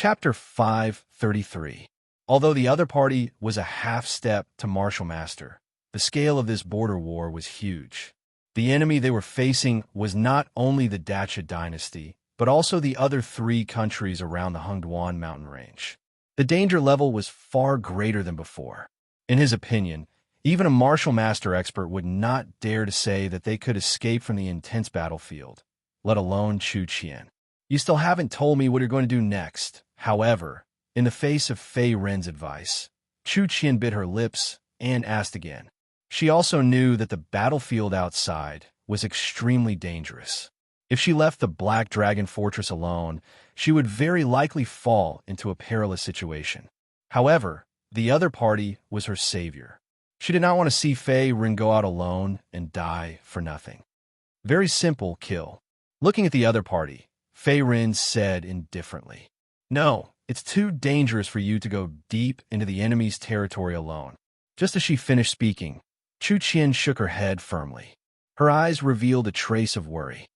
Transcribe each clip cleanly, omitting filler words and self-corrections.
Chapter 533. Although the other party was a half-step to martial master, the scale of this border war was huge. The enemy they were facing was not only the Dacha dynasty, but also the other three countries around the Hungduan mountain range. The danger level was far greater than before. In his opinion, even a martial master expert would not dare to say that they could escape from the intense battlefield, let alone Chu Qian. You still haven't told me what you're going to do next. However, in the face of Fei Ren's advice, Chu Qian bit her lips and asked again. She also knew that the battlefield outside was extremely dangerous. If she left the Black Dragon Fortress alone, she would very likely fall into a perilous situation. However, the other party was her savior. She did not want to see Fei Ren go out alone and die for nothing. Very simple kill. Looking at the other party, Fei Ren said indifferently, "No, it's too dangerous for you to go deep into the enemy's territory alone." Just as she finished speaking, Chu Qian shook her head firmly. Her eyes revealed a trace of worry.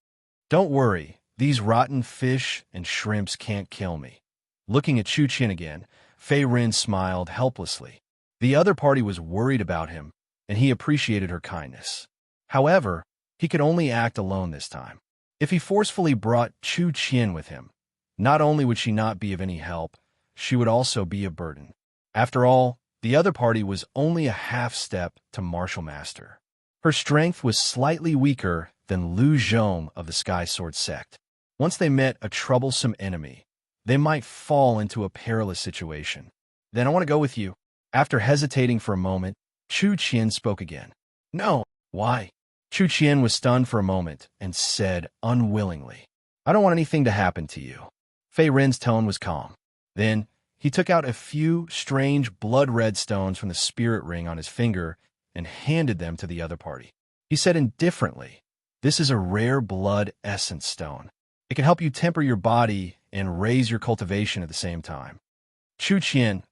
"Don't worry, these rotten fish and shrimps can't kill me." Looking at Chu Qian again, Fei Ren smiled helplessly. The other party was worried about him, and he appreciated her kindness. However, he could only act alone this time. If he forcefully brought Chu Qian with him, not only would she not be of any help, she would also be a burden. After all, the other party was only a half-step to martial master. Her strength was slightly weaker than Lu Zhong of the Sky Sword sect. Once they met a troublesome enemy, they might fall into a perilous situation. "Then I want to go with you." After hesitating for a moment, Chu Qian spoke again. "No, why?" Chu Qian was stunned for a moment and said unwillingly, "I don't want anything to happen to you." Fei Ren's tone was calm. Then, he took out a few strange blood-red stones from the spirit ring on his finger and handed them to the other party. He said indifferently, "This is a rare blood essence stone. It can help you temper your body and raise your cultivation at the same time. Chu Qian,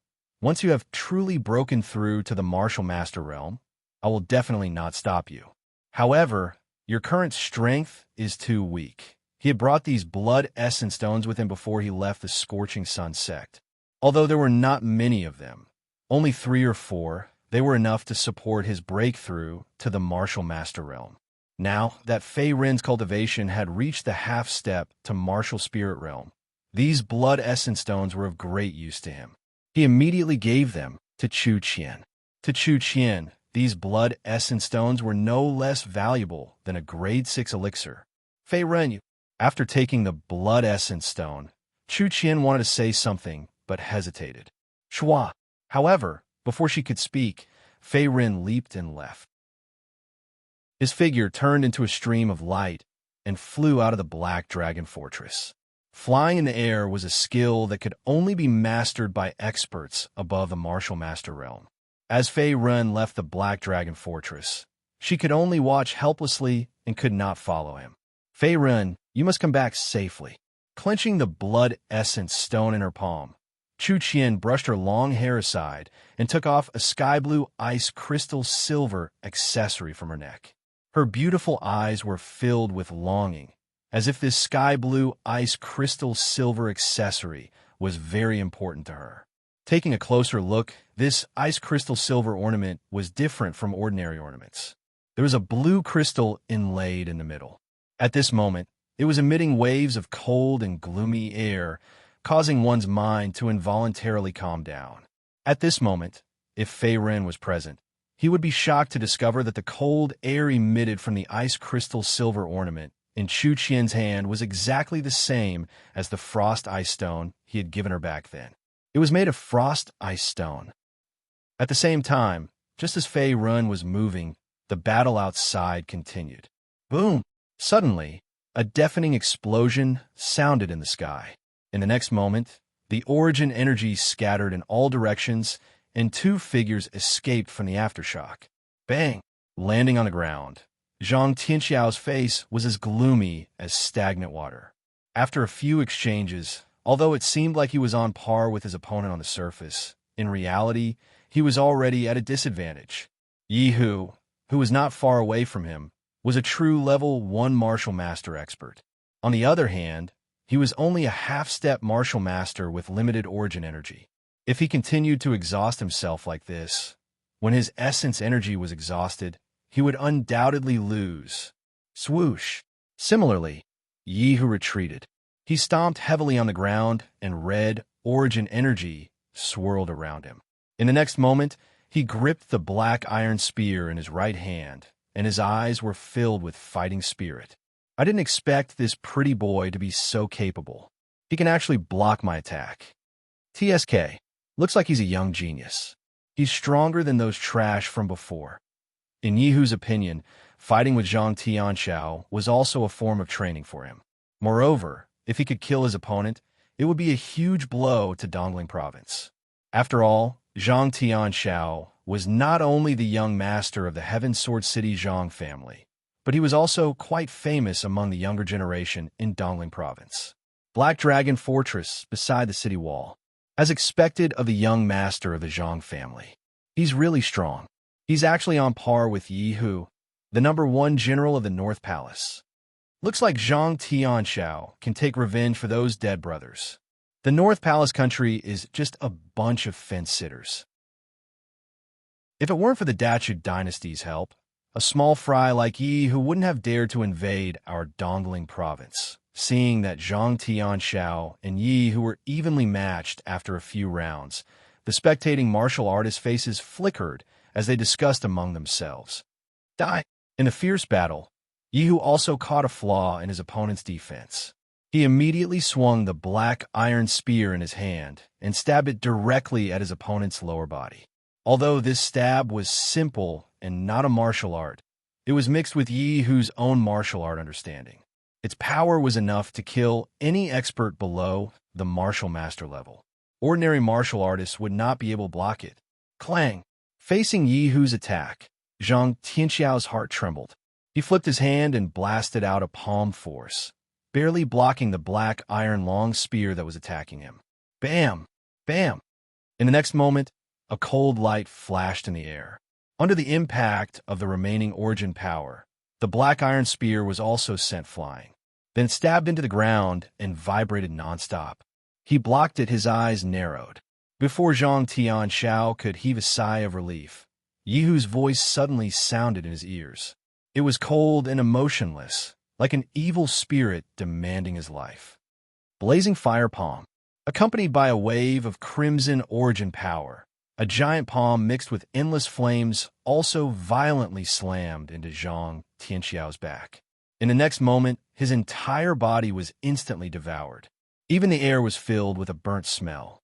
once you have truly broken through to the martial master realm, I will definitely not stop you. However, your current strength is too weak." He had brought these blood essence stones with him before he left the Scorching Sun sect. Although there were not many of them, only 3 or 4, they were enough to support his breakthrough to the martial master realm. Now that Fei Ren's cultivation had reached the half-step to martial spirit realm, these blood essence stones were of great use to him. He immediately gave them to Chu Qian. To Chu Qian, these blood essence stones were no less valuable than a grade 6 elixir. Fei Ren, after taking the blood essence stone, Chu Qian wanted to say something, but hesitated. Shua. However, before she could speak, Fei Ren leaped and left. His figure turned into a stream of light and flew out of the Black Dragon Fortress. Flying in the air was a skill that could only be mastered by experts above the martial master realm. As Fei Ren left the Black Dragon Fortress, she could only watch helplessly and could not follow him. "Fei Ren, you must come back safely." Clenching the blood essence stone in her palm, Chu Qian brushed her long hair aside and took off a sky blue ice crystal silver accessory from her neck. Her beautiful eyes were filled with longing, as if this sky blue ice crystal silver accessory was very important to her. Taking a closer look, this ice crystal silver ornament was different from ordinary ornaments. There was a blue crystal inlaid in the middle. At this moment, it was emitting waves of cold and gloomy air, causing one's mind to involuntarily calm down. At this moment, if Fei Ren was present, he would be shocked to discover that the cold air emitted from the ice crystal silver ornament in Chu Qian's hand was exactly the same as the frost ice stone he had given her back then. It was made of frost ice stone. At the same time, just as Fei Ren was moving, the battle outside continued. Boom! Suddenly, a deafening explosion sounded in the sky. In the next moment, the origin energy scattered in all directions, and 2 figures escaped from the aftershock. Bang! Landing on the ground, Zhang Tianxiao's face was as gloomy as stagnant water. After a few exchanges, although it seemed like he was on par with his opponent on the surface, in reality, he was already at a disadvantage. Yi Hu, who was not far away from him, was a true level 1 martial master expert. On the other hand, He was only a half-step martial master with limited origin energy. If he continued to exhaust himself like this, when his essence energy was exhausted, he would undoubtedly lose. Swoosh! Similarly, Yi Hu retreated. He stomped heavily on the ground, and red origin energy swirled around him. In the next moment, he gripped the black iron spear in his right hand, and his eyes were filled with fighting spirit. I didn't expect this pretty boy to be so capable. He can actually block my attack. TSK. Looks like he's a young genius. He's stronger than those trash from before. In Yi Hu's opinion, fighting with Zhang Tianxiao was also a form of training for him. Moreover, if he could kill his opponent, it would be a huge blow to Dongling Province. After all, Zhang Tianxiao was not only the young master of the Heaven Sword City Zhang family, but he was also quite famous among the younger generation in Dongling Province. Black Dragon Fortress beside the city wall. As expected of the young master of the Zhang family. He's really strong. He's actually on par with Yi Hu, the #1 general of the North Palace. Looks like Zhang Tianxiao can take revenge for those dead brothers. The North Palace country is just a bunch of fence-sitters. If it weren't for the Dachu dynasty's help, a small fry like Yi Hu wouldn't have dared to invade our Dongling province. Seeing that Zhang Tianxiao and Yi Hu were evenly matched after a few rounds, the spectating martial artists' faces flickered as they discussed among themselves. Die! In the fierce battle, Yi Hu also caught a flaw in his opponent's defense. He immediately swung the black iron spear in his hand and stabbed it directly at his opponent's lower body. Although this stab was simple and not a martial art, it was mixed with Yi Hu's own martial art understanding. Its power was enough to kill any expert below the martial master level. Ordinary martial artists would not be able to block it. Clang! Facing Yi Hu's attack, Zhang Tianxiao's heart trembled. He flipped his hand and blasted out a palm force, barely blocking the black iron long spear that was attacking him. Bam! Bam! In the next moment, a cold light flashed in the air. Under the impact of the remaining origin power, the black iron spear was also sent flying, then stabbed into the ground and vibrated nonstop. He blocked it, his eyes narrowed. Before Zhang Tianxiao could heave a sigh of relief, Yi Hu's voice suddenly sounded in his ears. It was cold and emotionless, like an evil spirit demanding his life. Blazing fire palm, accompanied by a wave of crimson origin power, a giant palm mixed with endless flames also violently slammed into Zhang Tianxiao's back. In the next moment, his entire body was instantly devoured. Even the air was filled with a burnt smell.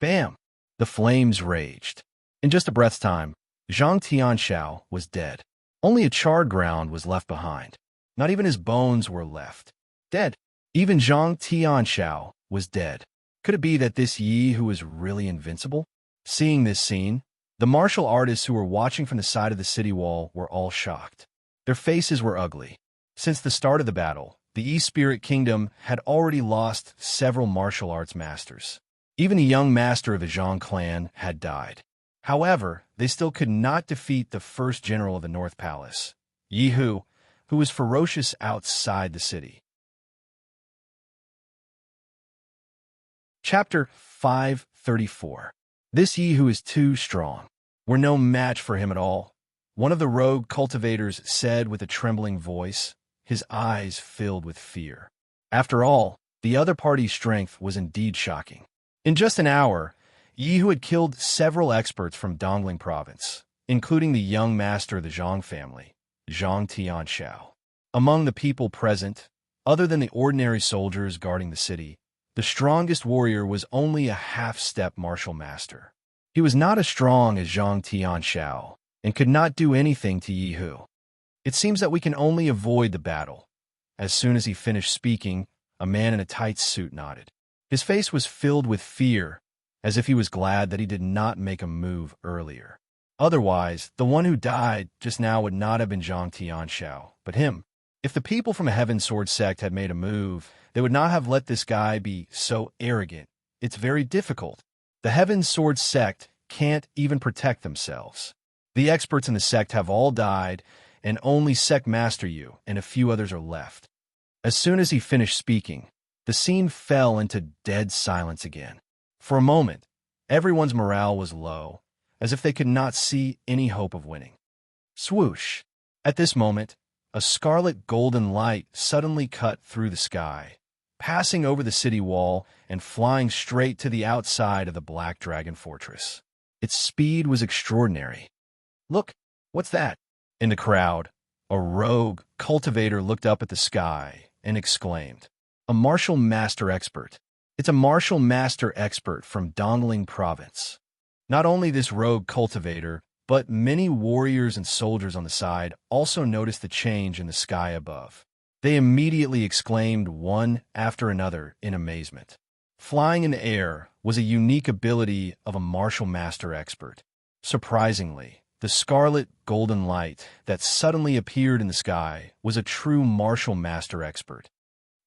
Bam! The flames raged. In just a breath's time, Zhang Tianxiao was dead. Only a charred ground was left behind. Not even his bones were left. Dead. Even Zhang Tianxiao was dead. Could it be that this Yi Hu was really invincible? Seeing this scene, the martial artists who were watching from the side of the city wall were all shocked. Their faces were ugly. Since the start of the battle, the Yi Spirit Kingdom had already lost several martial arts masters. Even the young master of the Zhang clan had died. However, they still could not defeat the first general of the North Palace, Yi Hu, who was ferocious outside the city. Chapter 534. This Yi Hu is too strong. We're no match for him at all, one of the rogue cultivators said with a trembling voice, his eyes filled with fear. After all, the other party's strength was indeed shocking. In just an hour, Yi Hu had killed several experts from Dongling Province, including the young master of the Zhang family, Zhang Tianxiao. Among the people present, other than the ordinary soldiers guarding the city, the strongest warrior was only a half-step martial master. He was not as strong as Zhang Tianxiao and could not do anything to Yi Hu. It seems that we can only avoid the battle. As soon as he finished speaking, a man in a tight suit nodded. His face was filled with fear, as if he was glad that he did not make a move earlier. Otherwise, the one who died just now would not have been Zhang Tianxiao, but him. If the people from a Heaven Sword sect had made a move, they would not have let this guy be so arrogant. It's very difficult. The Heaven Sword sect can't even protect themselves. The experts in the sect have all died, and only Sect Master Yu and a few others are left. As soon as he finished speaking, The scene fell into dead silence again. For a moment, everyone's morale was low, as if they could not see any hope of winning. Swoosh! At this moment, a scarlet golden light suddenly cut through the sky, passing over the city wall and flying straight to the outside of the Black Dragon Fortress. Its speed was extraordinary. "Look, what's that?" In the crowd, a rogue cultivator looked up at the sky and exclaimed, "A martial master expert. It's a martial master expert from Dongling Province." Not only this rogue cultivator, but many warriors and soldiers on the side also noticed the change in the sky above. They immediately exclaimed one after another in amazement. Flying in the air was a unique ability of a martial master expert. Surprisingly, the scarlet golden light that suddenly appeared in the sky was a true martial master expert.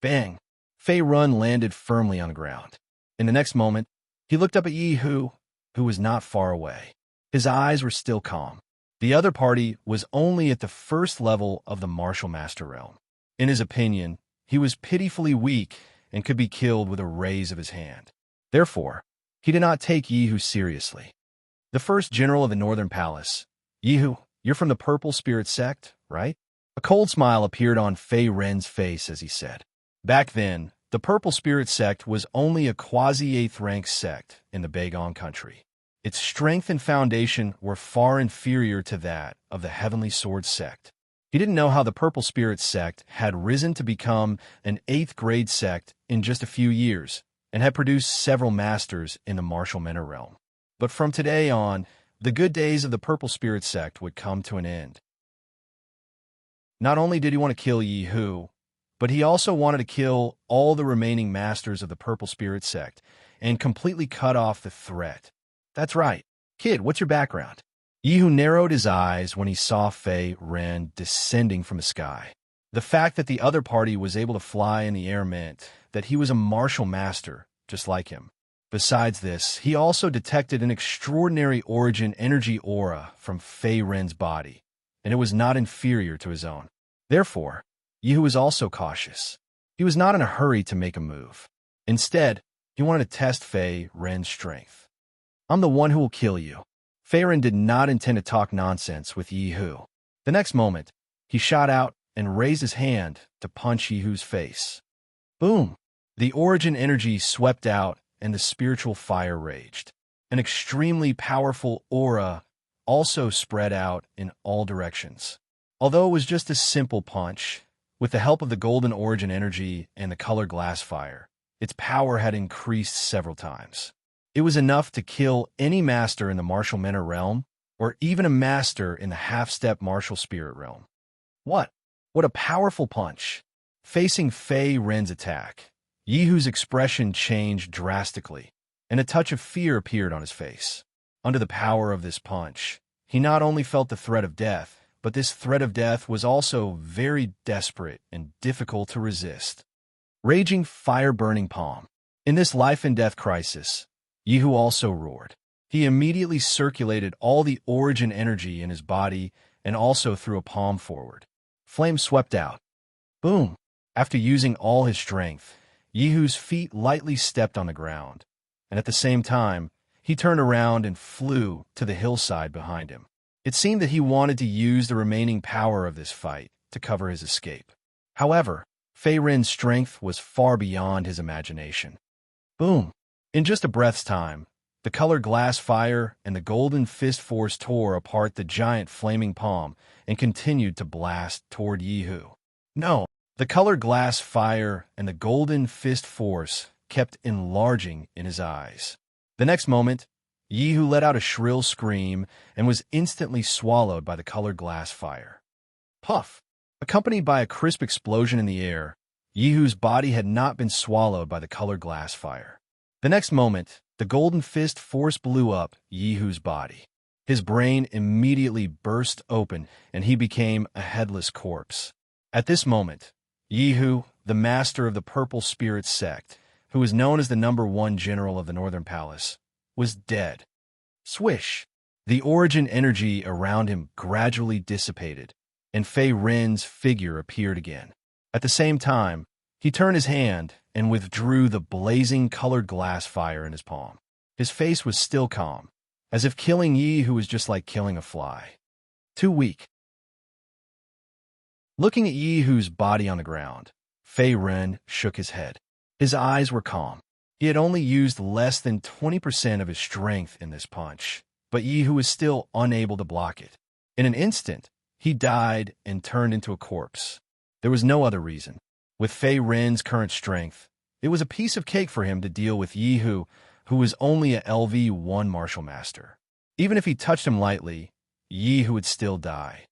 Bang! Fei Run landed firmly on the ground. In the next moment, he looked up at Yi Hu, who was not far away. His eyes were still calm. The other party was only at the first level of the martial master realm. In his opinion, he was pitifully weak and could be killed with a raise of his hand. Therefore, he did not take Yi Hu seriously. The first general of the Northern Palace. "Yi Hu, you're from the Purple Spirit Sect, right?" A cold smile appeared on Fei Ren's face as he said. Back then, the Purple Spirit Sect was only a quasi-8th rank sect in the Bagon country. Its strength and foundation were far inferior to that of the Heavenly Sword Sect. He didn't know how the Purple Spirit Sect had risen to become an 8th grade sect in just a few years and had produced several masters in the martial mentor realm. But from today on, the good days of the Purple Spirit Sect would come to an end. Not only did he want to kill Yi Hu, but he also wanted to kill all the remaining masters of the Purple Spirit Sect and completely cut off the threat. "That's right. Kid, what's your background?" Yi Hu narrowed his eyes when he saw Fei Ren descending from the sky. The fact that the other party was able to fly in the air meant that he was a martial master, just like him. Besides this, he also detected an extraordinary origin energy aura from Fei Ren's body, and it was not inferior to his own. Therefore, Yi Hu was also cautious. He was not in a hurry to make a move. Instead, he wanted to test Fei Ren's strength. "I'm the one who will kill you." Fei Ren did not intend to talk nonsense with Yi Hu. The next moment, he shot out and raised his hand to punch Yi Hu's face. Boom! The origin energy swept out and the spiritual fire raged. An extremely powerful aura also spread out in all directions. Although it was just a simple punch, with the help of the golden origin energy and the color glass fire, its power had increased several times. It was enough to kill any master in the martial mentor realm, or even a master in the half-step martial spirit realm. What a powerful punch! Facing Fei Ren's attack, Yi Hu's expression changed drastically, and a touch of fear appeared on his face. Under the power of this punch, he not only felt the threat of death, but this threat of death was also very desperate and difficult to resist. Raging fire-burning palm. In this life-and-death crisis, Yi Hu also roared. He immediately circulated all the origin energy in his body and also threw a palm forward. Flame swept out. Boom! After using all his strength, Yi Hu's feet lightly stepped on the ground, and at the same time, he turned around and flew to the hillside behind him. It seemed that he wanted to use the remaining power of this fight to cover his escape. However, Fei Ren's strength was far beyond his imagination. Boom! In just a breath's time, the colored glass fire and the golden fist force tore apart the giant flaming palm and continued to blast toward Yi Hu. No, the colored glass fire and the golden fist force kept enlarging in his eyes. The next moment, Yi Hu let out a shrill scream and was instantly swallowed by the colored glass fire. Puff! Accompanied by a crisp explosion in the air, Yi Hu's body had not been swallowed by the colored glass fire. The next moment, the golden fist force blew up Yi Hu's body. His brain immediately burst open and he became a headless corpse. At this moment, Yi Hu, the master of the Purple Spirit Sect, who was known as the #1 general of the Northern Palace, was dead. Swish! The origin energy around him gradually dissipated, and Fei Ren's figure appeared again. At the same time, he turned his hand and withdrew the blazing colored glass fire in his palm. His face was still calm, as if killing Yi-Hu was just like killing a fly. Too weak. Looking at Yi-Hu's body on the ground, Fei Ren shook his head. His eyes were calm. He had only used less than 20% of his strength in this punch, but Yi-Hu was still unable to block it. In an instant, he died and turned into a corpse. There was no other reason. With Fei Ren's current strength, it was a piece of cake for him to deal with Yi-Hu, who was only a LV-1 martial master. Even if he touched him lightly, Yi-Hu would still die.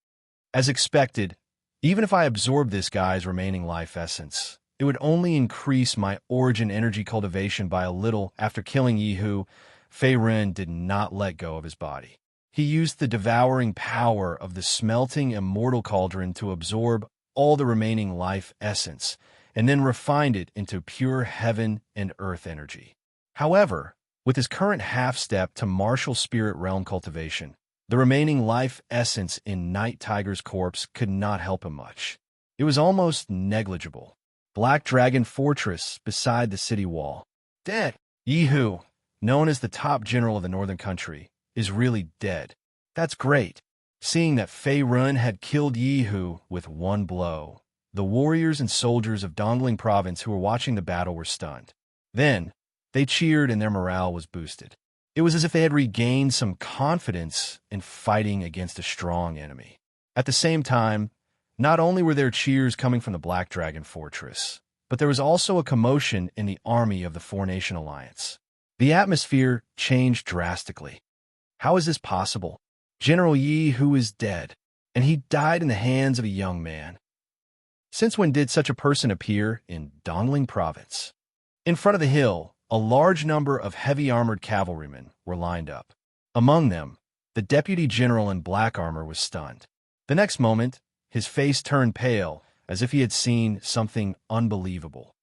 As expected, even if I absorbed this guy's remaining life essence, it would only increase my origin energy cultivation by a little. After killing Yi-Hu, Fei Ren did not let go of his body. He used the devouring power of the smelting Immortal Cauldron to absorb all the remaining life essence, and then refined it into pure heaven and earth energy. However, with his current half-step to martial spirit realm cultivation, the remaining life essence in Night Tiger's corpse could not help him much. It was almost negligible. Black Dragon Fortress beside the city wall. Dead. Yi-Hu, known as the top general of the northern country, is really dead. That's great. Seeing that Fei Ren had killed Yi-Hu with one blow, the warriors and soldiers of Dongling Province who were watching the battle were stunned. Then, they cheered and their morale was boosted. It was as if they had regained some confidence in fighting against a strong enemy. At the same time, not only were there cheers coming from the Black Dragon Fortress, but there was also a commotion in the army of the Four-Nation Alliance. The atmosphere changed drastically. How is this possible? General Yi-Hu is dead, and he died in the hands of a young man. Since when did such a person appear in Dongling Province? In front of the hill, a large number of heavy-armored cavalrymen were lined up. Among them, the deputy general in black armor was stunned. The next moment, his face turned pale, as if he had seen something unbelievable.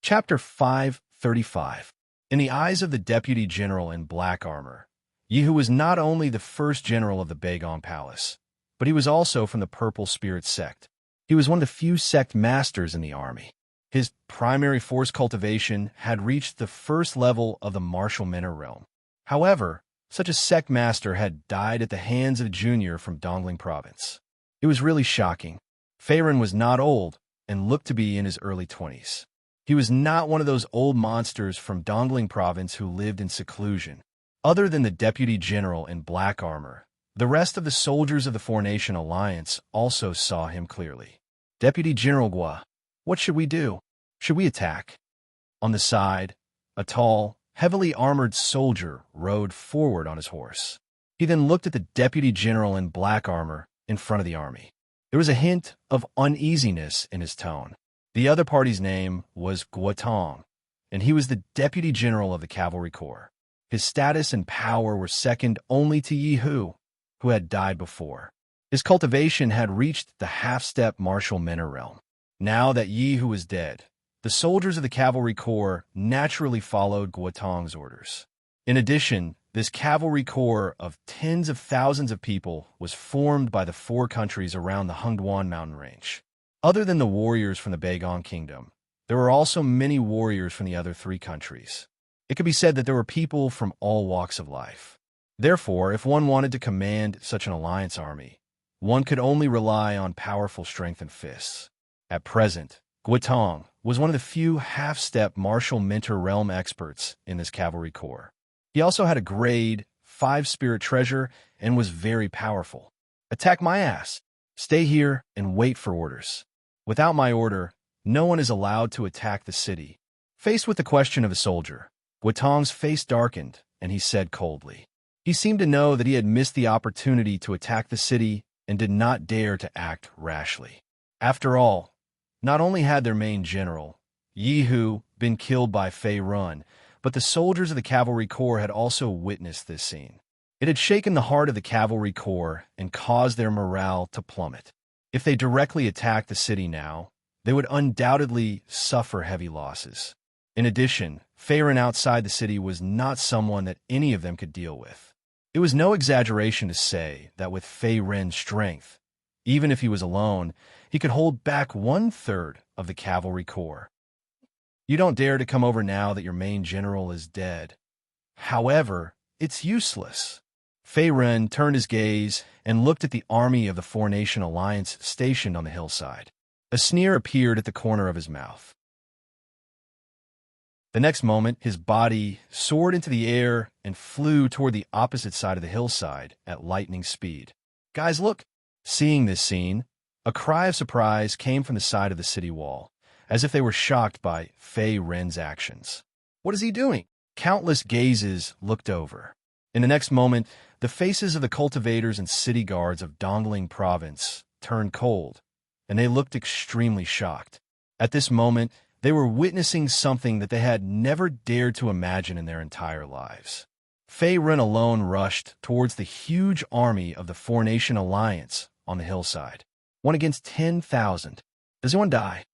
Chapter 535. In the eyes of the deputy general in black armor, Yi-Hu was not only the first general of the Baigong Palace, but he was also from the Purple Spirit sect. He was one of the few sect masters in the army. His primary force cultivation had reached the first level of the martial mentor realm. However, such a sect master had died at the hands of a junior from Dongling Province. It was really shocking. Fei Ren was not old and looked to be in his early 20s. He was not one of those old monsters from Dongling Province who lived in seclusion. Other than the deputy general in black armor, the rest of the soldiers of the Four-Nation Alliance also saw him clearly. Deputy General Gua, what should we do? Should we attack? On the side, a tall, heavily armored soldier rode forward on his horse. He then looked at the deputy general in black armor in front of the army. There was a hint of uneasiness in his tone. The other party's name was Guotong, and he was the deputy general of the cavalry corps. His status and power were second only to Yi-Hu, who had died before. His cultivation had reached the half-step martial mentor realm. Now that Yi-Hu was dead, the soldiers of the cavalry corps naturally followed Guotong's orders. In addition, this cavalry corps of tens of thousands of people was formed by the 4 countries around the Hengduan mountain range. Other than the warriors from the Baigong Kingdom, there were also many warriors from the other 3 countries. It could be said that there were people from all walks of life. Therefore, if one wanted to command such an alliance army, one could only rely on powerful strength and fists. At present, Guotong was one of the few half-step martial mentor realm experts in this cavalry corps. He also had a grade 5 spirit treasure and was very powerful. Attack my ass. Stay here and wait for orders. Without my order, no one is allowed to attack the city. Faced with the question of a soldier, Guotong's face darkened, and he said coldly. He seemed to know that he had missed the opportunity to attack the city and did not dare to act rashly. After all, not only had their main general, Yi-Hu, been killed by Fei Ren, but the soldiers of the cavalry corps had also witnessed this scene. It had shaken the heart of the cavalry corps and caused their morale to plummet. If they directly attacked the city now, they would undoubtedly suffer heavy losses. In addition, Fei Ren outside the city was not someone that any of them could deal with. It was no exaggeration to say that with Fei Ren's strength, even if he was alone, he could hold back 1/3 of the cavalry corps. You don't dare to come over now that your main general is dead. However, it's useless. Fei Ren turned his gaze and looked at the army of the Four-Nation Alliance stationed on the hillside. A sneer appeared at the corner of his mouth. The next moment, his body soared into the air and flew toward the opposite side of the hillside at lightning speed. Guys, look! Seeing this scene, a cry of surprise came from the side of the city wall, as if they were shocked by Fei Ren's actions. What is he doing? Countless gazes looked over. In the next moment, the faces of the cultivators and city guards of Dongling Province turned cold, and they looked extremely shocked. At this moment, they were witnessing something that they had never dared to imagine in their entire lives. Fei Ren alone rushed towards the huge army of the Four-Nation Alliance on the hillside. 1 against 10,000. Does anyone die?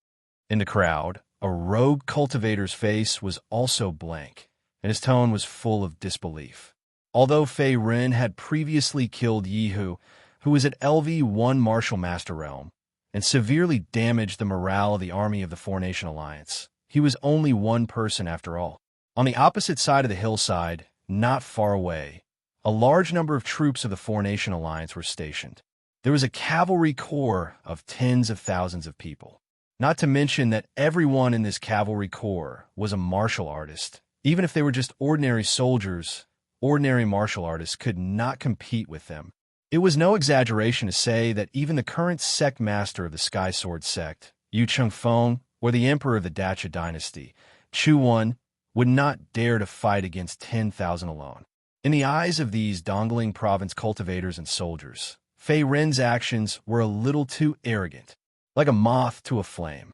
In the crowd, a rogue cultivator's face was also blank, and his tone was full of disbelief. Although Fei Ren had previously killed Yihu, who was at LV1 Martial Master Realm, and severely damaged the morale of the army of the Four-Nation Alliance, he was only one person after all. On the opposite side of the hillside, not far away, a large number of troops of the Four-Nation Alliance were stationed. There was a cavalry corps of tens of thousands of people. Not to mention that everyone in this cavalry corps was a martial artist. Even if they were just ordinary soldiers, ordinary martial artists could not compete with them. It was no exaggeration to say that even the current sect master of the Sky Sword sect, Yu Chengfeng, or the emperor of the Dacha dynasty, Chu Wan, would not dare to fight against 10,000 alone. In the eyes of these Dongling province cultivators and soldiers, Fei Ren's actions were a little too arrogant, like a moth to a flame.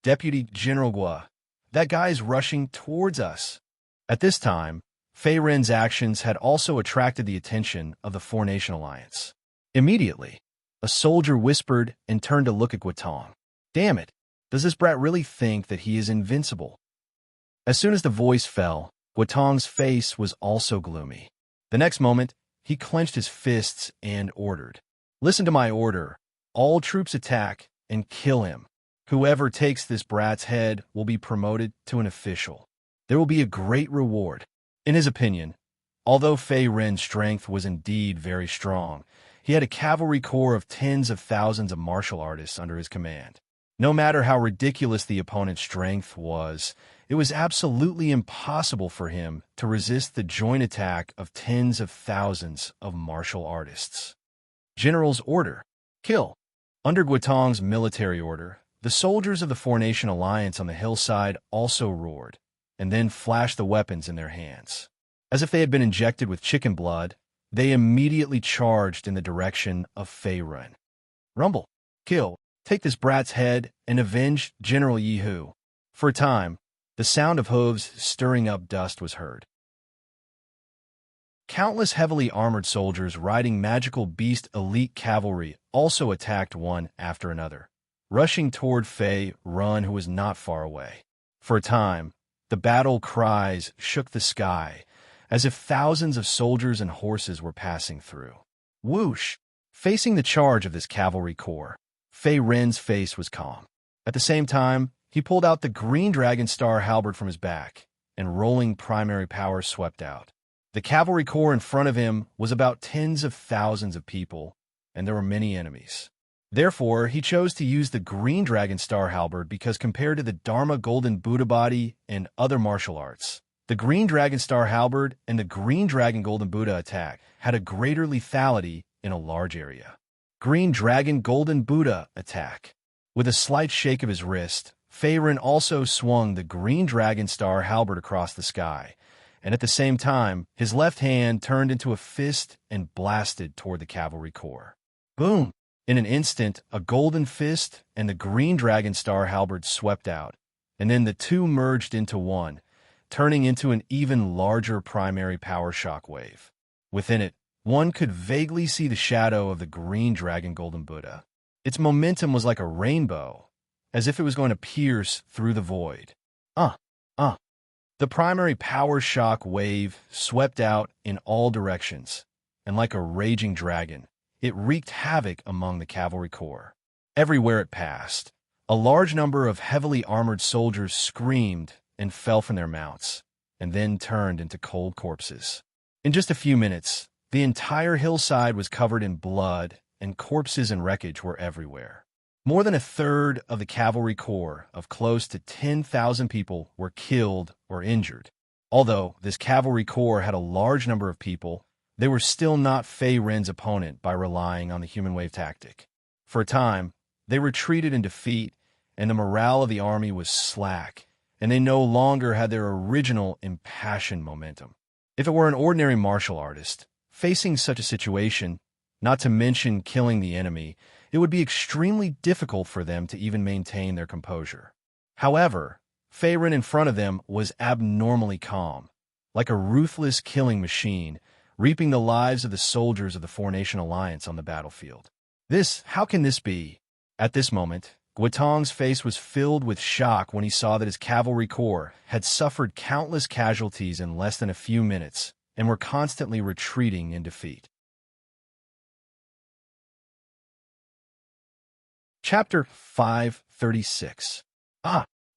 Deputy General Gua, that guy is rushing towards us. At this time, Fei Ren's actions had also attracted the attention of the Four-Nation Alliance. Immediately, a soldier whispered and turned to look at Guotong. Damn it, does this brat really think that he is invincible? As soon as the voice fell, Guotong's face was also gloomy. The next moment, he clenched his fists and ordered, "Listen to my order. All troops attack and kill him. Whoever takes this brat's head will be promoted to an official. There will be a great reward." In his opinion, although Fei Ren's strength was indeed very strong, he had a cavalry corps of tens of thousands of martial artists under his command. No matter how ridiculous the opponent's strength was, it was absolutely impossible for him to resist the joint attack of tens of thousands of martial artists. General's order: kill. Under Guotong's military order, the soldiers of the Four-Nation Alliance on the hillside also roared, and then flashed the weapons in their hands. As if they had been injected with chicken blood, they immediately charged in the direction of Fei Ren. Rumble, kill, take this brat's head, and avenge General Yihu. For a time, the sound of hooves stirring up dust was heard. Countless heavily armored soldiers riding magical beast elite cavalry also attacked one after another, rushing toward Fei Ren, who was not far away. For a time, the battle cries shook the sky, as if thousands of soldiers and horses were passing through. Whoosh! Facing the charge of this cavalry corps, Fei Ren's face was calm. At the same time, he pulled out the green dragon star halberd from his back, and rolling primary power swept out. The cavalry corps in front of him was about tens of thousands of people, and there were many enemies. Therefore, he chose to use the green dragon star halberd because compared to the Dharma golden Buddha body and other martial arts, the green dragon star halberd and the green dragon golden Buddha attack had a greater lethality in a large area. Green dragon golden Buddha attack. With a slight shake of his wrist, Fei Ren also swung the green dragon star halberd across the sky, and at the same time, his left hand turned into a fist and blasted toward the cavalry corps. Boom! In an instant, a golden fist and the green dragon star halberd swept out, and then the two merged into one, turning into an even larger primary power shock wave. Within it, one could vaguely see the shadow of the green dragon golden Buddha. Its momentum was like a rainbow, as if it was going to pierce through the void. The primary power shock wave swept out in all directions, and like a raging dragon, it wreaked havoc among the cavalry corps. Everywhere it passed, a large number of heavily armored soldiers screamed and fell from their mounts, and then turned into cold corpses. In just a few minutes, the entire hillside was covered in blood, and corpses and wreckage were everywhere. More than a third of the cavalry corps of close to 10,000 people were killed or injured. Although this cavalry corps had a large number of people, they were still not Fei Rin's opponent by relying on the human wave tactic. For a time, they retreated in defeat, and the morale of the army was slack, and they no longer had their original impassioned momentum. If it were an ordinary martial artist, facing such a situation, not to mention killing the enemy, it would be extremely difficult for them to even maintain their composure. However, Fei Rin in front of them was abnormally calm, like a ruthless killing machine, reaping the lives of the soldiers of the Four-Nation Alliance on the battlefield. How can this be? At this moment, Guotong's face was filled with shock when he saw that his cavalry corps had suffered countless casualties in less than a few minutes and were constantly retreating in defeat. Chapter 536.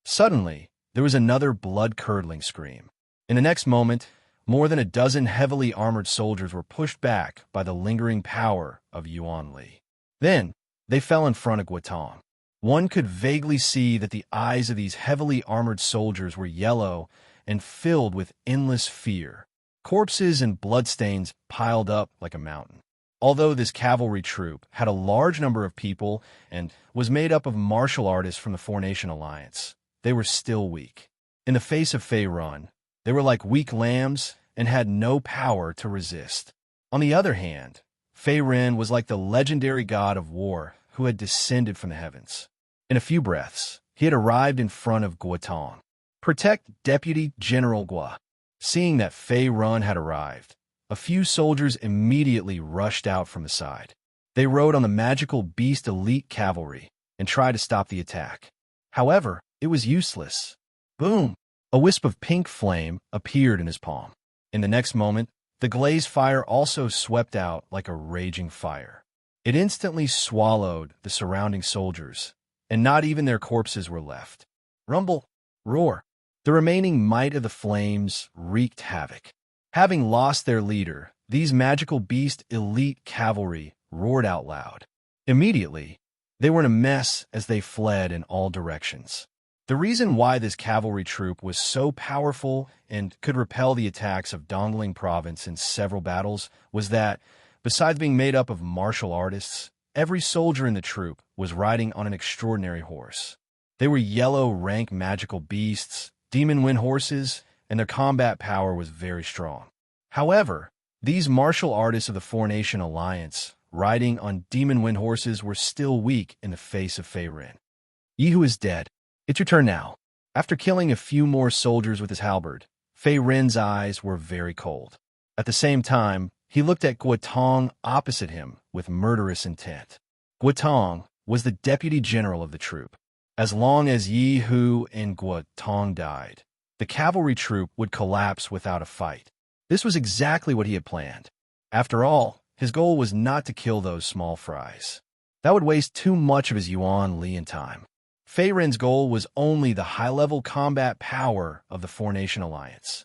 Suddenly, there was another blood-curdling scream. In the next moment, more than a dozen heavily armored soldiers were pushed back by the lingering power of Yuan Li. Then, they fell in front of Guotong. One could vaguely see that the eyes of these heavily armored soldiers were yellow and filled with endless fear. Corpses and bloodstains piled up like a mountain. Although this cavalry troop had a large number of people and was made up of martial artists from the Four-Nation Alliance, they were still weak. In the face of Fei Rin, they were like weak lambs and had no power to resist. On the other hand, Fei Rin was like the legendary god of war who had descended from the heavens. In a few breaths, he had arrived in front of Guotong. Protect Deputy General Gua. Seeing that Fei Rin had arrived, a few soldiers immediately rushed out from the side. They rode on the magical beast elite cavalry and tried to stop the attack. However, it was useless. Boom! A wisp of pink flame appeared in his palm. In the next moment, the glaze fire also swept out like a raging fire. It instantly swallowed the surrounding soldiers, and not even their corpses were left. Rumble! Roar! The remaining might of the flames wreaked havoc. Having lost their leader, these magical beast elite cavalry roared out loud. Immediately, they were in a mess as they fled in all directions. The reason why this cavalry troop was so powerful and could repel the attacks of Dongling Province in several battles was that, besides being made up of martial artists, every soldier in the troop was riding on an extraordinary horse. They were yellow rank magical beasts, demon wind horses, and their combat power was very strong. However, these martial artists of the Four-Nation Alliance, riding on demon wind horses, were still weak in the face of Fei Rin. Yihu is dead. It's your turn now. After killing a few more soldiers with his halberd, Fei Rin's eyes were very cold. At the same time, he looked at Guotong opposite him with murderous intent. Guotong was the deputy general of the troop. As long as Yihu and Guotong died, the cavalry troop would collapse without a fight. This was exactly what he had planned. After all, his goal was not to kill those small fries. That would waste too much of his Yuan Li in time. Fei Rin's goal was only the high-level combat power of the Four-Nation Alliance.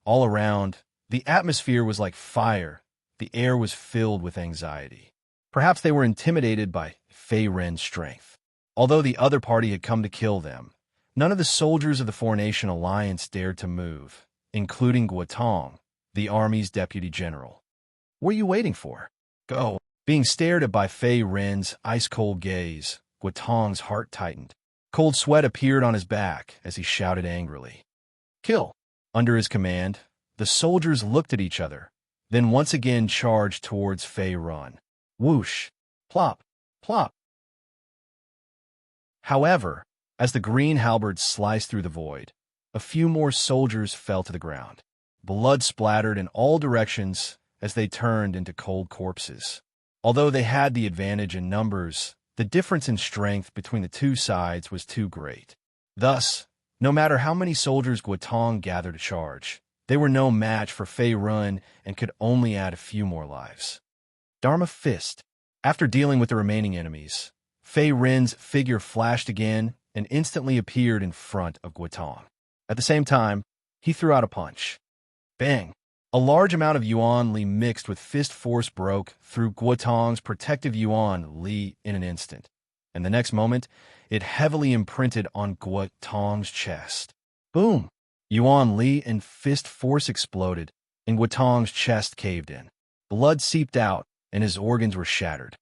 All around, the atmosphere was like fire. The air was filled with anxiety. Perhaps they were intimidated by Fei Rin's strength. Although the other party had come to kill them, none of the soldiers of the Four-Nation Alliance dared to move, including Guotong, the army's deputy general. What are you waiting for? Go! Being stared at by Fei Rin's ice-cold gaze, Guotong's heart tightened. Cold sweat appeared on his back as he shouted angrily. Kill! Under his command, the soldiers looked at each other, then once again charged towards Fei Rin. Whoosh! Plop! Plop! However, as the green halberd sliced through the void, a few more soldiers fell to the ground. Blood splattered in all directions as they turned into cold corpses. Although they had the advantage in numbers, the difference in strength between the two sides was too great. Thus, no matter how many soldiers Guotong gathered to charge, they were no match for Fei Rin and could only add a few more lives. Dharma Fist. After dealing with the remaining enemies, Fei Rin's figure flashed again and instantly appeared in front of Guotong. At the same time, he threw out a punch. Bang! A large amount of Yuan Li mixed with fist force broke through Guotong's protective Yuan Li in an instant, and the next moment, it heavily imprinted on Guotong's chest. Boom! Yuan Li and fist force exploded, and Guotong's chest caved in. Blood seeped out, and his organs were shattered.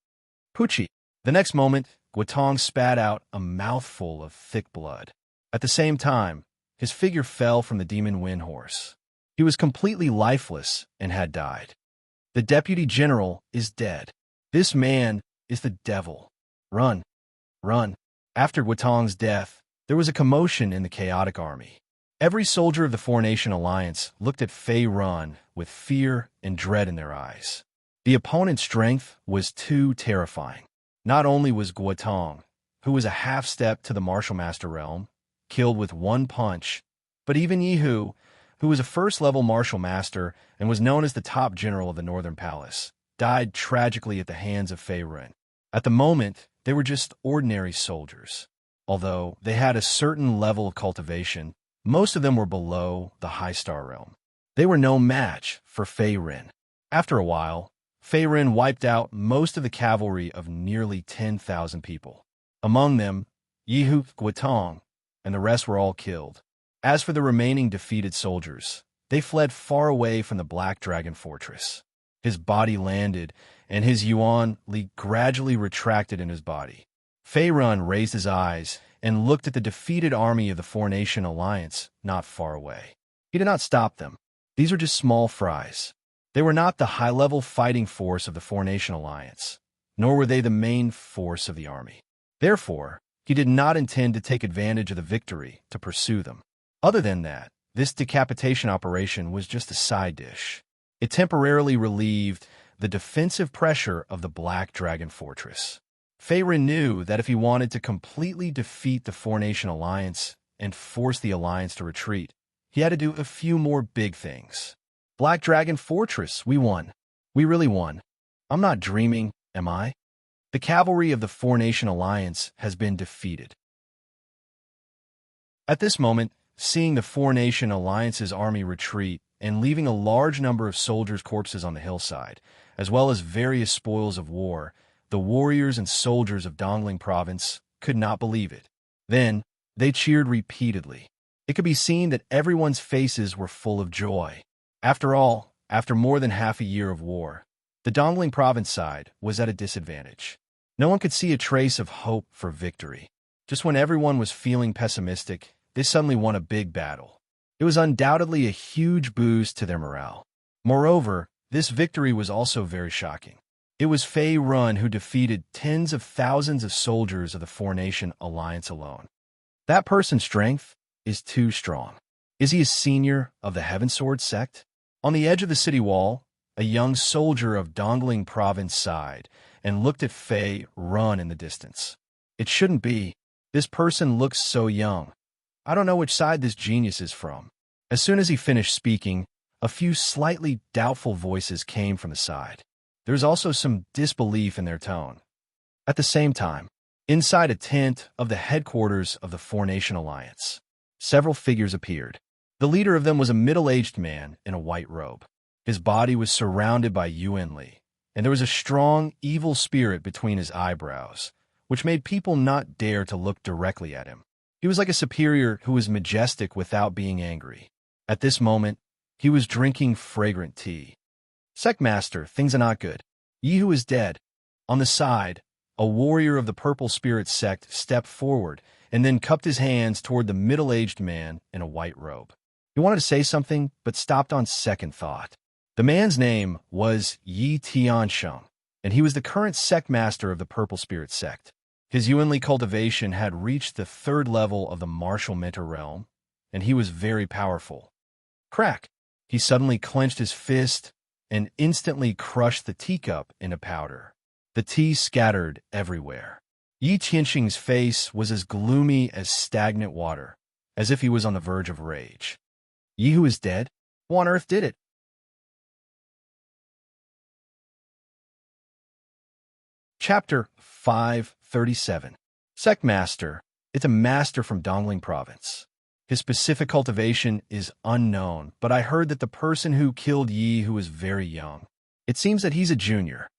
Poochie! The next moment, Guotong spat out a mouthful of thick blood. At the same time, his figure fell from the demon wind horse. He was completely lifeless and had died. The deputy general is dead. This man is the devil. Run! Run! After Guotong's death, there was a commotion in the chaotic army. Every soldier of the Four-Nation Alliance looked at Fei Run with fear and dread in their eyes. The opponent's strength was too terrifying. Not only was Guotong, who was a half-step to the Martial Master realm, killed with one punch, but even Yihu, who was a first-level Martial Master and was known as the top general of the Northern Palace, died tragically at the hands of Fei Run. At the moment, they were just ordinary soldiers. Although they had a certain level of cultivation, most of them were below the high-star realm. They were no match for Fei Run. After a while, Fei Run wiped out most of the cavalry of nearly 10,000 people. Among them, Yihu, Guotong, and the rest were all killed. As for the remaining defeated soldiers, they fled far away from the Black Dragon Fortress. His body landed, and his Yuan Li gradually retracted in his body. Fei Run raised his eyes and looked at the defeated army of the Four-Nation Alliance not far away. He did not stop them. These were just small fries. They were not the high-level fighting force of the Four-Nation Alliance, nor were they the main force of the army. Therefore, he did not intend to take advantage of the victory to pursue them. Other than that, this decapitation operation was just a side dish. It temporarily relieved the defensive pressure of the Black Dragon Fortress. Fei Run knew that if he wanted to completely defeat the Four-Nation Alliance and force the Alliance to retreat, he had to do a few more big things. Black Dragon Fortress, we won. We really won. I'm not dreaming, am I? The cavalry of the Four-Nation Alliance has been defeated. At this moment, seeing the Four-Nation Alliance's army retreat and leaving a large number of soldiers' corpses on the hillside, as well as various spoils of war, the warriors and soldiers of Dongling Province could not believe it. Then, they cheered repeatedly. It could be seen that everyone's faces were full of joy. After all, after more than half a year of war, the Dongling Province side was at a disadvantage. No one could see a trace of hope for victory. Just when everyone was feeling pessimistic, they suddenly won a big battle. It was undoubtedly a huge boost to their morale. Moreover, this victory was also very shocking. It was Fei Run who defeated tens of thousands of soldiers of the Four-Nation Alliance alone. That person's strength is too strong. Is he a senior of the Heaven Sword sect? On the edge of the city wall, a young soldier of Dongling Province sighed and looked at Fei Run in the distance. It shouldn't be. This person looks so young. I don't know which side this genius is from. As soon as he finished speaking, a few slightly doubtful voices came from the side. There was also some disbelief in their tone. At the same time, inside a tent of the headquarters of the Four-Nation Alliance, several figures appeared. The leader of them was a middle-aged man in a white robe. His body was surrounded by Yuan Li, and there was a strong, evil spirit between his eyebrows, which made people not dare to look directly at him. He was like a superior who was majestic without being angry. At this moment, he was drinking fragrant tea. Sectmaster, things are not good. Yihu is dead. On the side, a warrior of the Purple Spirit sect stepped forward and then cupped his hands toward the middle-aged man in a white robe. He wanted to say something, but stopped on second thought. The man's name was Yi Tiansheng, and he was the current sectmaster of the Purple Spirit sect. His Yuan Li cultivation had reached the third level of the martial mentor realm, and he was very powerful. Crack! He suddenly clenched his fist and instantly crushed the teacup into powder. The tea scattered everywhere. Yi Tiansheng's face was as gloomy as stagnant water, as if he was on the verge of rage. Yihu is dead? Who on earth did it? Chapter 537. Sect Master. It's a master from Dongling Province. His specific cultivation is unknown, but I heard that the person who killed Yi who was very young. It seems that he's a junior.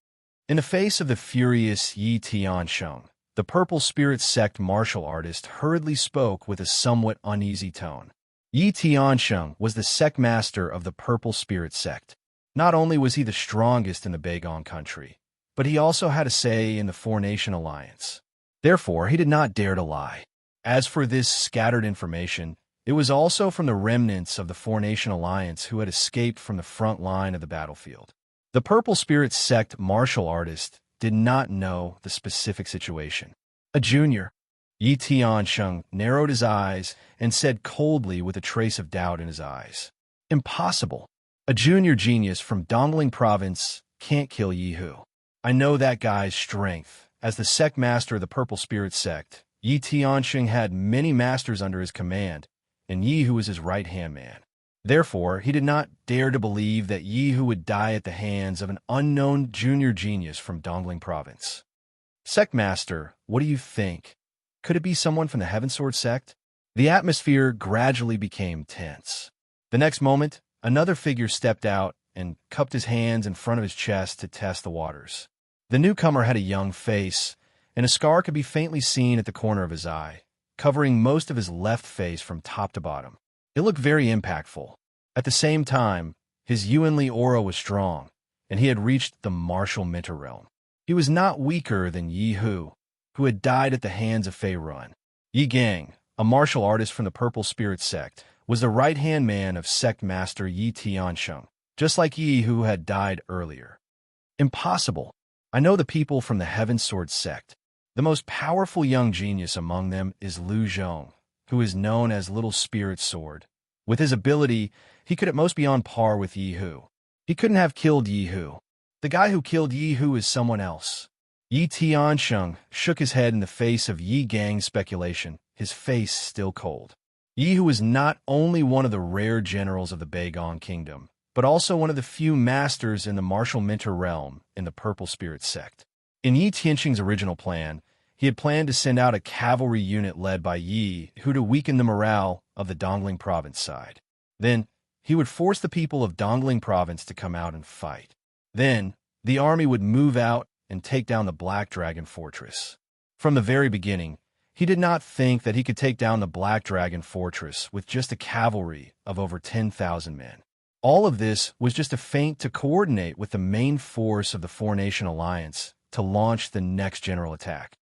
In the face of the furious Yi Tiansheng, the Purple Spirit Sect martial artist hurriedly spoke with a somewhat uneasy tone. Yi Tiansheng was the sect master of the Purple Spirit Sect. Not only was he the strongest in the Beigong country, but he also had a say in the Four-Nation Alliance. Therefore, he did not dare to lie. As for this scattered information, it was also from the remnants of the Four-Nation Alliance who had escaped from the front line of the battlefield. The Purple Spirit Sect martial artist did not know the specific situation. A junior. Yi Tiansheng narrowed his eyes and said coldly with a trace of doubt in his eyes. Impossible. A junior genius from Dongling Province can't kill Yi Hu. I know that guy's strength. As the sect master of the Purple Spirit Sect, Yi Tiansheng had many masters under his command, and Yi Hu was his right-hand man. Therefore, he did not dare to believe that Yi Hu would die at the hands of an unknown junior genius from Dongling Province. Sect Master, what do you think? Could it be someone from the Heavensword sect? The atmosphere gradually became tense. The next moment, another figure stepped out and cupped his hands in front of his chest to test the waters. The newcomer had a young face, and a scar could be faintly seen at the corner of his eye, covering most of his left face from top to bottom. It looked very impactful. At the same time, his Yuanli aura was strong, and he had reached the martial mentor realm. He was not weaker than Yi Hu, who had died at the hands of Fei Run. Yi Gang, a martial artist from the Purple Spirit Sect, was the right-hand man of Sect Master Yi Tiansheng, just like Yi Hu had died earlier. Impossible. I know the people from the Heavensword sect. The most powerful young genius among them is Lu Zhong, who is known as Little Spirit Sword. With his ability, he could at most be on par with Yi Hu. He couldn't have killed Yi Hu. The guy who killed Yi Hu is someone else. Yi Tiansheng shook his head in the face of Yi Gang's speculation, his face still cold. Yi Hu is not only one of the rare generals of the Beigong Kingdom, but also one of the few masters in the martial mentor realm in the Purple Spirit Sect. In Yi Tiansheng's original plan, he had planned to send out a cavalry unit led by Yi Hu to weaken the morale of the Dongling Province side. Then, he would force the people of Dongling Province to come out and fight. Then, the army would move out and take down the Black Dragon Fortress. From the very beginning, he did not think that he could take down the Black Dragon Fortress with just a cavalry of over 10,000 men. All of this was just a feint to coordinate with the main force of the Four-Nation Alliance to launch the next general attack.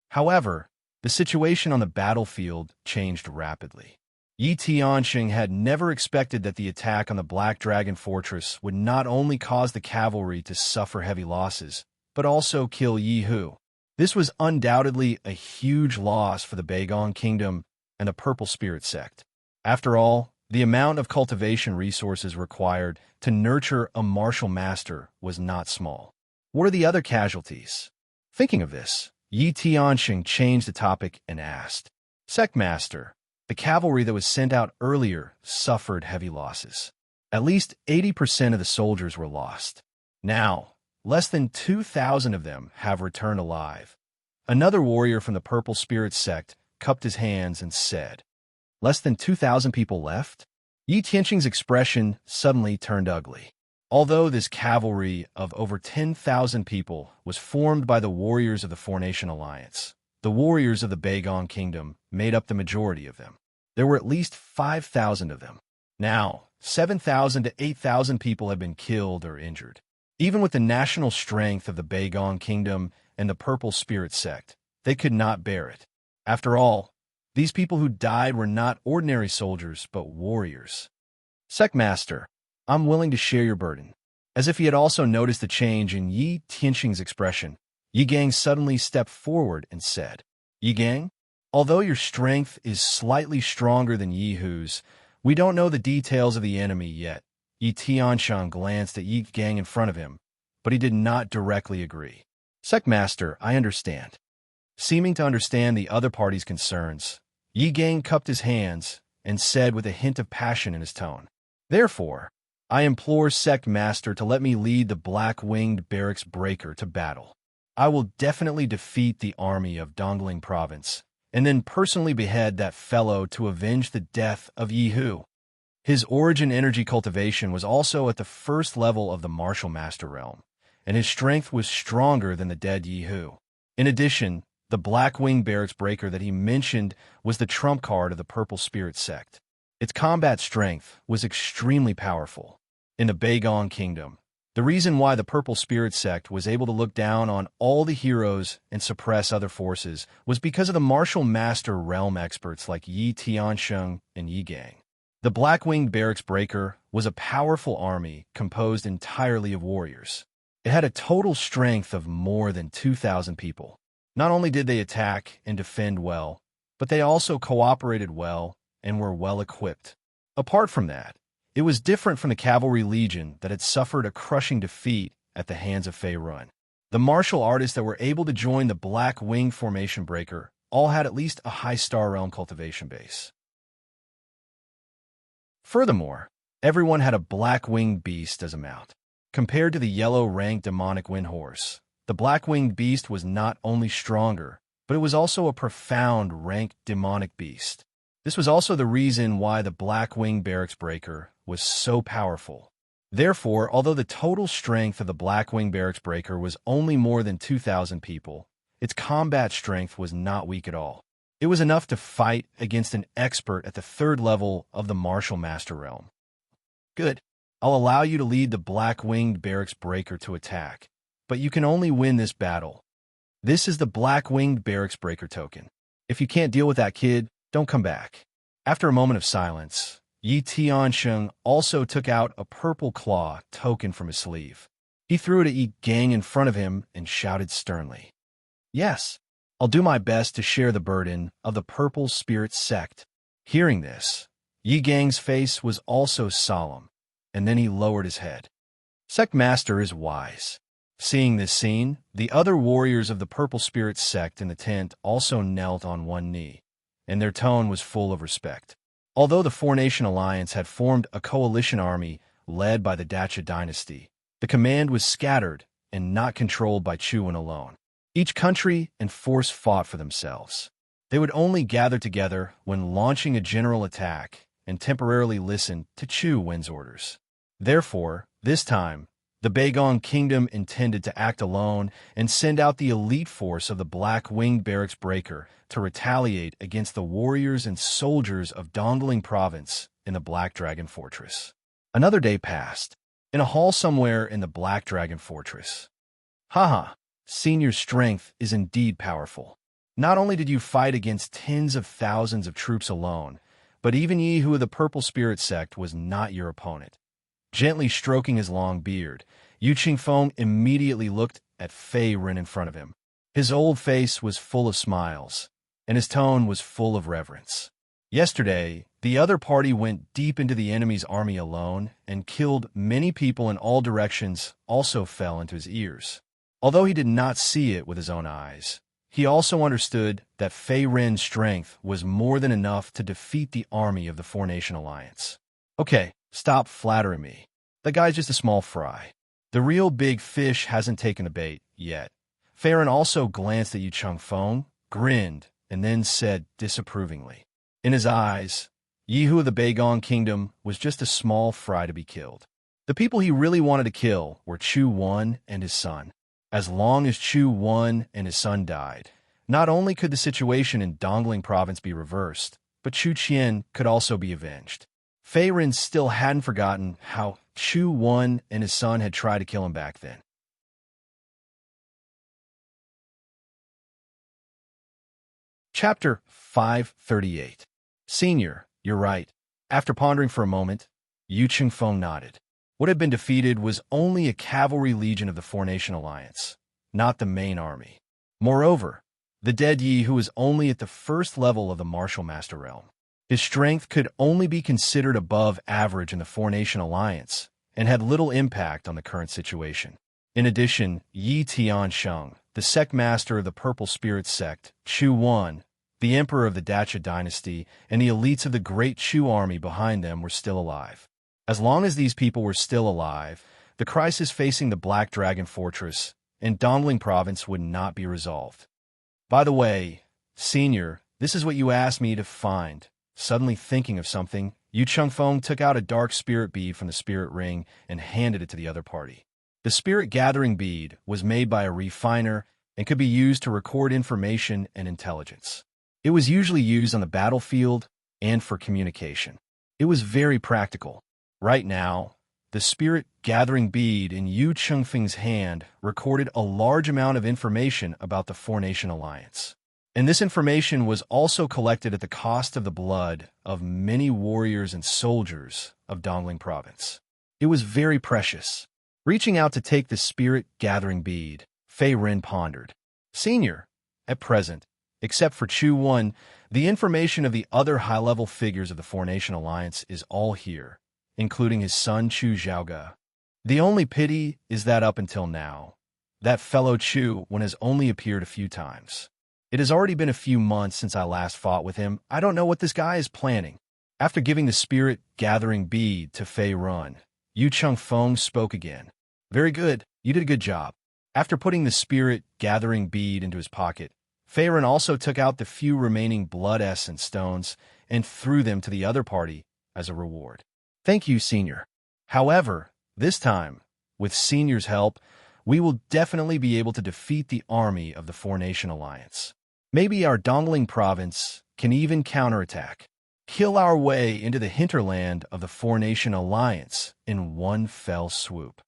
However, the situation on the battlefield changed rapidly. Yi Tiansheng had never expected that the attack on the Black Dragon Fortress would not only cause the cavalry to suffer heavy losses, but also kill Yi Hu. This was undoubtedly a huge loss for the Beigong Kingdom and the Purple Spirit Sect. After all, the amount of cultivation resources required to nurture a martial master was not small. What are the other casualties? Thinking of this, Yi Tiansheng changed the topic and asked, Sect Master, the cavalry that was sent out earlier suffered heavy losses. At least 80% of the soldiers were lost. Now, less than 2,000 of them have returned alive. Another warrior from the Purple Spirit Sect cupped his hands and said, Less than 2,000 people left? Yi Tiansheng's expression suddenly turned ugly. Although this cavalry of over 10,000 people was formed by the warriors of the Four-Nation Alliance, the warriors of the Beigong Kingdom made up the majority of them. There were at least 5,000 of them. Now, 7,000 to 8,000 people have been killed or injured. Even with the national strength of the Beigong Kingdom and the Purple Spirit Sect, they could not bear it. After all, these people who died were not ordinary soldiers, but warriors. Sect Master, I'm willing to share your burden. As if he had also noticed the change in Yi Tiansheng's expression, Yi Gang suddenly stepped forward and said, Yi Gang, although your strength is slightly stronger than Yi Hu's, we don't know the details of the enemy yet. Yi Tiansheng glanced at Yi Gang in front of him, but he did not directly agree. Sect Master, I understand. Seeming to understand the other party's concerns, Yi Gang cupped his hands and said with a hint of passion in his tone, Therefore, I implore Sect Master to let me lead the black-winged barracks breaker to battle. I will definitely defeat the army of Dongling Province, and then personally behead that fellow to avenge the death of Yi Hu. His origin energy cultivation was also at the first level of the Martial Master realm, and his strength was stronger than the dead Yi Hu. In addition, the Black-Winged Barracks Breaker that he mentioned was the trump card of the Purple Spirit Sect. Its combat strength was extremely powerful. In the Beigong Kingdom, the reason why the Purple Spirit Sect was able to look down on all the heroes and suppress other forces was because of the Martial Master realm experts like Yi Tiansheng and Yi Gang. The Black-Winged Barracks Breaker was a powerful army composed entirely of warriors. It had a total strength of more than 2,000 people. Not only did they attack and defend well, but they also cooperated well and were well equipped. Apart from that, it was different from the Cavalry Legion that had suffered a crushing defeat at the hands of Fei Run. The martial artists that were able to join the Black Wing Formation Breaker all had at least a high Star Realm cultivation base. Furthermore, everyone had a black-winged beast as a mount. Compared to the yellow-ranked demonic wind horse, the black-winged beast was not only stronger, but it was also a profound ranked demonic beast. This was also the reason why the Black-Winged Barracks Breaker was so powerful. Therefore, although the total strength of the Black-Winged Barracks Breaker was only more than 2,000 people, its combat strength was not weak at all. It was enough to fight against an expert at the third level of the Martial Master realm. Good. I'll allow you to lead the Black-Winged Barracks Breaker to attack, but you can only win this battle. This is the Black-Winged Barracks Breaker token. If you can't deal with that kid, don't come back. After a moment of silence, Yi Tiansheng also took out a purple claw token from his sleeve. He threw it at Yi Gang in front of him and shouted sternly, "Yes, I'll do my best to share the burden of the Purple Spirit Sect." Hearing this, Yi Gang's face was also solemn, and then he lowered his head. Sect Master is wise. Seeing this scene, the other warriors of the Purple Spirit Sect in the tent also knelt on one knee, and their tone was full of respect. Although the Four-Nation Alliance had formed a coalition army led by the Dacha dynasty, the command was scattered and not controlled by Chuan alone. Each country and force fought for themselves. They would only gather together when launching a general attack and temporarily listen to Chu Wen's orders. Therefore, this time, the Beigong Kingdom intended to act alone and send out the elite force of the Black-Winged Barracks Breaker to retaliate against the warriors and soldiers of Dongling Province in the Black Dragon Fortress. Another day passed, in a hall somewhere in the Black Dragon Fortress. Haha, Senior's strength is indeed powerful. Not only did you fight against tens of thousands of troops alone, but even Yi Hu of the Purple Spirit Sect was not your opponent. Gently stroking his long beard, Yu Qingfeng immediately looked at Fei Ren in front of him. His old face was full of smiles, and his tone was full of reverence. Yesterday, the other party went deep into the enemy's army alone and killed many people in all directions, also fell into his ears. Although he did not see it with his own eyes, he also understood that Fei Ren's strength was more than enough to defeat the army of the Four-Nation Alliance. Okay, stop flattering me. The guy's just a small fry. The real big fish hasn't taken the bait yet. Fei Ren also glanced at Yu Qingfeng, grinned, and then said disapprovingly. In his eyes, Yi Hu of the Beigong Kingdom was just a small fry to be killed. The people he really wanted to kill were Chu Wan and his son. As long as Chu Wan and his son died, not only could the situation in Dongling Province be reversed, but Chu Qian could also be avenged. Fei Ren still hadn't forgotten how Chu Wan and his son had tried to kill him back then. Chapter 538. Senior, you're right. After pondering for a moment, Yu Qingfeng nodded. What had been defeated was only a cavalry legion of the Four-Nation Alliance, not the main army. Moreover, the dead Yi Hu was only at the first level of the Martial Master realm. His strength could only be considered above average in the Four-Nation Alliance and had little impact on the current situation. In addition, Yi Tiansheng, the sect master of the Purple Spirit Sect, Chu Wan, the emperor of the Dacha dynasty, and the elites of the great Chu army behind them were still alive. As long as these people were still alive, the crisis facing the Black Dragon Fortress in Dongling Province would not be resolved. By the way, Senior, this is what you asked me to find. Suddenly thinking of something, Yu Chengfeng took out a dark spirit bead from the spirit ring and handed it to the other party. The spirit gathering bead was made by a refiner and could be used to record information and intelligence. It was usually used on the battlefield and for communication. It was very practical. Right now, the spirit gathering bead in Yu Chengfeng's hand recorded a large amount of information about the Four-Nation Alliance. And this information was also collected at the cost of the blood of many warriors and soldiers of Dongling Province. It was very precious. Reaching out to take the spirit gathering bead, Fei Ren pondered. Senior, at present, except for Chu Wan, the information of the other high-level figures of the Four-Nation Alliance is all here, including his son Chu Xiaoge. The only pity is that up until now, that fellow Chu Wan has only appeared a few times. It has already been a few months since I last fought with him. I don't know what this guy is planning. After giving the spirit gathering bead to Fei Ren, Yu Chengfeng spoke again. Very good, you did a good job. After putting the spirit gathering bead into his pocket, Fei Ren also took out the few remaining blood essence stones and threw them to the other party as a reward. Thank you, Senior. However, this time, with Senior's help, we will definitely be able to defeat the army of the Four-Nation Alliance. Maybe our Dongling Province can even counterattack, kill our way into the hinterland of the Four-Nation Alliance in one fell swoop.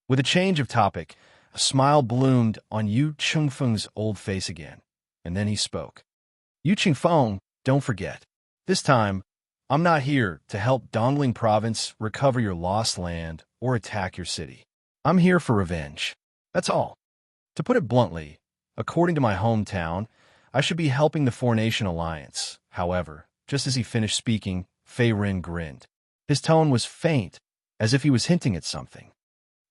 With a change of topic, a smile bloomed on Yu Chengfeng's old face again, and then he spoke. Yu Chengfeng, don't forget, this time, I'm not here to help Dongling Province recover your lost land or attack your city. I'm here for revenge. That's all. To put it bluntly, according to my hometown, I should be helping the Four-Nation Alliance. However, just as he finished speaking, Fei Ren grinned. His tone was faint, as if he was hinting at something.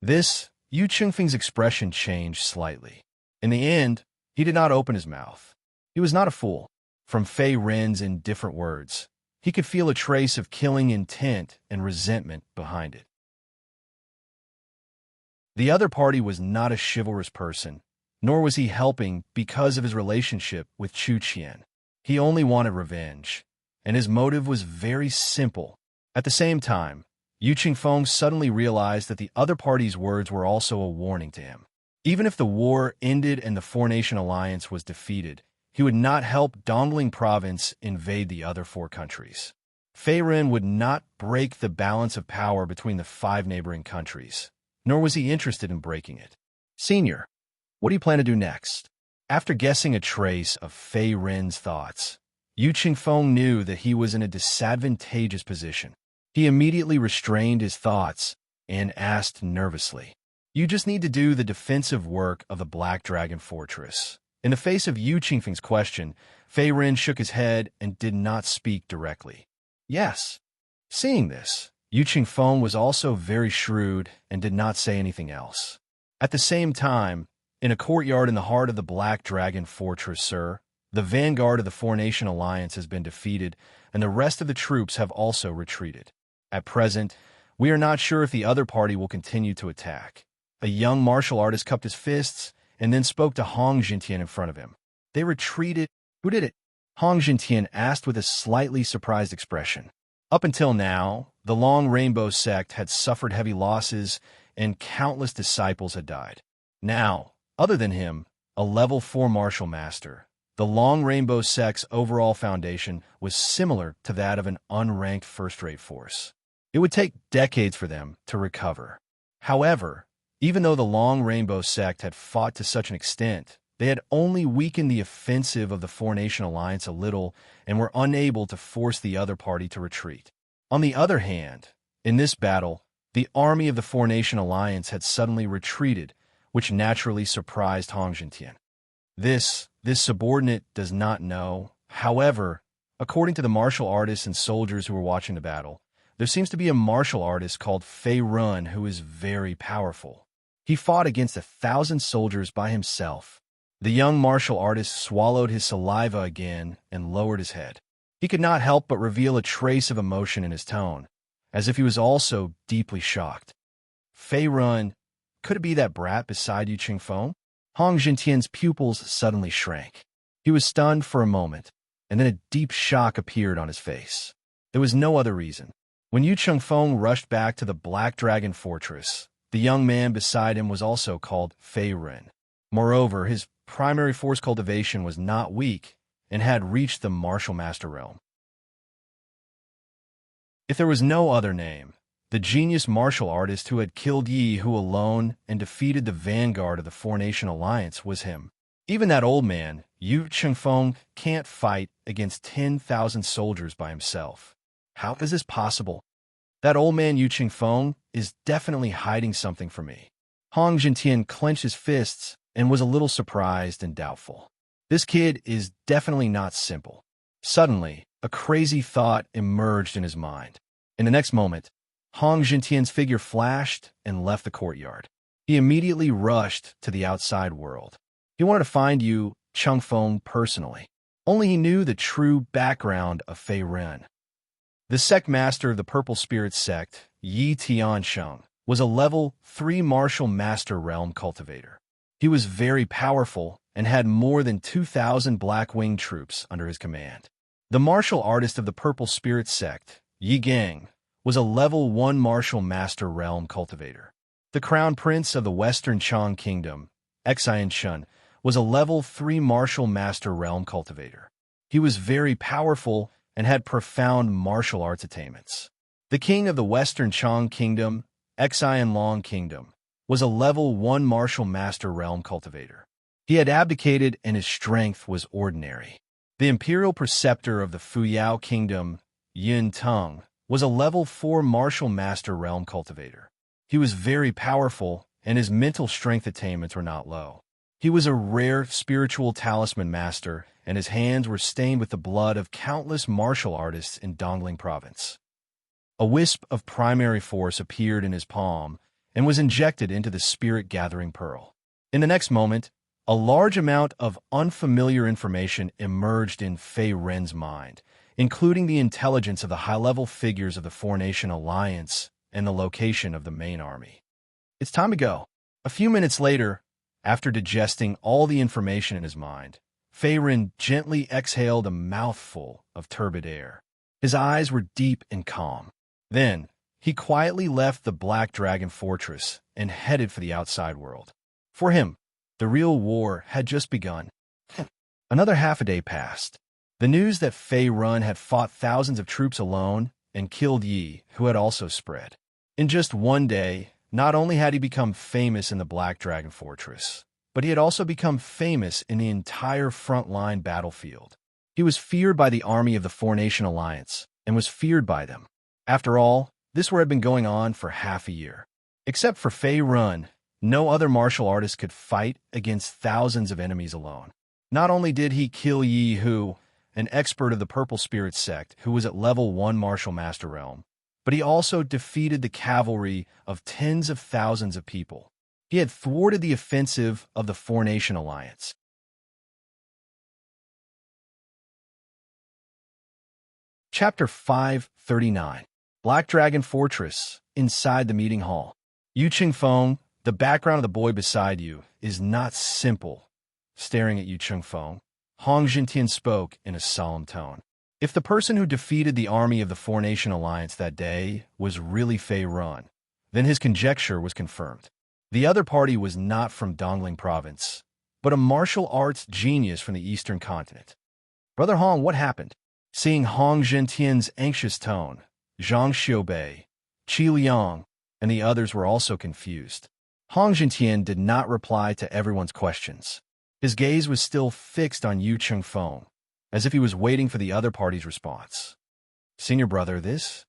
Yu Chengfeng's expression changed slightly. In the end, he did not open his mouth. He was not a fool. From Fei Ren's indifferent words, he could feel a trace of killing intent and resentment behind it. The other party was not a chivalrous person, nor was he helping because of his relationship with Chu Qian. He only wanted revenge, and his motive was very simple. At the same time, Yu Chengfeng suddenly realized that the other party's words were also a warning to him. Even if the war ended and the Four-Nation Alliance was defeated, he would not help Dongling Province invade the other four countries. Fei Ren would not break the balance of power between the 5 neighboring countries, nor was he interested in breaking it. Senior, what do you plan to do next? After guessing a trace of Fei Ren's thoughts, Yu Chengfeng knew that he was in a disadvantageous position. He immediately restrained his thoughts and asked nervously, You just need to do the defensive work of the Black Dragon Fortress. In the face of Yu Chengfeng's question, Fei Ren shook his head and did not speak directly. Yes. Seeing this, Yu Chengfeng was also very shrewd and did not say anything else. At the same time, in a courtyard in the heart of the Black Dragon Fortress, sir, the vanguard of the Four-Nation Alliance has been defeated, and the rest of the troops have also retreated. At present, we are not sure if the other party will continue to attack. A young martial artist cupped his fists and then spoke to Hong Jintian in front of him. They retreated. Who did it? Hong Jintian asked with a slightly surprised expression. Up until now, the Long Rainbow sect had suffered heavy losses and countless disciples had died. Now, other than him, a level 4 martial master, the Long Rainbow sect's overall foundation was similar to that of an unranked first-rate force. It would take decades for them to recover. However, even though the Long Rainbow sect had fought to such an extent, they had only weakened the offensive of the Four-Nation Alliance a little and were unable to force the other party to retreat. On the other hand, in this battle, the army of the Four-Nation Alliance had suddenly retreated, which naturally surprised Hong Jintian. This subordinate does not know. However, according to the martial artists and soldiers who were watching the battle, there seems to be a martial artist called Fei Ren who is very powerful. He fought against 1,000 soldiers by himself. The young martial artist swallowed his saliva again and lowered his head. He could not help but reveal a trace of emotion in his tone. as if he was also deeply shocked. Fei Run, could it be that brat beside you, Qingfeng? Hong Jintian's pupils suddenly shrank. He was stunned for a moment, and then a deep shock appeared on his face. There was no other reason. When Yu Chengfeng rushed back to the Black Dragon Fortress, the young man beside him was also called Fei Ren. Moreover, his primary force cultivation was not weak and had reached the martial master realm. If there was no other name, the genius martial artist who had killed Yi Hu alone and defeated the vanguard of the Four-Nation Alliance was him. Even that old man, Yu Chengfeng, can't fight against 10,000 soldiers by himself. How is this possible? That old man Yu Chengfeng is definitely hiding something from me. Hong Jintian clenched his fists and was a little surprised and doubtful. This kid is definitely not simple. Suddenly, a crazy thought emerged in his mind. In the next moment, Hong Jintian's figure flashed and left the courtyard. He immediately rushed to the outside world. He wanted to find Yu Chengfeng personally. Only he knew the true background of Fei Ren. The sect master of the Purple Spirit sect, Yi Tiansheng, was a level 3 martial master realm cultivator. He was very powerful and had more than 2,000 black-winged troops under his command. The martial artist of the Purple Spirit sect, Yi Gang, was a level 1 martial master realm cultivator. The crown prince of the Western Chang Kingdom, Xian Shun, was a level 3 martial master realm cultivator. He was very powerful and had profound martial arts attainments. The king of the Western Chang Kingdom, Xian Long Kingdom, was a level 1 martial master realm cultivator. He had abdicated and his strength was ordinary. The imperial preceptor of the Fuyao Kingdom, Yin Teng, was a level 4 martial master realm cultivator. He was very powerful and his mental strength attainments were not low. He was a rare spiritual talisman master and his hands were stained with the blood of countless martial artists in Dongling Province. A wisp of primary force appeared in his palm and was injected into the spirit-gathering pearl. In the next moment, a large amount of unfamiliar information emerged in Fei Ren's mind, including the intelligence of the high-level figures of the Four-Nation Alliance and the location of the main army. It's time to go. A few minutes later, after digesting all the information in his mind, Fei Ren gently exhaled a mouthful of turbid air. His eyes were deep and calm. Then, he quietly left the Black Dragon Fortress and headed for the outside world. For him, the real war had just begun. Another half a day passed. The news that Fei Ren had fought thousands of troops alone and killed Yi, who had also spread. In just one day, not only had he become famous in the Black Dragon Fortress, but he had also become famous in the entire front-line battlefield. He was feared by the army of the Four-Nation Alliance and was feared by them. After all, this war had been going on for half a year. Except for Fei Ren, no other martial artist could fight against thousands of enemies alone. Not only did he kill Yi Hu, an expert of the Purple Spirit sect who was at level 1 martial master realm, but he also defeated the cavalry of tens of thousands of people. He had thwarted the offensive of the Four-Nation Alliance. Chapter 539. Black Dragon Fortress, inside the meeting hall. Yu Chengfeng, the background of the boy beside you, is not simple. Staring at Yu Chengfeng, Hong Jintian spoke in a solemn tone. If the person who defeated the army of the Four-Nation Alliance that day was really Fei Ren, then his conjecture was confirmed. The other party was not from Dongling Province, but a martial arts genius from the Eastern continent. Brother Hong, what happened? Seeing Hong Jintian's anxious tone, Zhang Xiaobei, Qi Liang, and the others were also confused. Hong Jintian did not reply to everyone's questions. His gaze was still fixed on Yu Chengfeng, as if he was waiting for the other party's response. Senior brother, this?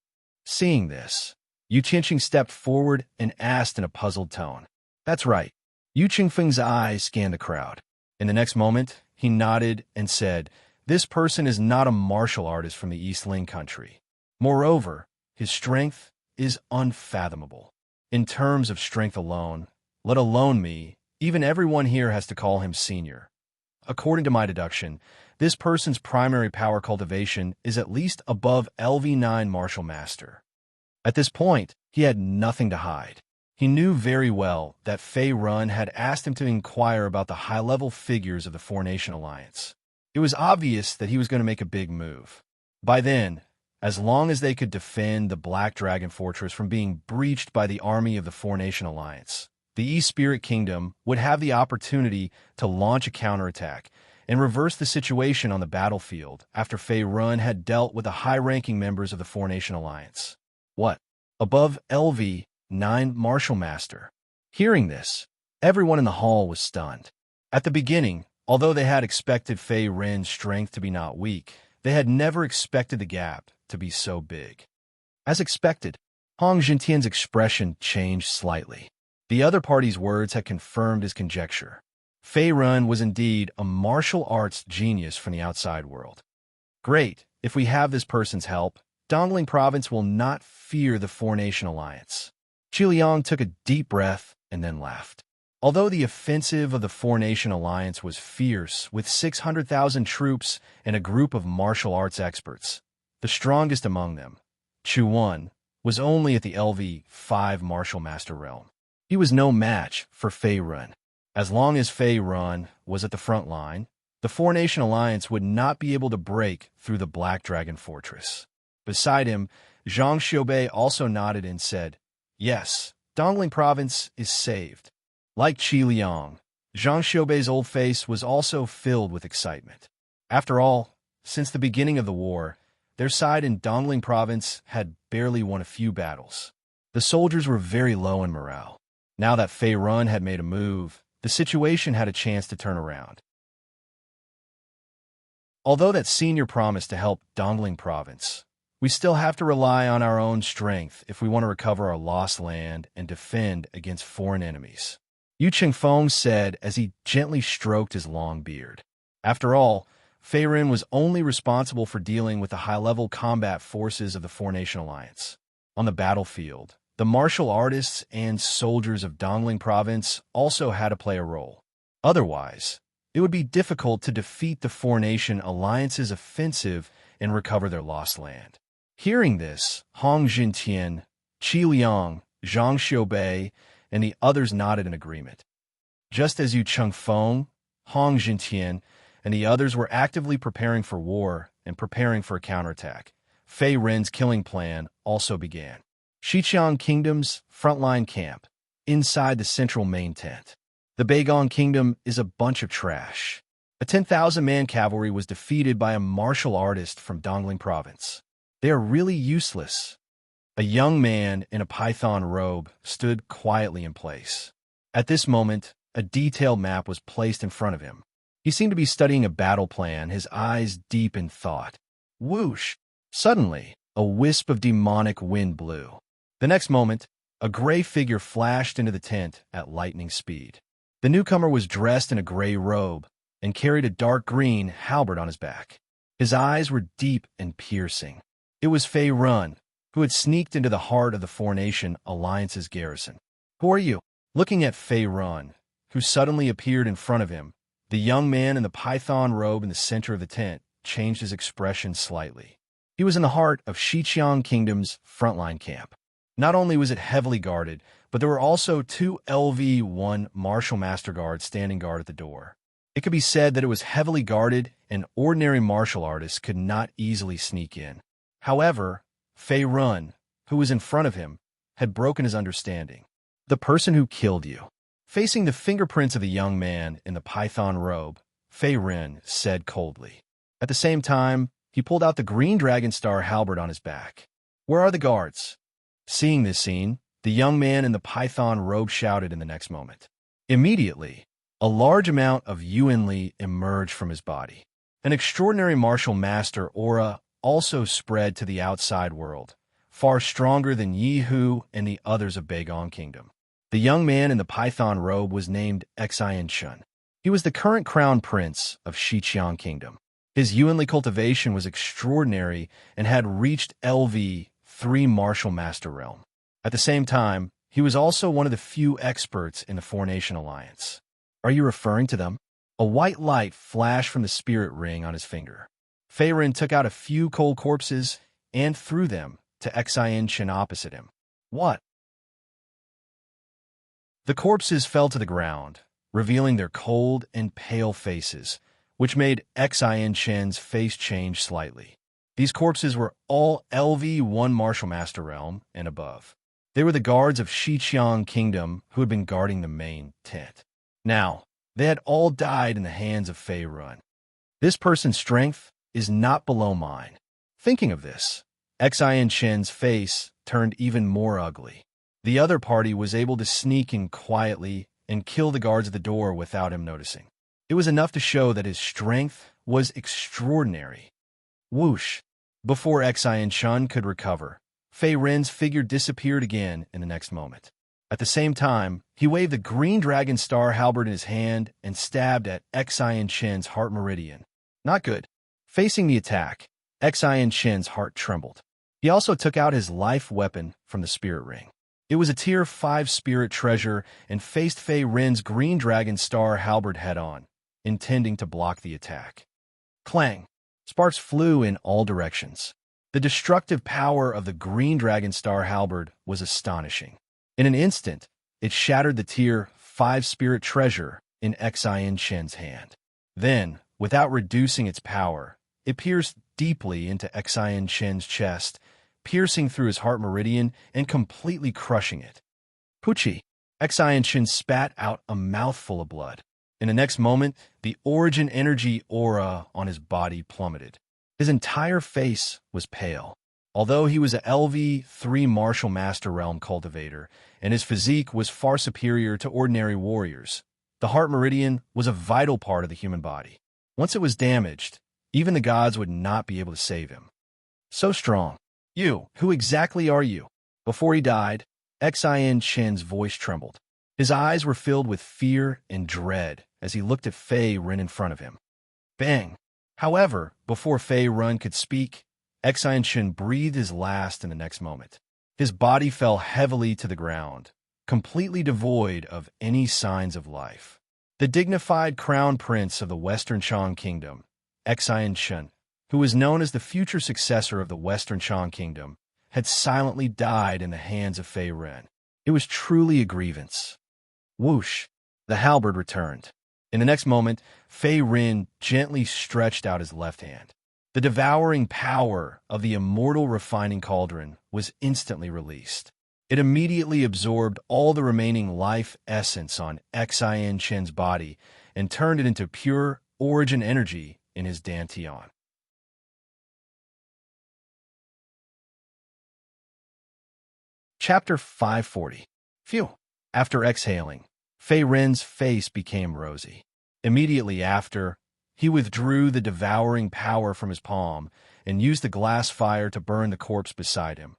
Seeing this, Yu Chengfeng stepped forward and asked in a puzzled tone. That's right. Yu Chengfeng's eyes scanned the crowd. In the next moment, he nodded and said, this person is not a martial artist from the East Ling country. Moreover, his strength is unfathomable. In terms of strength alone, let alone me, even everyone here has to call him senior. According to my deduction, this person's primary power cultivation is at least above LV9 martial master. At this point, he had nothing to hide. He knew very well that Fei Run had asked him to inquire about the high-level figures of the Four-Nation Alliance. It was obvious that he was going to make a big move. By then, as long as they could defend the Black Dragon Fortress from being breached by the army of the Four-Nation Alliance, the East Spirit Kingdom would have the opportunity to launch a counterattack and reverse the situation on the battlefield after Fei Run had dealt with the high-ranking members of the Four-Nation Alliance. What? Above LV9 Martial Master. Hearing this, everyone in the hall was stunned. At the beginning, although they had expected Fei Ren's strength to be not weak, they had never expected the gap to be so big. As expected, Hong Jintian's expression changed slightly. The other party's words had confirmed his conjecture. Fei Run was indeed a martial arts genius from the outside world. Great, if we have this person's help, Dongling Province will not fear the Four-Nation Alliance. Qi Liang took a deep breath and then laughed. Although the offensive of the Four-Nation Alliance was fierce, with 600,000 troops and a group of martial arts experts, the strongest among them, Chu Wan, was only at the LV5 Martial Master realm. He was no match for Fei Run. As long as Fei Run was at the front line, the Four-Nation Alliance would not be able to break through the Black Dragon Fortress. Beside him, Zhang Xiaobei also nodded and said, "Yes, Dongling Province is saved." Like Qi Liang, Zhang Xiaobei's old face was also filled with excitement. After all, since the beginning of the war, their side in Dongling Province had barely won a few battles. The soldiers were very low in morale. Now that Fei Run had made a move, the situation had a chance to turn around. Although that senior promised to help Dongling Province, we still have to rely on our own strength if we want to recover our lost land and defend against foreign enemies, Yu Qingfeng said as he gently stroked his long beard. After all, Fei Ren was only responsible for dealing with the high-level combat forces of the Four-Nation Alliance. On the battlefield, the martial artists and soldiers of Dongling Province also had to play a role. Otherwise, it would be difficult to defeat the Four-Nation Alliance's offensive and recover their lost land. Hearing this, Hong Jintian, Qi Liang, Zhang Xiaobei, and the others nodded in agreement. Just as Yu Qingfeng, Hong Jintian, and the others were actively preparing for war and preparing for a counterattack, Fei Ren's killing plan also began. Xiqiang Kingdom's frontline camp, inside the central main tent. The Beigong Kingdom is a bunch of trash. A 10,000-man cavalry was defeated by a martial artist from Dongling Province. They are really useless. A young man in a python robe stood quietly in place. At this moment, a detailed map was placed in front of him. He seemed to be studying a battle plan, his eyes deep in thought. Whoosh! Suddenly, a wisp of demonic wind blew. The next moment, a gray figure flashed into the tent at lightning speed. The newcomer was dressed in a gray robe and carried a dark green halberd on his back. His eyes were deep and piercing. It was Fei Run, who had sneaked into the heart of the Four-Nation Alliance's garrison. "Who are you?" Looking at Fei Run, who suddenly appeared in front of him, the young man in the python robe in the center of the tent changed his expression slightly. He was in the heart of Xiqiang Kingdom's frontline camp. Not only was it heavily guarded, but there were also 2 LV1 Martial Master Guards standing guard at the door. It could be said that it was heavily guarded and ordinary martial artists could not easily sneak in. However, Fei Run, who was in front of him, had broken his understanding. "The person who killed you." Facing the fingerprints of the young man in the python robe, Fei Ren said coldly. At the same time, he pulled out the green dragon star halberd on his back. "Where are the guards?" Seeing this scene, the young man in the python robe shouted in the next moment. Immediately, a large amount of Yuan Li emerged from his body. An extraordinary martial master aura also spread to the outside world, far stronger than Yi Hu and the others of Beigong Kingdom. The young man in the python robe was named Xian Shun. He was the current crown prince of Xiqiang Kingdom. His Yuan Li cultivation was extraordinary and had reached LV3 Martial Master realm. At the same time, he was also one of the few experts in the Four-Nation Alliance. "Are you referring to them?" A white light flashed from the spirit ring on his finger. Fei Ren took out a few cold corpses and threw them to Xian opposite him. What? The corpses fell to the ground, revealing their cold and pale faces, which made Xian's face change slightly. These corpses were all LV1 Martial Master Realm and above. They were the guards of Xiqiang Kingdom who had been guarding the main tent. Now, they had all died in the hands of Fei Run. This person's strength is not below mine. Thinking of this, Xian's face turned even more ugly. The other party was able to sneak in quietly and kill the guards at the door without him noticing. It was enough to show that his strength was extraordinary. Whoosh! Before Xian could recover, Fei Ren's figure disappeared again in the next moment. At the same time, he waved the green dragon star halberd in his hand and stabbed at Xian's heart meridian. Not good. Facing the attack, Xian's heart trembled. He also took out his life weapon from the spirit ring. It was a Tier 5 spirit treasure and faced Fei Ren's green dragon star halberd head-on, intending to block the attack. Clang! Sparks flew in all directions. The destructive power of the green dragon star halberd was astonishing. In an instant, it shattered the Tier 5 spirit treasure in Xian's hand. Then, without reducing its power, it pierced deeply into Xian's chest, piercing through his heart meridian and completely crushing it. Pucci! Xian spat out a mouthful of blood. In the next moment, the origin energy aura on his body plummeted. His entire face was pale. Although he was a LV3 Martial Master Realm cultivator, and his physique was far superior to ordinary warriors, the heart meridian was a vital part of the human body. Once it was damaged, even the gods would not be able to save him. So strong. You, who exactly are you? Before he died, Xian's voice trembled. His eyes were filled with fear and dread as he looked at Fei Ren in front of him. Bang! However, before Fei Ren could speak, Xian breathed his last in the next moment. His body fell heavily to the ground, completely devoid of any signs of life. The dignified crown prince of the Western Chang Kingdom, Xian, who was known as the future successor of the Western Chang Kingdom, had silently died in the hands of Fei Ren. It was truly a grievance. Whoosh! The halberd returned. In the next moment, Fei Ren gently stretched out his left hand. The devouring power of the Immortal refining cauldron was instantly released. It immediately absorbed all the remaining life essence on Xian's body and turned it into pure origin energy in his dantian. Chapter 540. Phew! After exhaling, Fei Ren's face became rosy. Immediately after, he withdrew the devouring power from his palm and used the glass fire to burn the corpse beside him,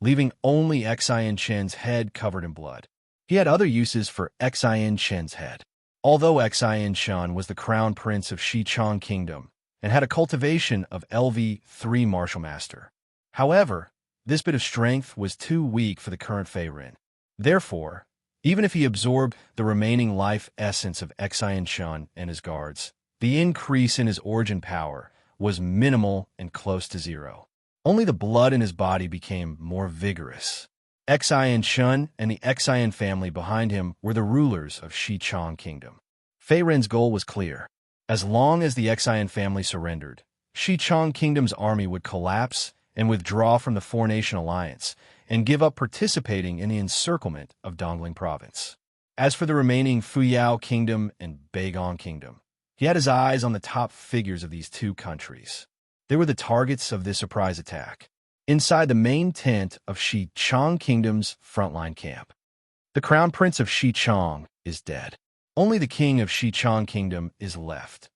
leaving only Xian's head covered in blood. He had other uses for Xian's head. Although Xian was the crown prince of Xiqiang Kingdom and had a cultivation of LV3 Martial Master. However, this bit of strength was too weak for the current Fei Ren. Therefore, even if he absorbed the remaining life essence of Xian and his guards, the increase in his origin power was minimal and close to zero. Only the blood in his body became more vigorous. Xian and the Xian family behind him were the rulers of Xiqiang Kingdom. Fei Ren's goal was clear. As long as the Xian family surrendered, Xiqiang Kingdom's army would collapse and withdraw from the four-nation alliance and give up participating in the encirclement of Dongling Province. As for the remaining Fuyao Kingdom and Beigong Kingdom, he had his eyes on the top figures of these two countries. They were the targets of this surprise attack, inside the main tent of Xiqiang Kingdom's frontline camp. The crown prince of Xiqiang is dead. Only the king of Xiqiang Kingdom is left.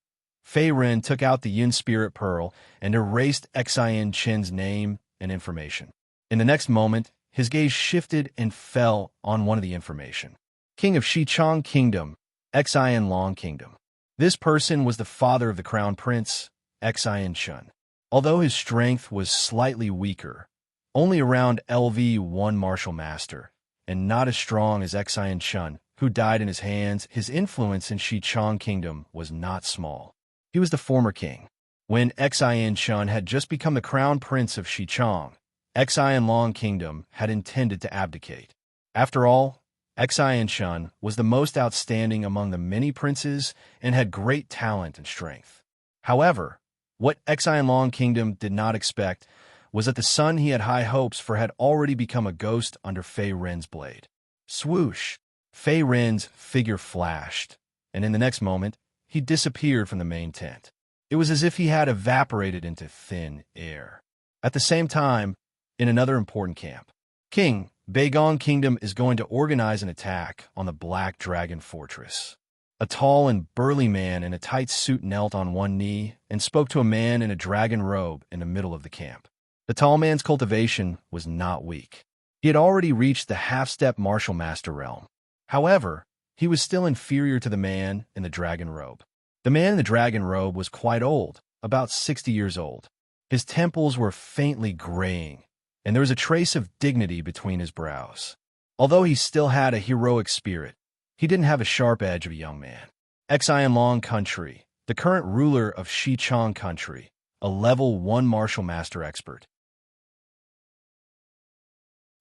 Fei Ren took out the Yin Spirit Pearl and erased Xian's name and information. In the next moment, his gaze shifted and fell on one of the information. King of Xiqiang Kingdom, Xian Kingdom. This person was the father of the crown prince, Xian. Although his strength was slightly weaker, only around LV1 Martial Master, and not as strong as Xian, who died in his hands, his influence in Xiqiang Kingdom was not small. He was the former king. When Xian had just become the crown prince of Xiqiang, Xian Long Kingdom had intended to abdicate. After all, Xian Shun was the most outstanding among the many princes and had great talent and strength. However, what Xian Long Kingdom did not expect was that the son he had high hopes for had already become a ghost under Fei Ren's blade. Swoosh! Fei Ren's figure flashed, and in the next moment, he disappeared from the main tent. It was as if he had evaporated into thin air. At the same time, in another important camp, King Beigong Kingdom is going to organize an attack on the Black Dragon Fortress. A tall and burly man in a tight suit knelt on one knee and spoke to a man in a dragon robe in the middle of the camp. The tall man's cultivation was not weak. He had already reached the half-step martial master realm. However, he was still inferior to the man in the dragon robe. The man in the dragon robe was quite old, about 60 years old. His temples were faintly graying, and there was a trace of dignity between his brows. Although he still had a heroic spirit, he didn't have a sharp edge of a young man. Xian Long Country, the current ruler of Xichang Country, a level 1 martial master expert.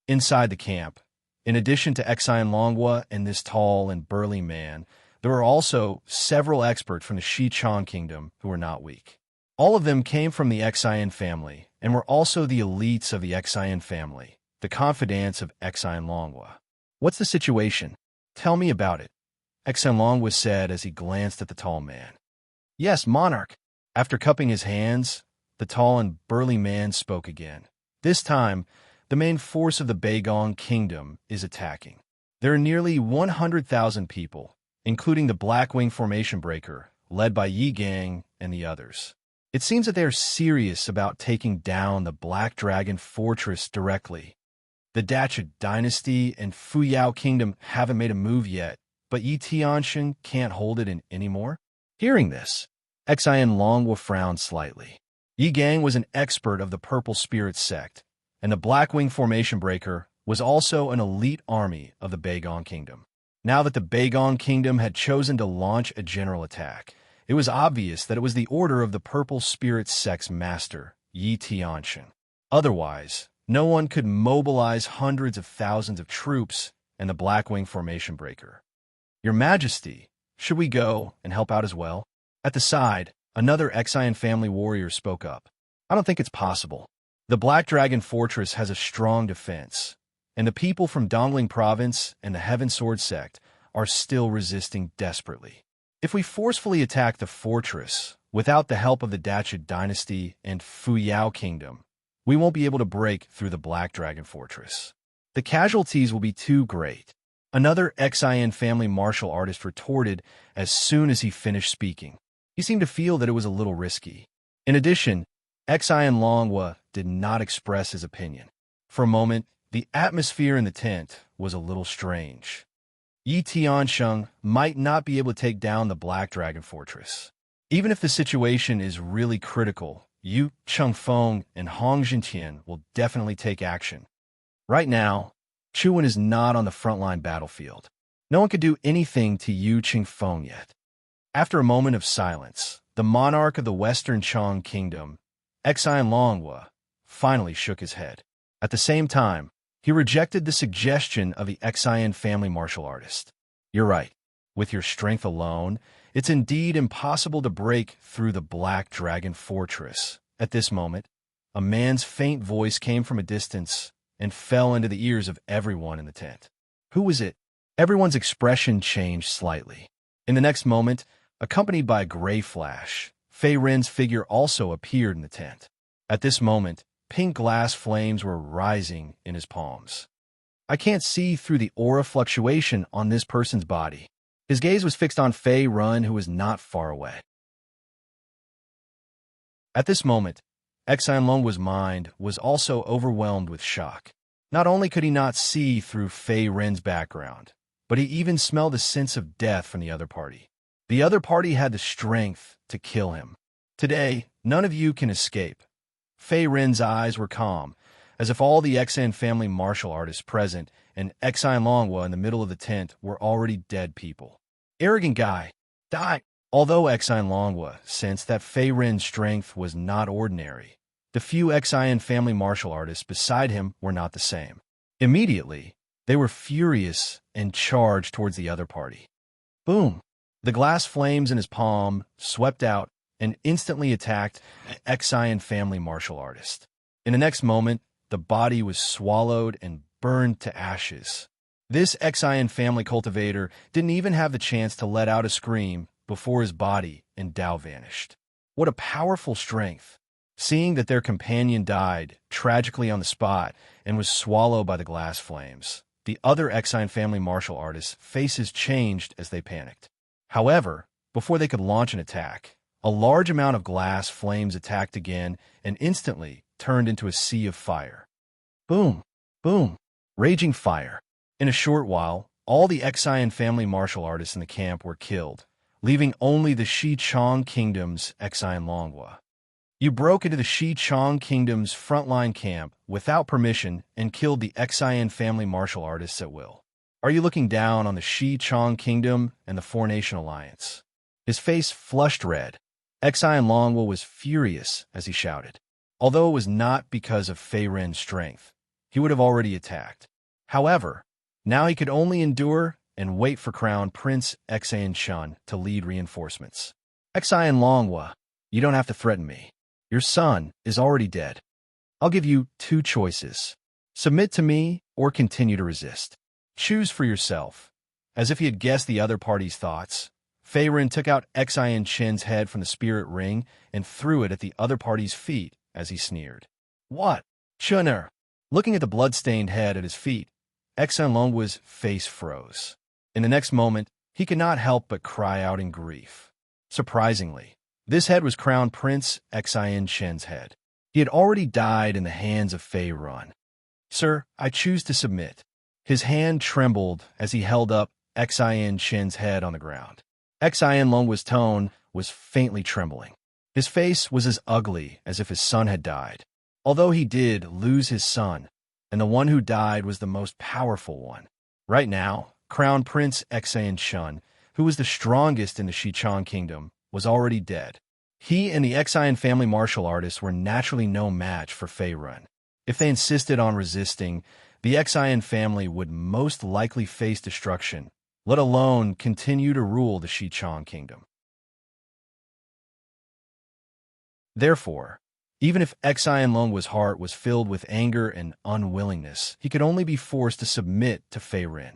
Inside the camp, in addition to Xian Longhua and this tall and burly man, there were also several experts from the Xichang Kingdom who were not weak. All of them came from the Xian family and were also the elites of the Xian family, the confidants of Xian Longhua. "What's the situation? Tell me about it," Xian Longhua said as he glanced at the tall man. "Yes, monarch." After cupping his hands, the tall and burly man spoke again. This time, the main force of the Beigong Kingdom is attacking. There are nearly 100,000 people, including the Blackwing Formation Breaker, led by Yi Gang and the others. It seems that they are serious about taking down the Black Dragon Fortress directly. The Dacha Dynasty and Fuyao Kingdom haven't made a move yet, but Yi Tianshan can't hold it in anymore. Hearing this, Xian Longhua frowned slightly. Yi Gang was an expert of the Purple Spirit sect, and the Blackwing Formation Breaker was also an elite army of the Beigong Kingdom. Now that the Beigong Kingdom had chosen to launch a general attack, it was obvious that it was the order of the Purple Spirit sect's master, Yi Tianshan. Otherwise, no one could mobilize hundreds of thousands of troops and the Blackwing Formation Breaker. "Your Majesty, should we go and help out as well?" At the side, another Xian family warrior spoke up. "I don't think it's possible. The Black Dragon Fortress has a strong defense, and the people from Dongling Province and the Heaven Sword sect are still resisting desperately. If we forcefully attack the fortress without the help of the Dacha Dynasty and Fuyao Kingdom, we won't be able to break through the Black Dragon Fortress. The casualties will be too great." Another Xian family martial artist retorted as soon as he finished speaking. He seemed to feel that it was a little risky. In addition, Xian Longhua did not express his opinion. For a moment, the atmosphere in the tent was a little strange. Yi Tiansheng might not be able to take down the Black Dragon Fortress. Even if the situation is really critical, Yu Chengfeng and Hong Jintian will definitely take action. Right now, Chuan is not on the frontline battlefield. No one could do anything to Yu Chengfeng yet. After a moment of silence, the monarch of the Western Chong Kingdom, Xian Longhua, finally shook his head. At the same time, he rejected the suggestion of the Xian family martial artist. "You're right. With your strength alone, it's indeed impossible to break through the Black Dragon Fortress." At this moment, a man's faint voice came from a distance and fell into the ears of everyone in the tent. Who was it? Everyone's expression changed slightly. In the next moment, accompanied by a gray flash, Fei Ren's figure also appeared in the tent. At this moment, pink glass flames were rising in his palms. "I can't see through the aura fluctuation on this person's body." His gaze was fixed on Fei Ren, who was not far away. At this moment, Xian Longhua's mind was also overwhelmed with shock. Not only could he not see through Fei Ren's background, but he even smelled a sense of death from the other party. The other party had the strength to kill him. "Today, none of you can escape." Fei Ren's eyes were calm, as if all the Xian family martial artists present and Xian Longhua in the middle of the tent were already dead people. "Arrogant guy, die!" Although Xian Longhua sensed that Fei Ren's strength was not ordinary, The few Xian family martial artists beside him were not the same. Immediately, they were furious and charged towards the other party. Boom! The glass flames in his palm swept out and instantly attacked the Xian family martial artist. In the next moment, the body was swallowed and burned to ashes. This Xian family cultivator didn't even have the chance to let out a scream before his body and Dao vanished. What a powerful strength! Seeing that their companion died tragically on the spot and was swallowed by the glass flames, the other Xian family martial artists' faces changed as they panicked. However, before they could launch an attack, a large amount of glass flames attacked again and instantly turned into a sea of fire. Boom! Boom! Raging fire. In a short while, all the Xian family martial artists in the camp were killed, leaving only the Xichang Kingdom's Xian Longhua. You broke into the Xichang Kingdom's frontline camp without permission and killed the Xian family martial artists at will. Are you looking down on the Xichang Kingdom and the Four-Nation Alliance? His face flushed red. Xian Longhua was furious as he shouted. Although it was not because of Fei Ren's strength, he would have already attacked. However, now he could only endure and wait for Crown Prince Xian Shun to lead reinforcements. Xian Longhua, you don't have to threaten me. Your son is already dead. I'll give you two choices. Submit to me or continue to resist. Choose for yourself. As if he had guessed the other party's thoughts, Fei Ren took out Xian Shen's head from the spirit ring and threw it at the other party's feet as he sneered. What? Chuner! Looking at the blood-stained head at his feet, Xian Longhua's face froze. In the next moment, he could not help but cry out in grief. Surprisingly, this head was Crown Prince Xian Shen's head. He had already died in the hands of Fei Ren. Sir, I choose to submit. His hand trembled as he held up Xian Shen's head on the ground. Xian Longhua's tone was faintly trembling. His face was as ugly as if his son had died. Although he did lose his son, and the one who died was the most powerful one. Right now, Crown Prince Xian Shun, who was the strongest in the Xichang Kingdom, was already dead. He and the Xian family martial artists were naturally no match for Fei Ren. If they insisted on resisting, the Xian family would most likely face destruction, let alone continue to rule the Xichang Kingdom. Therefore, even if Xian Longhua's heart was filled with anger and unwillingness, he could only be forced to submit to Fei Ren.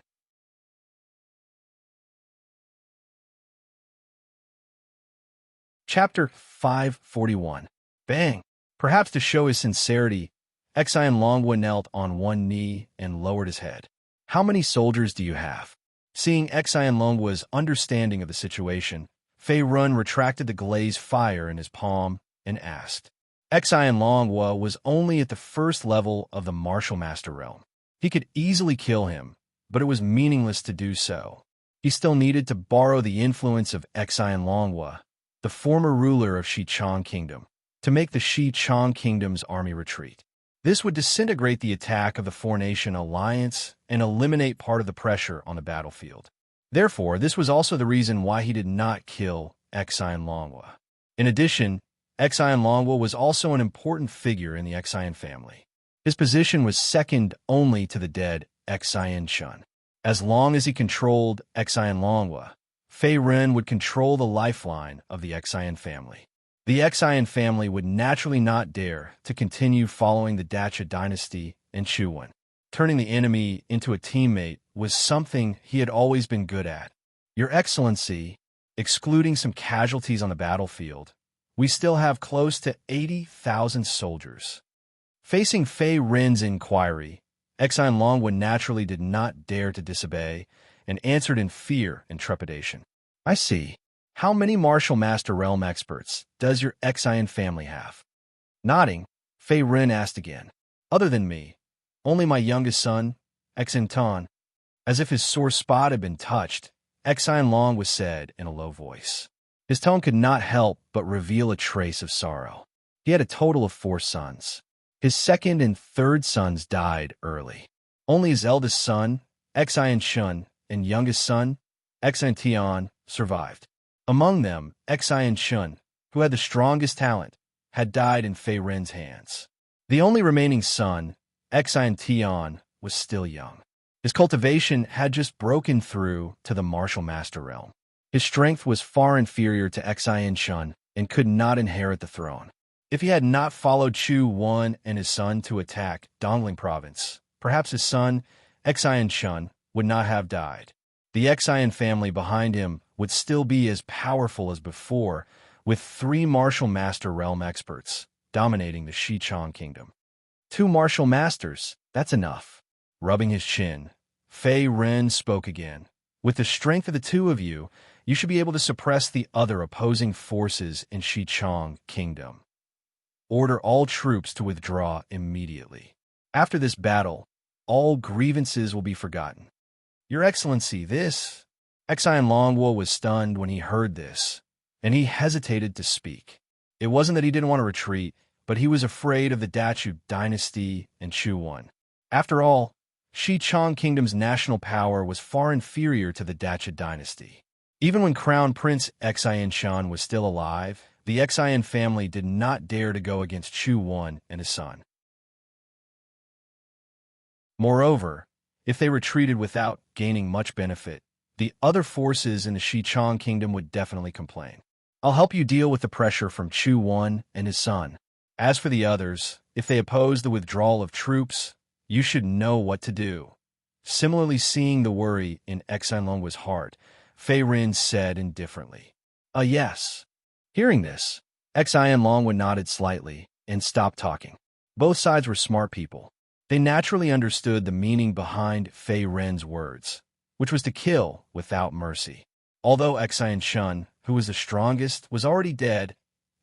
Chapter 541. Bang! Perhaps to show his sincerity, Xian Longhua knelt on one knee and lowered his head. How many soldiers do you have? Seeing Xian Longhua's understanding of the situation, Fei Ren retracted the glazed fire in his palm and asked. Xian Longhua was only at the first level of the Martial Master realm. He could easily kill him, but it was meaningless to do so. He still needed to borrow the influence of Xian Longhua, the former ruler of Xichang Kingdom, to make the Xichang Kingdom's army retreat. This would disintegrate the attack of the Four-Nation Alliance and eliminate part of the pressure on the battlefield. Therefore, this was also the reason why he did not kill Xian Longhua. In addition, Xian Longhua was also an important figure in the Xian family. His position was second only to the dead Xian Shun. As long as he controlled Xian Longhua, Fei Ren would control the lifeline of the Xian family. The Xian family would naturally not dare to continue following the Dacha dynasty and Chuan. Turning the enemy into a teammate was something he had always been good at. Your Excellency, excluding some casualties on the battlefield, we still have close to 80,000 soldiers. Facing Fei Ren's inquiry, Xian Longhua naturally did not dare to disobey and answered in fear and trepidation. I see. How many Martial Master Realm experts does your Xian family have? Nodding, Fei Ren asked again. Other than me, only my youngest son, Xian Tan. As if his sore spot had been touched, Xian Longhua said in a low voice. His tone could not help but reveal a trace of sorrow. He had a total of 4 sons. His second and third sons died early. Only his eldest son, Xian Shun, and youngest son, Xian Tian, survived. Among them, Xian Shun, who had the strongest talent, had died in Fei Ren's hands. The only remaining son, Xian, was still young. His cultivation had just broken through to the martial master realm. His strength was far inferior to Xian and could not inherit the throne. If he had not followed Chu Wan and his son to attack Dongling province, perhaps his son, Xian, would not have died. The Xian family behind him would still be as powerful as before, with 3 martial master realm experts dominating the Xichang kingdom. 2 martial masters, that's enough. Rubbing his chin, Fei Ren spoke again. With the strength of the 2 of you, you should be able to suppress the other opposing forces in Xichang kingdom. Order all troops to withdraw immediately. After this battle, all grievances will be forgotten. Your Excellency, this... Xian Longwo was stunned when he heard this, and he hesitated to speak. It wasn't that he didn't want to retreat, but he was afraid of the Dachu dynasty and Chu Wan. After all, Xichang Kingdom's national power was far inferior to the Dachu dynasty. Even when Crown Prince Xian was still alive, the Xian family did not dare to go against Chu Wan and his son. Moreover, if they retreated without gaining much benefit, the other forces in the Xichang Kingdom would definitely complain. I'll help you deal with the pressure from Chu Wan and his son. As for the others, if they oppose the withdrawal of troops, you should know what to do. Similarly, seeing the worry in Xian Longwo's heart, Fei Ren said indifferently, yes. Hearing this, Xian Longwo nodded slightly and stopped talking. Both sides were smart people. They naturally understood the meaning behind Fei Ren's words, which was to kill without mercy. Although Xian, who was the strongest, was already dead,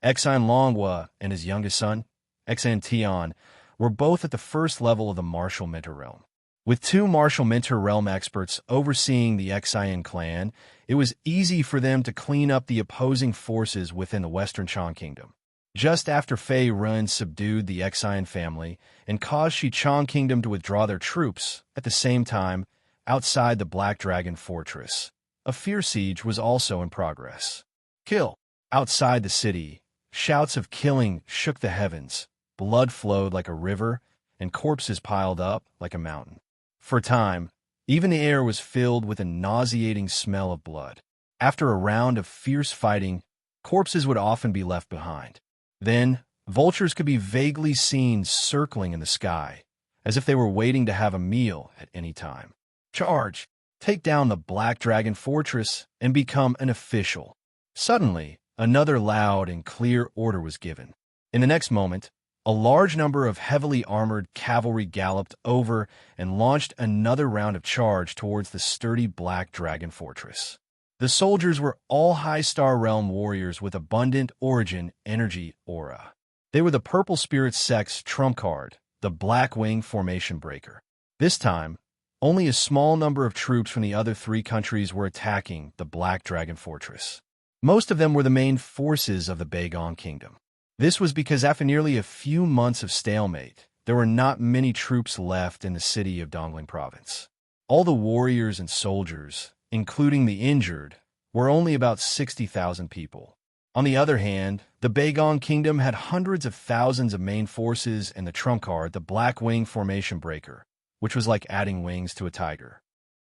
Xian Longwo and his youngest son, Xian, were both at the first level of the martial mentor realm. With 2 martial mentor realm experts overseeing the Xian clan, it was easy for them to clean up the opposing forces within the Western Chang Kingdom. Just after Fei Ren subdued the Xian family and caused Xichang Kingdom to withdraw their troops, at the same time, outside the Black Dragon Fortress, a fierce siege was also in progress. Kill! Outside the city, shouts of killing shook the heavens, blood flowed like a river, and corpses piled up like a mountain. For a time, even the air was filled with a nauseating smell of blood. After a round of fierce fighting, corpses would often be left behind. Then, vultures could be vaguely seen circling in the sky, as if they were waiting to have a meal at any time. Charge! Take down the Black Dragon Fortress and become an official. Suddenly, another loud and clear order was given. In the next moment, a large number of heavily armored cavalry galloped over and launched another round of charge towards the sturdy Black Dragon Fortress. The soldiers were all high-star realm warriors with abundant origin energy aura. They were the Purple Spirit Sect's trump card, the Black Wing Formation Breaker. This time, only a small number of troops from the other 3 countries were attacking the Black Dragon Fortress. Most of them were the main forces of the Beigong Kingdom. This was because after nearly a few months of stalemate, there were not many troops left in the city of Dongling Province. All the warriors and soldiers, including the injured, were only about 60,000 people. On the other hand, the Beigong Kingdom had hundreds of thousands of main forces and the trump card, the Black Wing Formation Breaker, which was like adding wings to a tiger.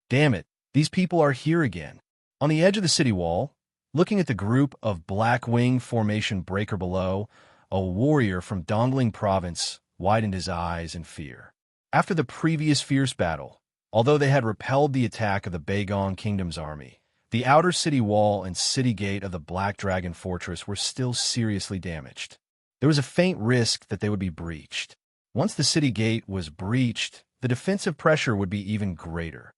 Damn it, these people are here again. On the edge of the city wall, looking at the group of Black Wing Formation Breaker below, a warrior from Dongling Province widened his eyes in fear. After the previous fierce battle, although they had repelled the attack of the Beigong Kingdom's army, the outer city wall and city gate of the Black Dragon Fortress were still seriously damaged. There was a faint risk that they would be breached. Once the city gate was breached, the defensive pressure would be even greater.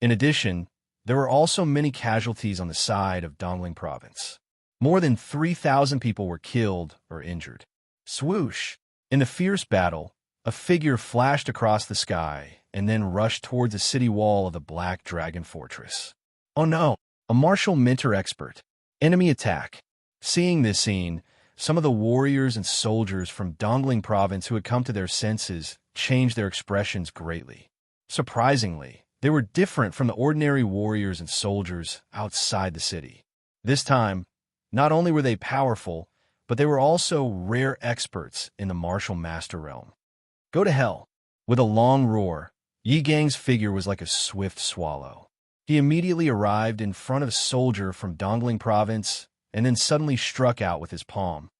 In addition, there were also many casualties on the side of Dongling Province. More than 3,000 people were killed or injured. Swoosh! In the fierce battle, a figure flashed across the sky and then rushed towards the city wall of the Black Dragon Fortress. Oh no! A martial mentor expert. Enemy attack. Seeing this scene, some of the warriors and soldiers from Dongling Province who had come to their senses changed their expressions greatly. Surprisingly, they were different from the ordinary warriors and soldiers outside the city. This time, Not only were they powerful, but they were also rare experts in the martial master realm. Go to hell. With a long roar, Yi Gang's figure was like a swift swallow. He immediately arrived in front of a soldier from Dongling province and then suddenly struck out with his palm.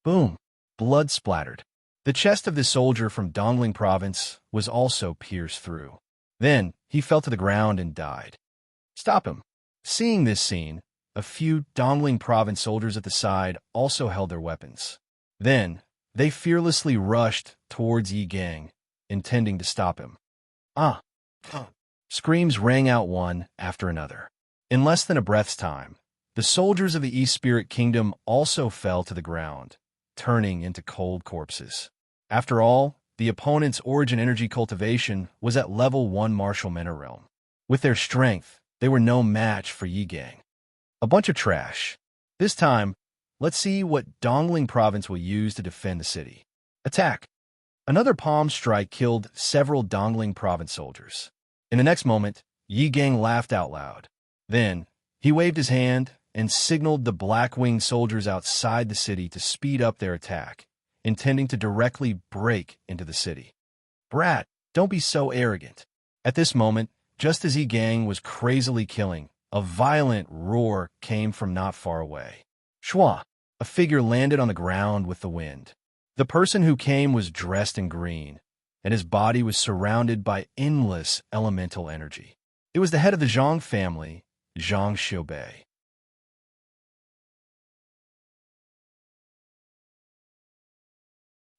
Boom! Blood splattered. The chest of the soldier from Dongling province was also pierced through. Then he fell to the ground and died. Stop him! Seeing this scene, a few Dongling province soldiers at the side also held their weapons. Then they fearlessly rushed towards Yi Gang, intending to stop him. Ah! Screams rang out one after another. In less than a breath's time, the soldiers of the East Spirit Kingdom also fell to the ground, turning into cold corpses. After all, the opponent's origin energy cultivation was at level 1 martial mana realm. With their strength, they were no match for Yi Gang. A bunch of trash. This time, let's see what Dongling province will use to defend the city. Attack! Another palm strike killed several Dongling province soldiers. In the next moment, Yi Gang laughed out loud. Then, he waved his hand and signaled the black-winged soldiers outside the city to speed up their attack, intending to directly break into the city. Brat, don't be so arrogant. At this moment, just as Yi Gang was crazily killing, a violent roar came from not far away. Shwa! A figure landed on the ground with the wind. The person who came was dressed in green, and his body was surrounded by endless elemental energy. It was the head of the Zhang family, Zhang Xiaobei.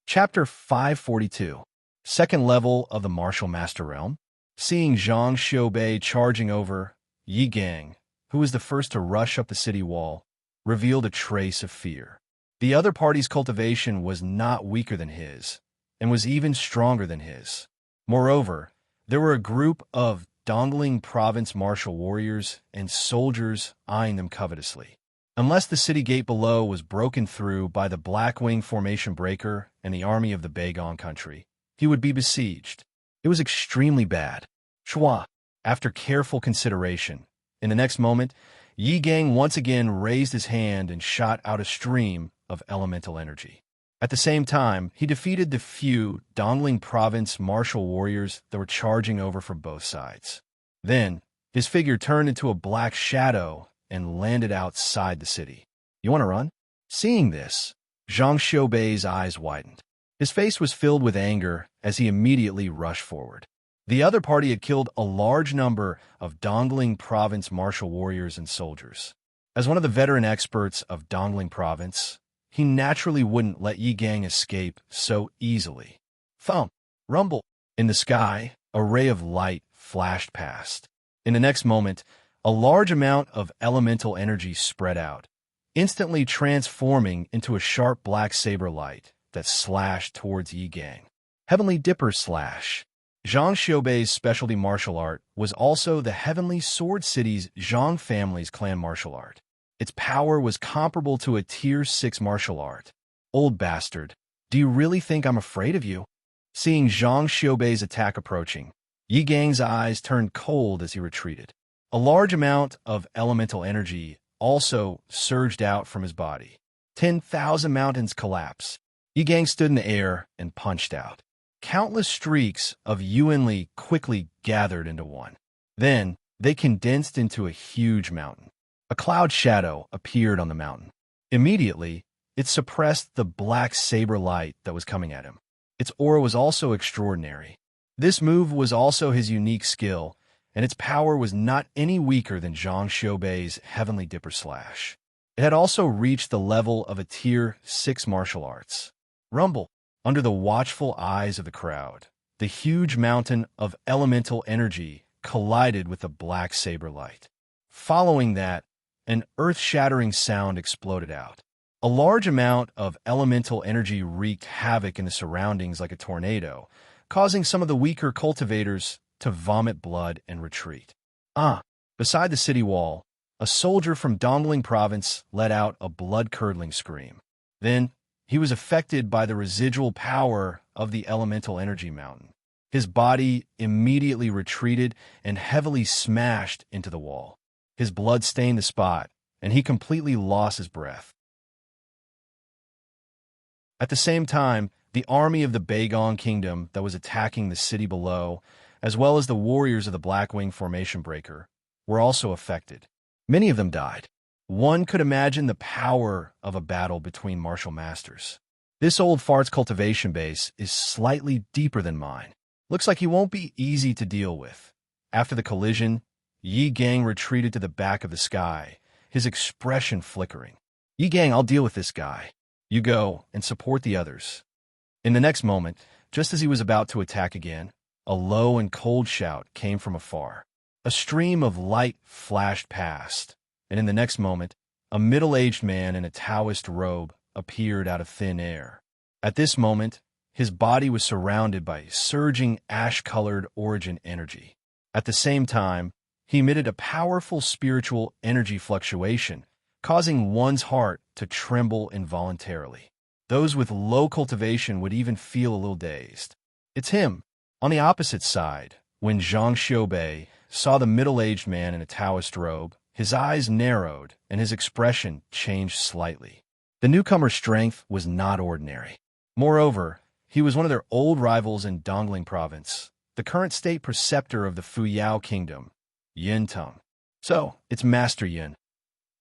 Chapter 542. Second level of the Martial Master Realm. Seeing Zhang Xiaobei charging over, Yi Gang, who was the first to rush up the city wall, revealed a trace of fear. The other party's cultivation was not weaker than his, and was even stronger than his. Moreover, there were a group of Dongling province martial warriors and soldiers eyeing them covetously. Unless the city gate below was broken through by the Blackwing Formation Breaker and the army of the Bagon country, he would be besieged. It was extremely bad. Chua, after careful consideration, in the next moment, Yi Gang once again raised his hand and shot out a stream of elemental energy. At the same time, he defeated the few Dongling province martial warriors that were charging over from both sides. Then, his figure turned into a black shadow and landed outside the city. You want to run? Seeing this, Zhang Xiaobei's eyes widened. His face was filled with anger as he immediately rushed forward. The other party had killed a large number of Dongling province martial warriors and soldiers. As one of the veteran experts of Dongling province, he naturally wouldn't let Yi Gang escape so easily. Thump! Rumble! In the sky, a ray of light flashed past. In the next moment, a large amount of elemental energy spread out, instantly transforming into a sharp black saber light that slashed towards Yi Gang. Heavenly Dipper Slash. Zhang Xiaobei's specialty martial art was also the Heavenly Sword City's Zhang family's clan martial art. Its power was comparable to a Tier 6 martial art. Old bastard, do you really think I'm afraid of you? Seeing Zhang Xiaobei's attack approaching, Yi Gang's eyes turned cold as he retreated. A large amount of elemental energy also surged out from his body. 10,000 mountains collapsed. Yi Gang stood in the air and punched out. Countless streaks of Yuanli quickly gathered into one. Then, they condensed into a huge mountain. A cloud shadow appeared on the mountain. Immediately, it suppressed the black saber light that was coming at him. Its aura was also extraordinary. This move was also his unique skill, and its power was not any weaker than Zhang Xiaobei's Heavenly Dipper Slash. It had also reached the level of a Tier 6 martial arts. Rumble! Under the watchful eyes of the crowd, the huge mountain of elemental energy collided with the black saber light. Following that, an earth-shattering sound exploded out. A large amount of elemental energy wreaked havoc in the surroundings like a tornado, causing some of the weaker cultivators to vomit blood and retreat. Beside the city wall, a soldier from Dongling province let out a blood-curdling scream. Then, he was affected by the residual power of the elemental energy mountain. His body immediately retreated and heavily smashed into the wall. His blood stained the spot, and he completely lost his breath. At the same time, the army of the Bagon Kingdom that was attacking the city below, as well as the warriors of the Blackwing Formation Breaker, were also affected. Many of them died. One could imagine the power of a battle between martial masters. This old fart's cultivation base is slightly deeper than mine. Looks like he won't be easy to deal with. After the collision, Yi Gang retreated to the back of the sky, his expression flickering. Yi Gang, I'll deal with this guy. You go and support the others. In the next moment, just as he was about to attack again, a low and cold shout came from afar. A stream of light flashed past, and in the next moment, a middle-aged man in a Taoist robe appeared out of thin air. At this moment, his body was surrounded by surging ash-colored origin energy. At the same time, he emitted a powerful spiritual energy fluctuation, causing one's heart to tremble involuntarily. Those with low cultivation would even feel a little dazed. It's him. On the opposite side, when Zhang Xiaobei saw the middle-aged man in a Taoist robe, his eyes narrowed and his expression changed slightly. The newcomer's strength was not ordinary. Moreover, he was one of their old rivals in Dongling Province, the current state preceptor of the Fuyao Kingdom, Yin Teng. So, it's Master Yin.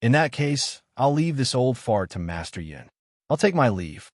In that case, I'll leave this old fart to Master Yin. I'll take my leave.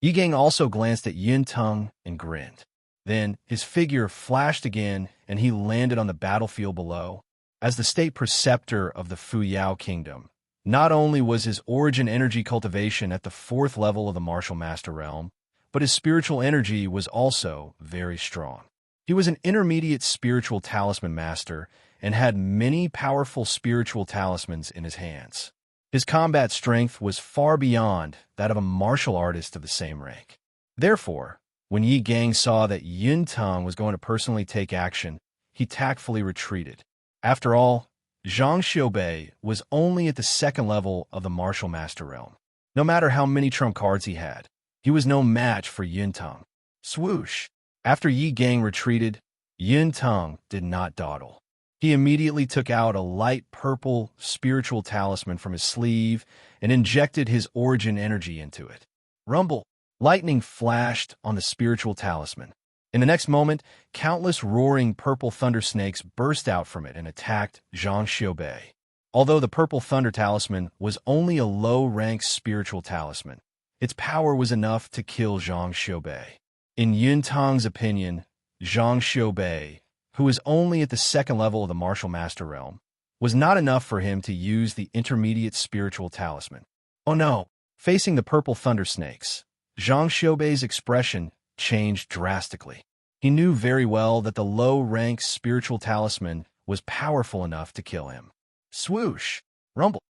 Yi Gang also glanced at Yin Teng and grinned. Then, his figure flashed again and he landed on the battlefield below. As the state preceptor of the Fuyao Kingdom, not only was his origin energy cultivation at the 4th level of the Martial Master Realm, but his spiritual energy was also very strong. He was an intermediate spiritual talisman master and had many powerful spiritual talismans in his hands. His combat strength was far beyond that of a martial artist of the same rank. Therefore, when Yi Gang saw that Yin Teng was going to personally take action, he tactfully retreated. After all, Zhang Xiaobei was only at the 2nd level of the Martial Master Realm. No matter how many trump cards he had, he was no match for Yin Teng. Swoosh! After Yi Gang retreated, Yin Teng did not dawdle. He immediately took out a light purple spiritual talisman from his sleeve and injected his origin energy into it. Rumble! Lightning flashed on the spiritual talisman. In the next moment, countless roaring purple thunder snakes burst out from it and attacked Zhang Xiaobei. Although the purple thunder talisman was only a low-rank spiritual talisman, its power was enough to kill Zhang Xiaobei. In Yin Teng's opinion, Zhang Xiaobei, who was only at the 2nd level of the Martial Master Realm, was not enough for him to use the intermediate spiritual talisman. Oh no! Facing the purple thunder snakes, Zhang Xiaobei's expression changed drastically. He knew very well that the low-rank spiritual talisman was powerful enough to kill him. Swoosh! Rumble!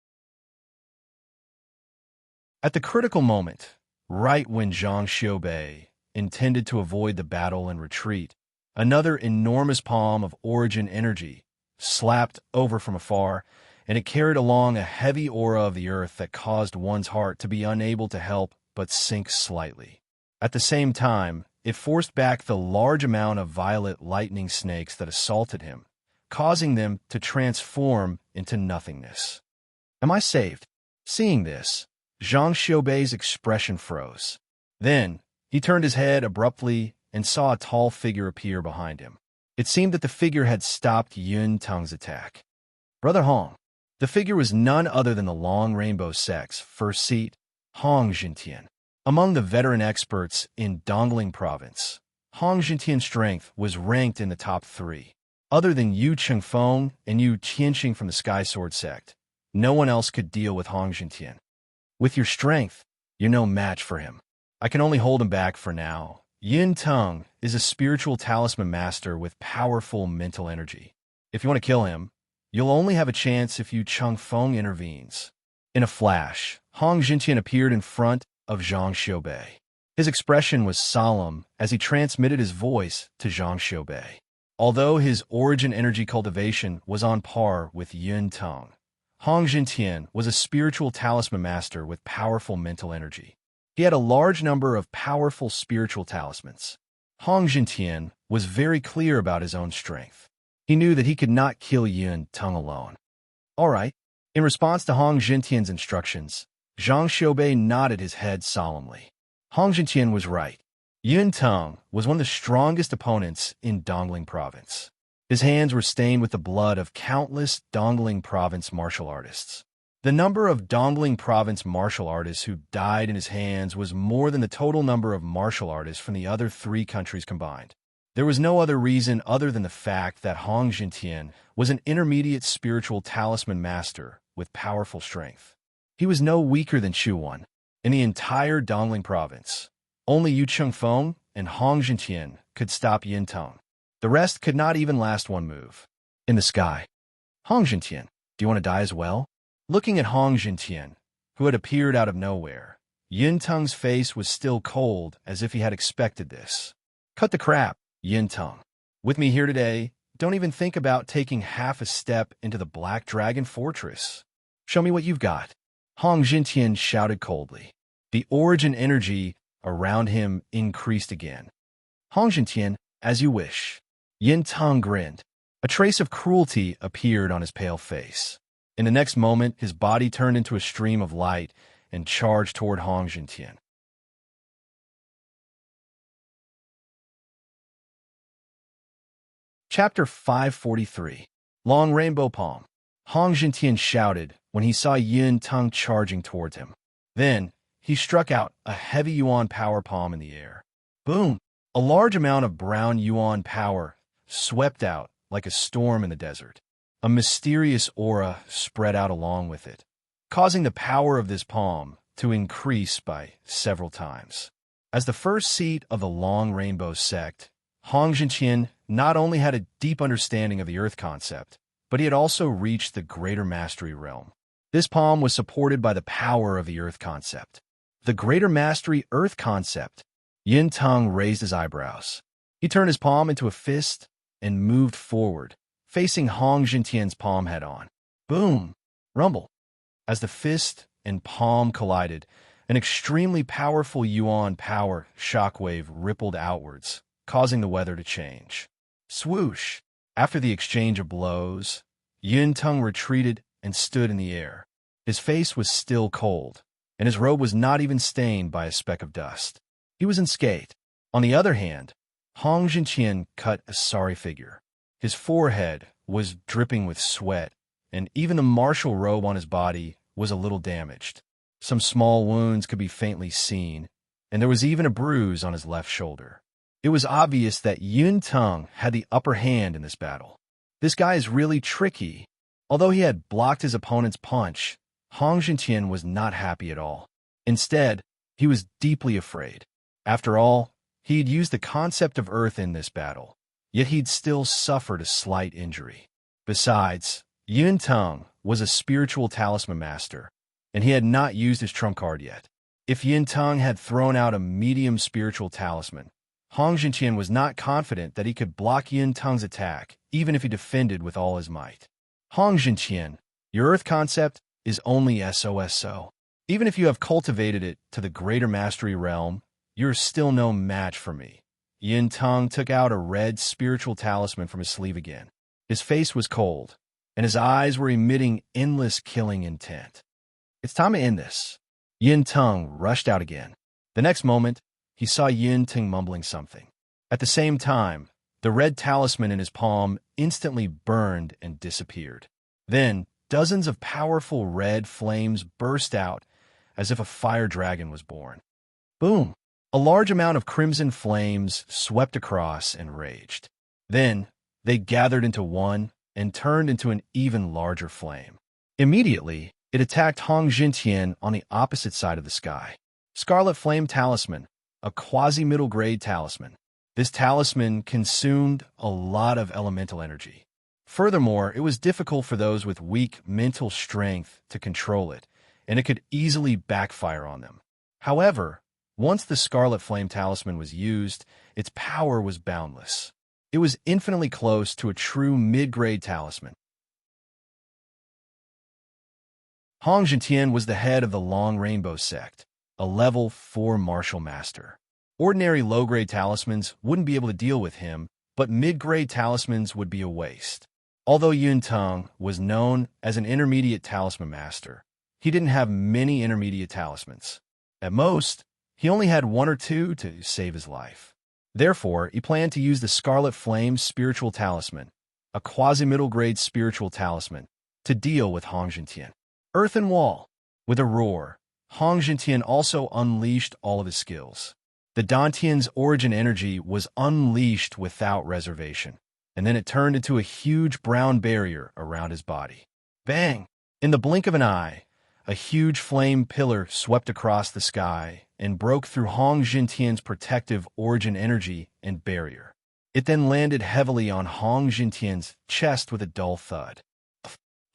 At the critical moment, right when Zhang Xiaobei intended to avoid the battle and retreat, another enormous palm of origin energy slapped over from afar, and it carried along a heavy aura of the earth that caused one's heart to be unable to help but sink slightly. At the same time, it forced back the large amount of violet lightning snakes that assaulted him, causing them to transform into nothingness. Am I saved? Seeing this, Zhang Xiaobei's expression froze. Then, he turned his head abruptly and saw a tall figure appear behind him. It seemed that the figure had stopped Yin Teng's attack. Brother Hong. The figure was none other than the Long Rainbow Sect's first seat, Hong Jintian. Among the veteran experts in Dongling Province, Hong Jintian's strength was ranked in the top 3. Other than Yu Chengfeng and Yu Qianxing from the Sky Sword sect, no one else could deal with Hong Jintian. With your strength, you're no match for him. I can only hold him back for now. Yin Teng is a spiritual talisman master with powerful mental energy. If you want to kill him, you'll only have a chance if Yu Chengfeng intervenes. In a flash, Hong Jintian appeared in front of Zhang Xiaobei. His expression was solemn as he transmitted his voice to Zhang Xiaobei. Although his origin energy cultivation was on par with Yin Teng, Hong Jintian was a spiritual talisman master with powerful mental energy. He had a large number of powerful spiritual talismans. Hong Jintian was very clear about his own strength. He knew that he could not kill Yin Teng alone. All right, In response to Hong Jintian's instructions, Zhang Xiaobei nodded his head solemnly. Hong Jintian was right. Yun Teng was one of the strongest opponents in Dongling Province. His hands were stained with the blood of countless Dongling Province martial artists. The number of Dongling Province martial artists who died in his hands was more than the total number of martial artists from the other 3 countries combined. There was no other reason other than the fact that Hong Jintian was an intermediate spiritual talisman master with powerful strength. He was no weaker than Xu Wan. In the entire Dongling Province, only Yu Chengfeng and Hong Jintian could stop Yin Teng. The rest could not even last one move. In the sky, Hong Jintian, do you want to die as well? Looking at Hong Jintian, who had appeared out of nowhere, Yin Teng's face was still cold as if he had expected this. Cut the crap, Yin Teng. With me here today, don't even think about taking half a step into the Black Dragon Fortress. Show me what you've got. Hong Jintian shouted coldly. The origin energy around him increased again. Hong Jintian, as you wish. Yin Teng grinned. A trace of cruelty appeared on his pale face. In the next moment, his body turned into a stream of light and charged toward Hong Jintian. Chapter 543. Long Rainbow Palm. Hong Jintian shouted when he saw Yin Teng charging towards him. Then, he struck out a heavy yuan power palm in the air. Boom! A large amount of brown yuan power swept out like a storm in the desert. A mysterious aura spread out along with it, causing the power of this palm to increase by several times. As the first seat of the Long Rainbow sect, Hong Jintian not only had a deep understanding of the Earth concept, but he had also reached the Greater Mastery realm. This palm was supported by the power of the Earth concept. The Greater Mastery Earth concept. Yin Teng raised his eyebrows. He turned his palm into a fist and moved forward, facing Hong Jintian's palm head-on. Boom! Rumble! As the fist and palm collided, an extremely powerful yuan power shockwave rippled outwards, causing the weather to change. Swoosh! After the exchange of blows, Yin Teng retreated and stood in the air. His face was still cold, and his robe was not even stained by a speck of dust. He was unscathed. On the other hand, Hong Jintian cut a sorry figure. His forehead was dripping with sweat, and even the martial robe on his body was a little damaged. Some small wounds could be faintly seen, and there was even a bruise on his left shoulder. It was obvious that Yin Teng had the upper hand in this battle. This guy is really tricky. Although he had blocked his opponent's punch, Hong Jintian was not happy at all. Instead, he was deeply afraid. After all, he had used the concept of Earth in this battle, yet he'd still suffered a slight injury. Besides, Yin Teng was a spiritual talisman master, and he had not used his trump card yet. If Yin Teng had thrown out a medium spiritual talisman, Hong Jintian was not confident that he could block Yin Teng's attack, even if he defended with all his might. Hong Jintian, your Earth concept is only SOSO. Even if you have cultivated it to the Greater Mastery realm, you're still no match for me. Yin Teng took out a red spiritual talisman from his sleeve again. His face was cold, and his eyes were emitting endless killing intent. It's time to end this. Yin Teng rushed out again. The next moment, he saw Yin Teng mumbling something. At the same time, the red talisman in his palm instantly burned and disappeared. Then, dozens of powerful red flames burst out as if a fire dragon was born. Boom! A large amount of crimson flames swept across and raged. Then, they gathered into one and turned into an even larger flame. Immediately, it attacked Hong Jintian on the opposite side of the sky. Scarlet Flame Talisman, a quasi-middle grade talisman. This talisman consumed a lot of elemental energy. Furthermore, it was difficult for those with weak mental strength to control it, and it could easily backfire on them. However, once the Scarlet Flame Talisman was used, its power was boundless. It was infinitely close to a true mid-grade talisman. Hong Jintian was the head of the Long Rainbow sect, a level 4 martial master. Ordinary low-grade talismans wouldn't be able to deal with him, but mid-grade talismans would be a waste. Although Yun Tung was known as an intermediate talisman master, he didn't have many intermediate talismans. At most, he only had one or two to save his life. Therefore, he planned to use the Scarlet Flame spiritual talisman, a quasi-middle grade spiritual talisman, to deal with Hong Jintian. Earthen Wall. With a roar, Hong Jintian also unleashed all of his skills. The Dantian's origin energy was unleashed without reservation, and then it turned into a huge brown barrier around his body. Bang! In the blink of an eye, a huge flame pillar swept across the sky and broke through Hong Jintian's protective origin energy and barrier. It then landed heavily on Hong Jintian's chest with a dull thud.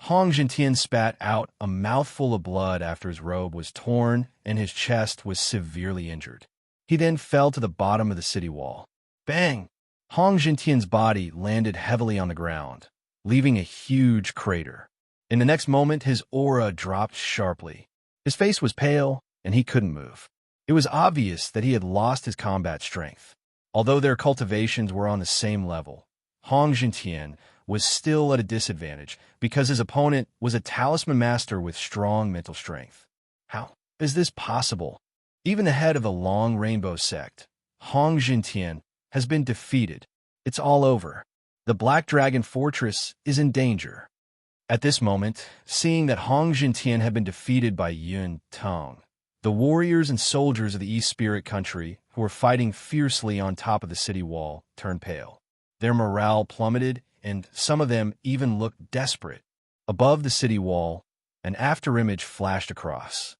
Hong Jintian spat out a mouthful of blood after his robe was torn and his chest was severely injured. He then fell to the bottom of the city wall. Bang! Hong Jintian's body landed heavily on the ground, leaving a huge crater. In the next moment, his aura dropped sharply. His face was pale, and he couldn't move. It was obvious that he had lost his combat strength. Although their cultivations were on the same level, Hong Jintian was still at a disadvantage because his opponent was a talisman master with strong mental strength. How is this possible? Even the head of the Long Rainbow sect, Hong Jintian, has been defeated. It's all over. The Black Dragon Fortress is in danger. At this moment, seeing that Hong Jintian had been defeated by Yun Tung, the warriors and soldiers of the East Spirit Country, who were fighting fiercely on top of the city wall, turned pale. Their morale plummeted, and some of them even looked desperate. Above the city wall, an afterimage flashed across.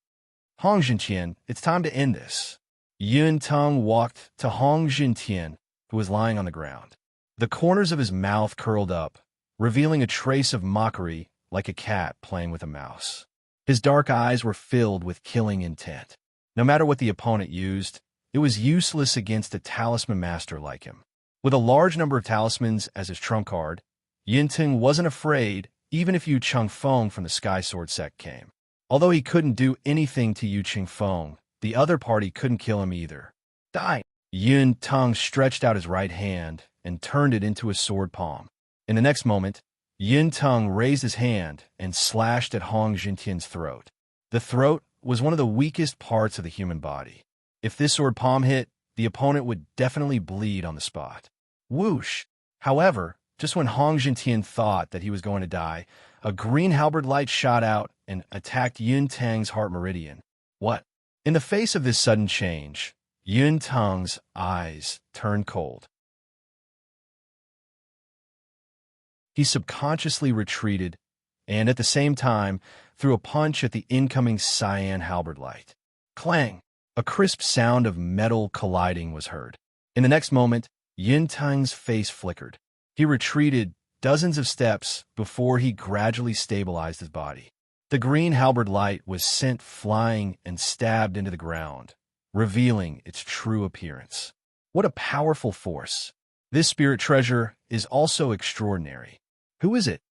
Hong Jintian, it's time to end this. Yun Tung walked to Hong Jintian, who was lying on the ground. The corners of his mouth curled up, revealing a trace of mockery like a cat playing with a mouse. His dark eyes were filled with killing intent. No matter what the opponent used, it was useless against a talisman master like him. With a large number of talismans as his trump card, Yun Tung wasn't afraid even if Yu Chengfeng from the Sky Sword sect came. Although he couldn't do anything to Yu Chengfeng, the other party couldn't kill him either. Die! Yun Tung stretched out his right hand and turned it into a sword palm. In the next moment, Yun Tung raised his hand and slashed at Hong Jintian's throat. The throat was one of the weakest parts of the human body. If this sword palm hit, the opponent would definitely bleed on the spot. Whoosh! However, just when Hong Jintian thought that he was going to die, a green halberd light shot out and attacked Yun Tung's heart meridian. What? In the face of this sudden change, Yun Tung's eyes turned cold. He subconsciously retreated and, at the same time, threw a punch at the incoming cyan halberd light. Clang! A crisp sound of metal colliding was heard. In the next moment, Yun Tung's face flickered. He retreated dozens of steps before he gradually stabilized his body. The green halberd light was sent flying and stabbed into the ground, revealing its true appearance. What a powerful force! This spirit treasure is also extraordinary. Who is it?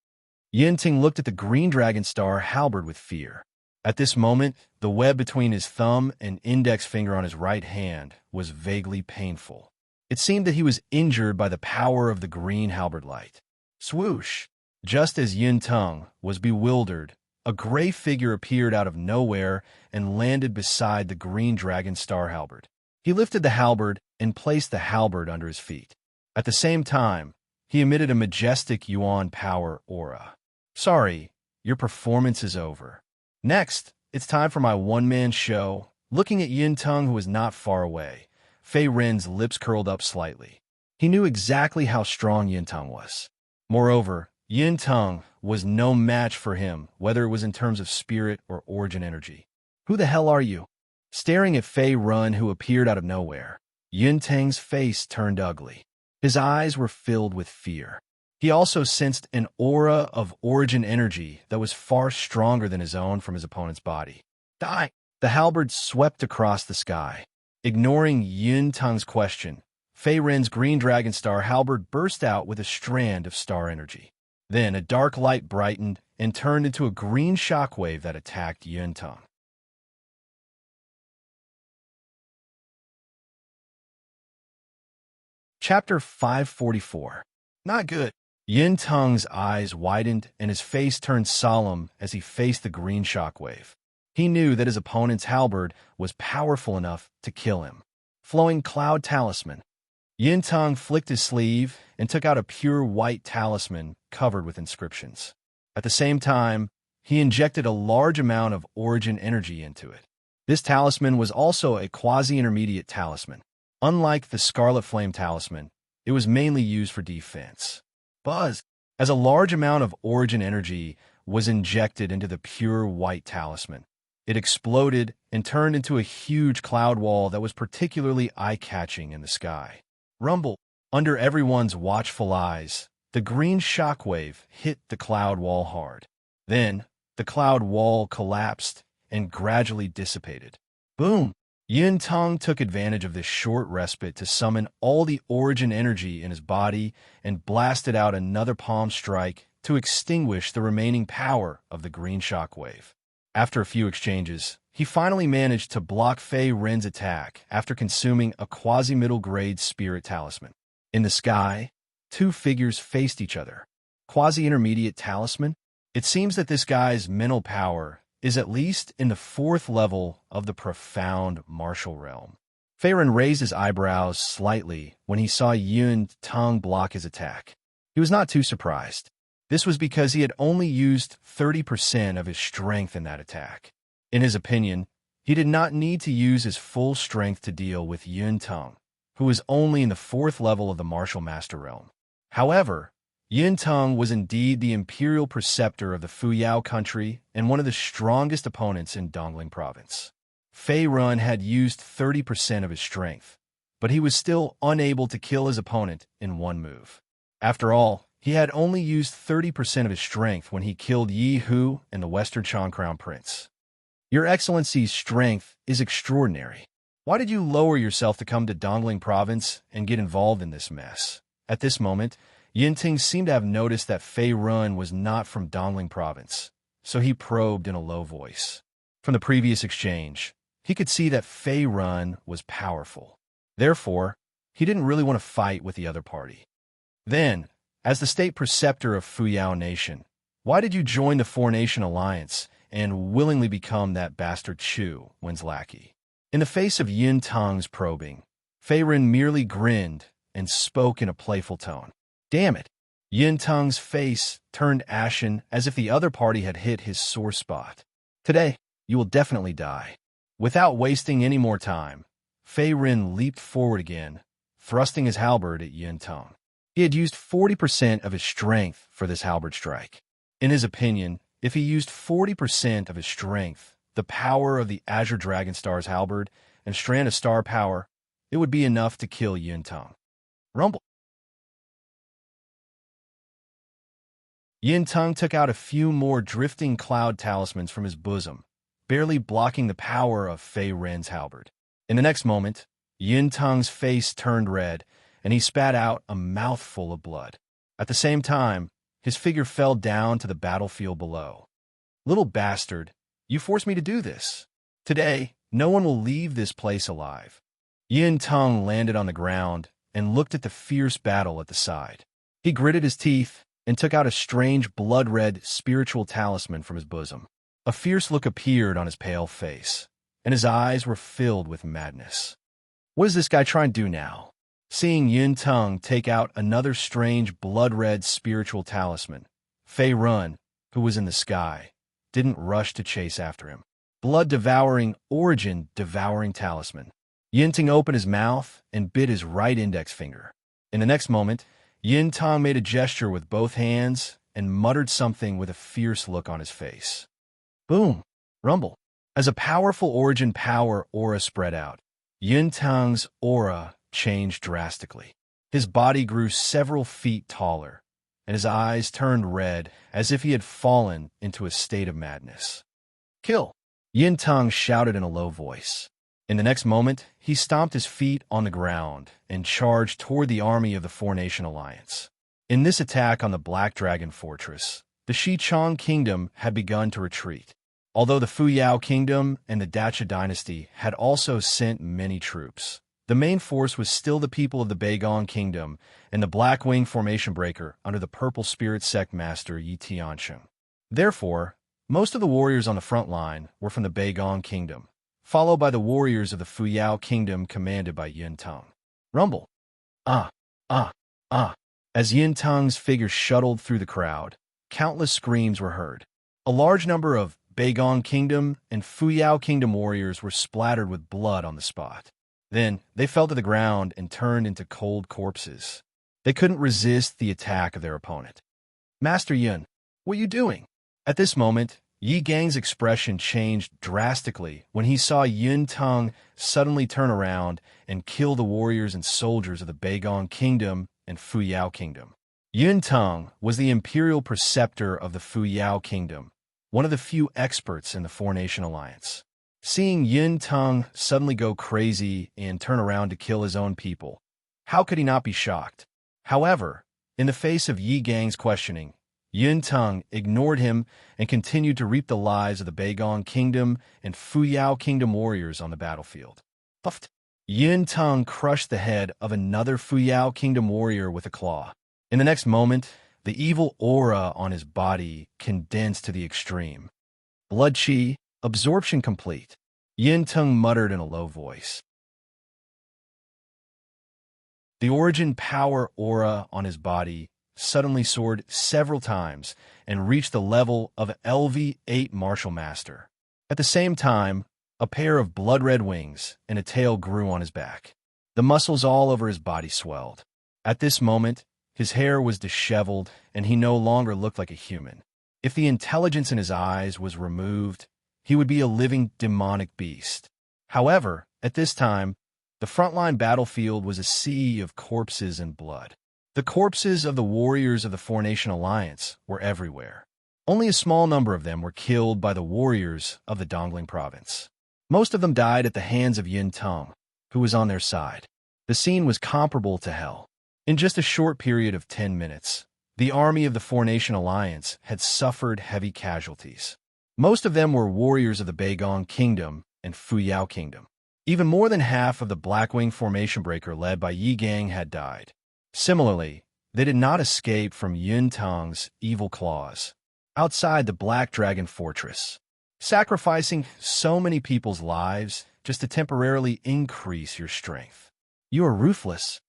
Yun Tung looked at the green dragon star halberd with fear. At this moment, the web between his thumb and index finger on his right hand was vaguely painful. It seemed that he was injured by the power of the green halberd light. Swoosh! Just as Yun Tung was bewildered, a gray figure appeared out of nowhere and landed beside the green dragon star halberd. He lifted the halberd and placed the halberd under his feet. At the same time, he emitted a majestic Yuan power aura. Sorry, your performance is over. Next, it's time for my one-man show. Looking at Yun Tung, who was not far away, Fei Ren's lips curled up slightly. He knew exactly how strong Yun Tung was. Moreover, Yun Tung was no match for him, whether it was in terms of spirit or origin energy. Who the hell are you? Staring at Fei Ren, who appeared out of nowhere, Yun Tung's face turned ugly. His eyes were filled with fear. He also sensed an aura of origin energy that was far stronger than his own from his opponent's body. Die! The halberd swept across the sky. Ignoring Yun Tung's question, Fei Ren's green dragon star halberd burst out with a strand of star energy. Then a dark light brightened and turned into a green shockwave that attacked Yun Tung. Chapter 544. Not good. Yin Tung's eyes widened and his face turned solemn as he faced the green shockwave. He knew that his opponent's halberd was powerful enough to kill him. Flowing Cloud Talisman. Yin Tung flicked his sleeve and took out a pure white talisman covered with inscriptions. At the same time, he injected a large amount of origin energy into it. This talisman was also a quasi-intermediate talisman. Unlike the Scarlet Flame talisman, it was mainly used for defense. Buzz! As a large amount of origin energy was injected into the pure white talisman, it exploded and turned into a huge cloud wall that was particularly eye-catching in the sky. Rumble! Under everyone's watchful eyes, the green shockwave hit the cloud wall hard. Then, the cloud wall collapsed and gradually dissipated. Boom! Yin Tung took advantage of this short respite to summon all the origin energy in his body and blasted out another palm strike to extinguish the remaining power of the green shockwave. After a few exchanges, he finally managed to block Fei Ren's attack after consuming a quasi-middle grade spirit talisman. In the sky, two figures faced each other. Quasi-intermediate talisman? It seems that this guy's mental power is at least in the 4th level of the profound martial realm. Fei Ren raised his eyebrows slightly when he saw Yin Tung block his attack. He was not too surprised. This was because he had only used 30% of his strength in that attack. In his opinion, he did not need to use his full strength to deal with Yin Tung, who was only in the 4th level of the martial master realm. However, Yin Tung was indeed the imperial preceptor of the Fuyao country and one of the strongest opponents in Dongling province. Fei Ren had used 30% of his strength, but he was still unable to kill his opponent in one move. After all, he had only used 30% of his strength when he killed Yi Hu and the Western Chan Crown Prince. Your Excellency's strength is extraordinary. Why did you lower yourself to come to Dongling province and get involved in this mess? At this moment, Yin Tung seemed to have noticed that Fei Ren was not from Dongling province, so he probed in a low voice. From the previous exchange, he could see that Fei Ren was powerful. Therefore, he didn't really want to fight with the other party. Then, as the state preceptor of Fuyao Nation, why did you join the Four-Nation Alliance and willingly become that bastard Chu, Wen's lackey? In the face of Yin Tung's probing, Fei Ren merely grinned and spoke in a playful tone. Damn it! Yin Tung's face turned ashen as if the other party had hit his sore spot. Today, you will definitely die. Without wasting any more time, Fei Ren leaped forward again, thrusting his halberd at Yin Tung. He had used 40% of his strength for this halberd strike. In his opinion, if he used 40% of his strength, the power of the Azure Dragon Star's halberd and strand of star power, it would be enough to kill Yin Tung. Rumble. Yin Tung took out a few more drifting cloud talismans from his bosom, barely blocking the power of Fei Ren's halberd. In the next moment, Yin Tung's face turned red, and he spat out a mouthful of blood. At the same time, his figure fell down to the battlefield below. Little bastard, you forced me to do this. Today, no one will leave this place alive. Yin Tung landed on the ground and looked at the fierce battle at the side. He gritted his teeth and took out a strange blood-red spiritual talisman from his bosom. A fierce look appeared on his pale face, and his eyes were filled with madness. What is this guy trying to do now? Seeing Yin Tung take out another strange blood-red spiritual talisman, Fei Ren, who was in the sky, didn't rush to chase after him. Blood-devouring, origin-devouring talisman. Yin Tung opened his mouth and bit his right index finger. In the next moment, Yin Tung made a gesture with both hands and muttered something with a fierce look on his face. Boom! Rumble. As a powerful origin power aura spread out, Yin Tung's aura changed drastically. His body grew several feet taller, and his eyes turned red as if he had fallen into a state of madness. Kill! Yin Tung shouted in a low voice. In the next moment, he stomped his feet on the ground and charged toward the army of the Four-Nation Alliance. In this attack on the Black Dragon Fortress, the Shichang Kingdom had begun to retreat. Although the Fuyao Kingdom and the Dacha Dynasty had also sent many troops, The main force was still the people of the Beigong Kingdom and the Black Wing Formation Breaker under the Purple Spirit Sect Master Yi Tiansheng. Therefore, most of the warriors on the front line were from the Beigong Kingdom, followed by the warriors of the Fuyao Kingdom commanded by Yin Teng. Rumble. Ah, ah, ah. As Yin Teng's figure shuttled through the crowd, countless screams were heard. A large number of Beigong Kingdom and Fuyao Kingdom warriors were splattered with blood on the spot. Then, they fell to the ground and turned into cold corpses. They couldn't resist the attack of their opponent. Master Yin, what are you doing? At this moment, Yi Gang's expression changed drastically when he saw Yin Teng suddenly turn around and kill the warriors and soldiers of the Beigong Kingdom and Fuyao Kingdom. Yin Teng was the imperial preceptor of the Fuyao Kingdom, one of the few experts in the Four-Nation Alliance. Seeing Yin Teng suddenly go crazy and turn around to kill his own people, how could he not be shocked? However, in the face of Yi Gang's questioning, Yin Teng ignored him and continued to reap the lives of the Beigong Kingdom and Fuyao Kingdom warriors on the battlefield. Puffed. Yin Teng crushed the head of another Fuyao Kingdom warrior with a claw. In the next moment, the evil aura on his body condensed to the extreme. Blood chi, absorption complete. Yin Teng muttered in a low voice. The origin power aura on his body suddenly soared several times and reached the level of LV8 Martial Master. At the same time, a pair of blood-red wings and a tail grew on his back. The muscles all over his body swelled. At this moment, his hair was disheveled and he no longer looked like a human. If the intelligence in his eyes was removed, he would be a living demonic beast. However, at this time, the frontline battlefield was a sea of corpses and blood. The corpses of the warriors of the Four-Nation Alliance were everywhere. Only a small number of them were killed by the warriors of the Dongling Province. Most of them died at the hands of Yin Teng, who was on their side. The scene was comparable to hell. In just a short period of 10 minutes, the army of the Four-Nation Alliance had suffered heavy casualties. Most of them were warriors of the Beigong Kingdom and Fuyao Kingdom. Even more than half of the Blackwing Formation Breaker led by Yi Gang had died. Similarly, they did not escape from Yin Teng's evil claws outside the Black Dragon Fortress, sacrificing so many people's lives just to temporarily increase your strength. You are ruthless.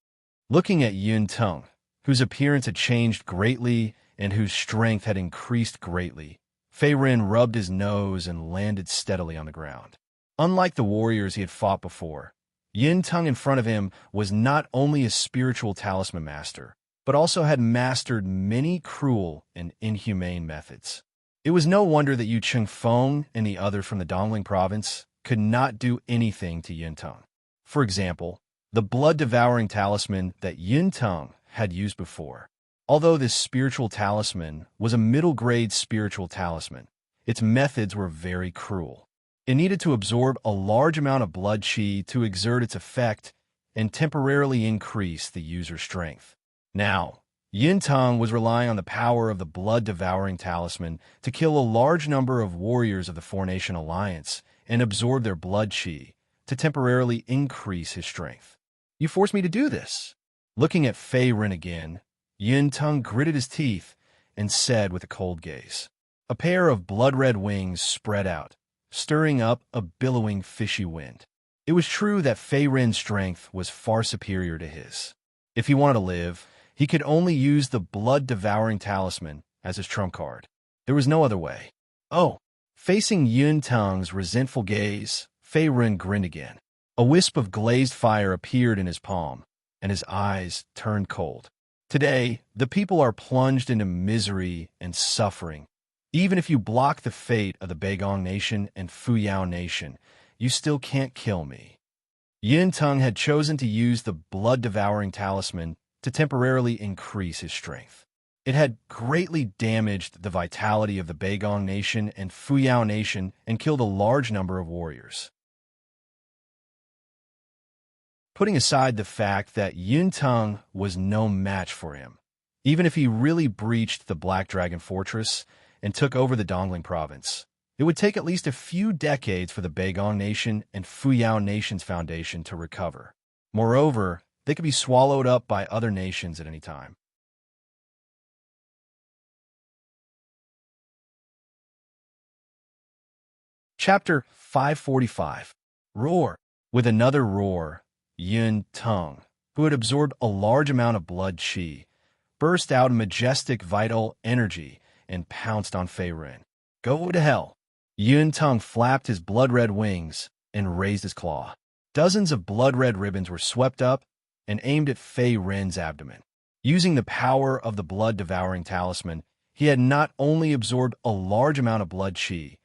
Looking at Yin Teng, whose appearance had changed greatly and whose strength had increased greatly, Fei Ren rubbed his nose and landed steadily on the ground. Unlike the warriors he had fought before, Yin Teng in front of him was not only a spiritual talisman master, but also had mastered many cruel and inhumane methods. It was no wonder that Yu Chengfeng and the others from the Dongling province could not do anything to Yin Teng. For example, the blood-devouring talisman that Yin Teng had used before. Although this spiritual talisman was a middle-grade spiritual talisman, its methods were very cruel. It needed to absorb a large amount of blood chi to exert its effect and temporarily increase the user's strength. Now, Yin Teng was relying on the power of the blood-devouring talisman to kill a large number of warriors of the Four-Nation Alliance and absorb their blood chi to temporarily increase his strength. You forced me to do this. Looking at Fei Ren again, Yin Teng gritted his teeth and said with a cold gaze. A pair of blood-red wings spread out, stirring up a billowing fishy wind. It was true that Fei Ren's strength was far superior to his. If he wanted to live, he could only use the blood-devouring talisman as his trump card. There was no other way. Oh! Facing Yin Teng's resentful gaze, Fei Ren grinned again. A wisp of glazed fire appeared in his palm, and his eyes turned cold. Today, the people are plunged into misery and suffering. Even if you block the fate of the Beigong Nation and Fuyao Nation, you still can't kill me. Yin Teng had chosen to use the blood-devouring talisman to temporarily increase his strength. It had greatly damaged the vitality of the Beigong Nation and Fuyao Nation and killed a large number of warriors. Putting aside the fact that Yin Teng was no match for him, even if he really breached the Black Dragon Fortress and took over the Dongling province, it would take at least a few decades for the Beigong Nation and Fuyao Nation's foundation to recover. Moreover, they could be swallowed up by other nations at any time. Chapter 545. Roar. With another roar, Yun Tung, who had absorbed a large amount of blood qi, burst out in majestic vital energy and pounced on Fei Ren. Go to hell! Yun Tung flapped his blood-red wings and raised his claw. Dozens of blood-red ribbons were swept up and aimed at Fei Ren's abdomen. Using the power of the blood-devouring talisman, he had not only absorbed a large amount of blood qi,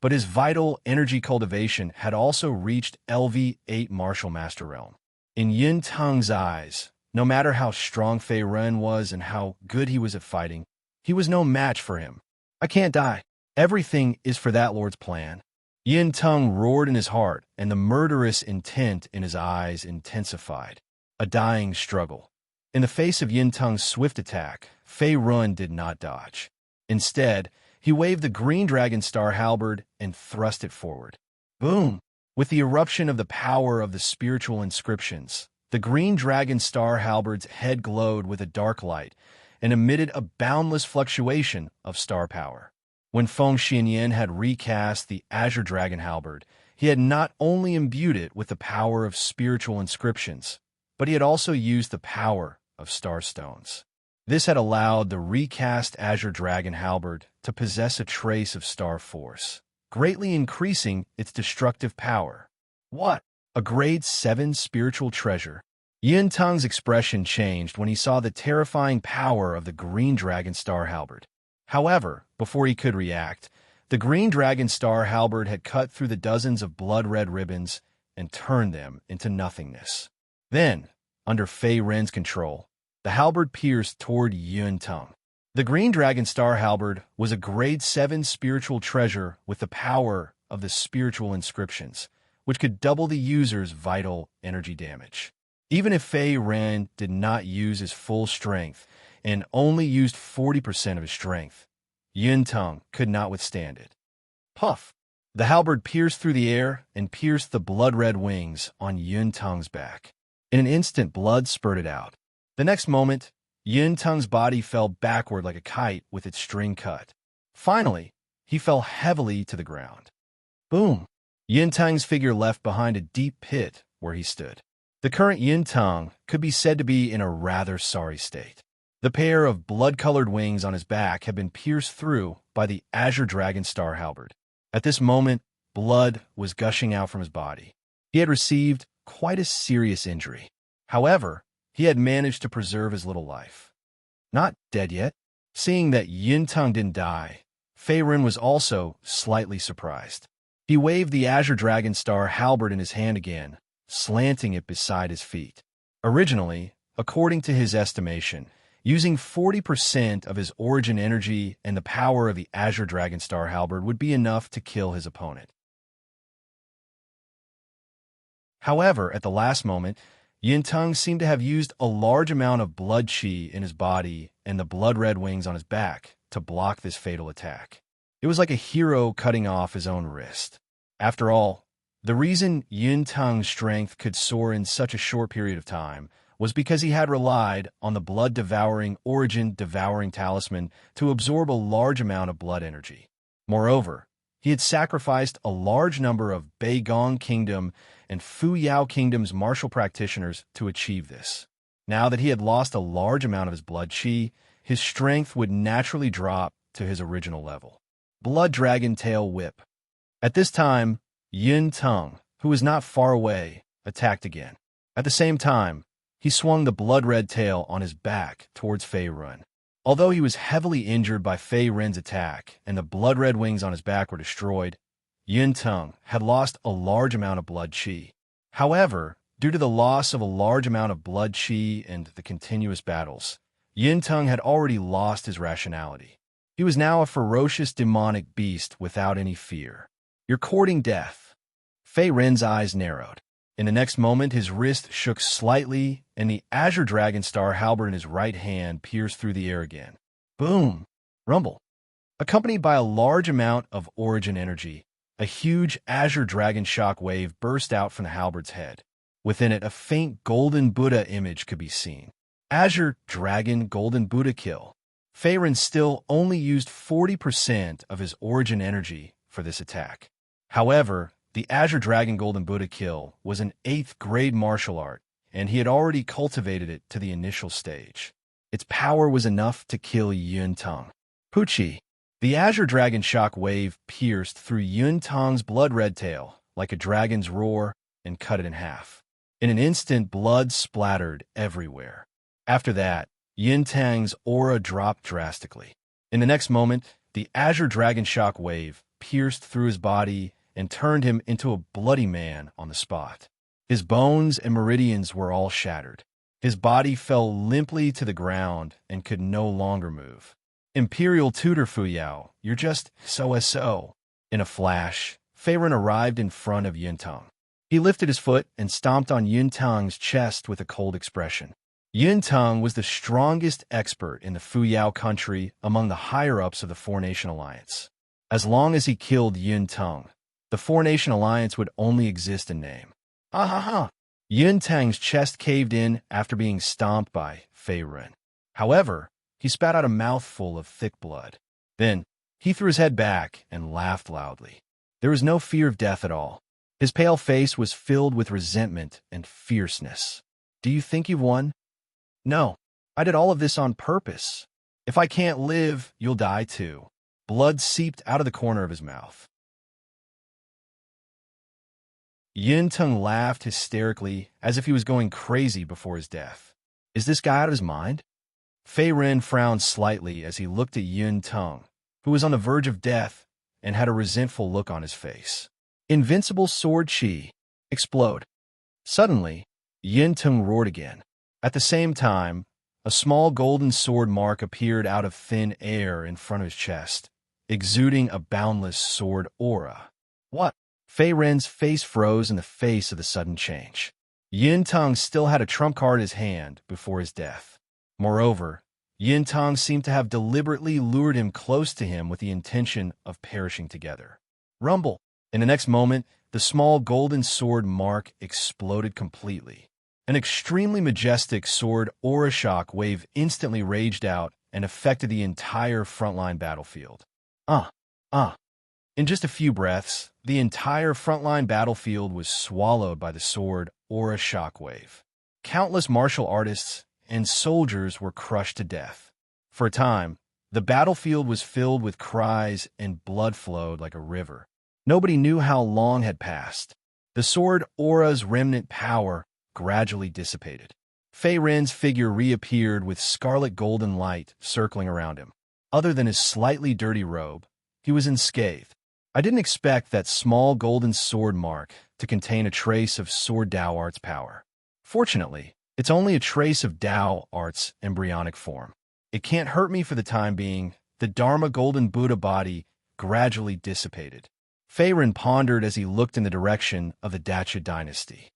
but his vital energy cultivation had also reached LV8 Martial Master Realm. In Yun Tung's eyes, no matter how strong Fei Ren was and how good he was at fighting, he was no match for him. I can't die. Everything is for that Lord's plan. Yun Tung roared in his heart, and the murderous intent in his eyes intensified. A dying struggle. In the face of Yun Tung's swift attack, Fei Ren did not dodge. Instead, he waved the green dragon star halberd and thrust it forward. Boom! With the eruption of the power of the spiritual inscriptions, the green dragon star halberd's head glowed with a dark light and emitted a boundless fluctuation of star power. When Feng Xianyan had recast the azure dragon halberd, he had not only imbued it with the power of spiritual inscriptions, but he had also used the power of star stones. This had allowed the recast azure dragon halberd to possess a trace of star force, greatly increasing its destructive power. What? A grade 7 spiritual treasure? Yun Tung's expression changed when he saw the terrifying power of the green dragon star halberd. However, before he could react, the green dragon star halberd had cut through the dozens of blood-red ribbons and turned them into nothingness. Then, under Fei Ren's control, the halberd pierced toward Yun Tung. The green dragon star halberd was a grade 7 spiritual treasure with the power of the spiritual inscriptions, which could double the user's vital energy damage. Even if Fei Ren did not use his full strength and only used 40% of his strength, Yun Tung could not withstand it. Puff! The halberd pierced through the air and pierced the blood-red wings on Yun Tung's back. In an instant, blood spurted out. The next moment, Yun Tung's body fell backward like a kite with its string cut. Finally, he fell heavily to the ground. Boom! Yun Tung's figure left behind a deep pit where he stood. The current Yun Tung could be said to be in a rather sorry state. The pair of blood-colored wings on his back had been pierced through by the azure dragon star halberd. At this moment, blood was gushing out from his body. He had received quite a serious injury. However, he had managed to preserve his little life. Not dead yet. Seeing that Yun Tung didn't die, Fei Ren was also slightly surprised. He waved the azure dragon star halberd in his hand again, slanting it beside his feet. Originally, according to his estimation, using 40% of his origin energy and the power of the azure dragon star halberd would be enough to kill his opponent. However, at the last moment, Yun Tung seemed to have used a large amount of blood qi in his body and the blood-red wings on his back to block this fatal attack. It was like a hero cutting off his own wrist. After all, the reason Yun Tung's strength could soar in such a short period of time was because he had relied on the blood-devouring origin-devouring talisman to absorb a large amount of blood energy. Moreover, he had sacrificed a large number of Beigong Kingdom and Fu Yao Kingdom's martial practitioners to achieve this. Now that he had lost a large amount of his blood qi, his strength would naturally drop to his original level. Blood Dragon Tail Whip. At this time, Yun Tung, who was not far away, attacked again. At the same time, he swung the blood-red tail on his back towards Fei Ren. Although he was heavily injured by Fei Ren's attack and the blood-red wings on his back were destroyed, Yun Tung had lost a large amount of blood qi. However, due to the loss of a large amount of blood qi and the continuous battles, Yun Tung had already lost his rationality. He was now a ferocious demonic beast without any fear. You're courting death. Fei Ren's eyes narrowed. In the next moment, his wrist shook slightly, and the azure dragon star halberd in his right hand pierced through the air again. Boom! Rumble. Accompanied by a large amount of origin energy, a huge azure dragon shock wave burst out from the halberd's head. Within it, a faint golden Buddha image could be seen. Azure Dragon Golden Buddha Kill. Fei-Ren still only used 40% of his origin energy for this attack. However, the Azure Dragon Golden Buddha Kill was an 8th grade martial art, and he had already cultivated it to the initial stage. Its power was enough to kill Yun Tong. Puchi. The Azure Dragon Shock Wave pierced through Yun Tong's blood-red tail like a dragon's roar and cut it in half. In an instant, blood splattered everywhere. After that, Yun Tong's aura dropped drastically. In the next moment, the Azure Dragon Shock Wave pierced through his body and turned him into a bloody man on the spot. His bones and meridians were all shattered. His body fell limply to the ground and could no longer move. Imperial Tutor Fuyao, you're just so. In a flash, Fei-Ren arrived in front of Yun Tong. He lifted his foot and stomped on Yun Tong's chest with a cold expression. Yun Tong was the strongest expert in the Fuyao country among the higher-ups of the Four-Nation Alliance. As long as he killed Yun Tong, the Four-Nation Alliance would only exist in name. Yun Tong's chest caved in after being stomped by Fei-Ren. However, he spat out a mouthful of thick blood. Then, he threw his head back and laughed loudly. There was no fear of death at all. His pale face was filled with resentment and fierceness. Do you think you've won? No, I did all of this on purpose. If I can't live, you'll die too. Blood seeped out of the corner of his mouth. Yun Tong laughed hysterically as if he was going crazy before his death. Is this guy out of his mind? Fei-Ren frowned slightly as he looked at Yun Tong, who was on the verge of death and had a resentful look on his face. Invincible sword chi. Explode. Suddenly, Yun Tong roared again. At the same time, a small golden sword mark appeared out of thin air in front of his chest, exuding a boundless sword aura. What? Fei-Ren's face froze in the face of the sudden change. Yun Tong still had a trump card in his hand before his death. Moreover, Yun Tong seemed to have deliberately lured him close to him with the intention of perishing together. Rumble! In the next moment, the small golden sword mark exploded completely. An extremely majestic sword aura shock wave instantly raged out and affected the entire frontline battlefield. In just a few breaths, the entire frontline battlefield was swallowed by the sword aura shock wave. Countless martial artists and soldiers were crushed to death. For a time, the battlefield was filled with cries and blood flowed like a river. Nobody knew how long had passed. The sword aura's remnant power gradually dissipated. Fei-Ren's figure reappeared with scarlet golden light circling around him. Other than his slightly dirty robe, he was unscathed. I didn't expect that small golden sword mark to contain a trace of sword Dao Art's power. Fortunately, it's only a trace of Dao Art's embryonic form. It can't hurt me for the time being. The Dharma Golden Buddha body gradually dissipated. Fei-Ren pondered as he looked in the direction of the Dacha dynasty.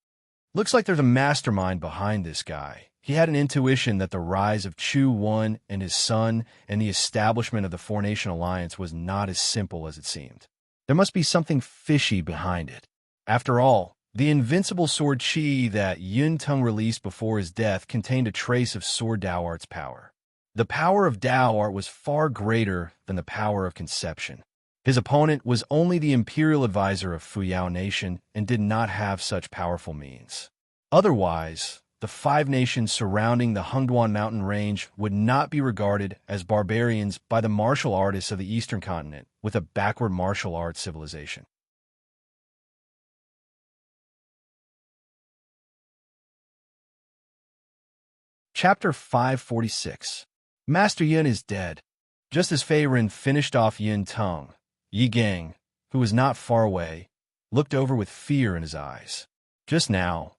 Looks like there's a mastermind behind this guy. He had an intuition that the rise of Chu Wan and his son and the establishment of the Four-Nation Alliance was not as simple as it seemed. There must be something fishy behind it. After all, the invincible sword chi that Yun Tong released before his death contained a trace of sword Dao Art's power. The power of Dao Art was far greater than the power of conception. His opponent was only the imperial advisor of Fuyao Nation and did not have such powerful means. Otherwise, the 5 nations surrounding the Hengduan mountain range would not be regarded as barbarians by the martial artists of the Eastern continent with a backward martial arts civilization. Chapter 546. Master Yun is dead. Just as Fei-Ren finished off Yun Tong, Yi Gang, who was not far away, looked over with fear in his eyes. Just now,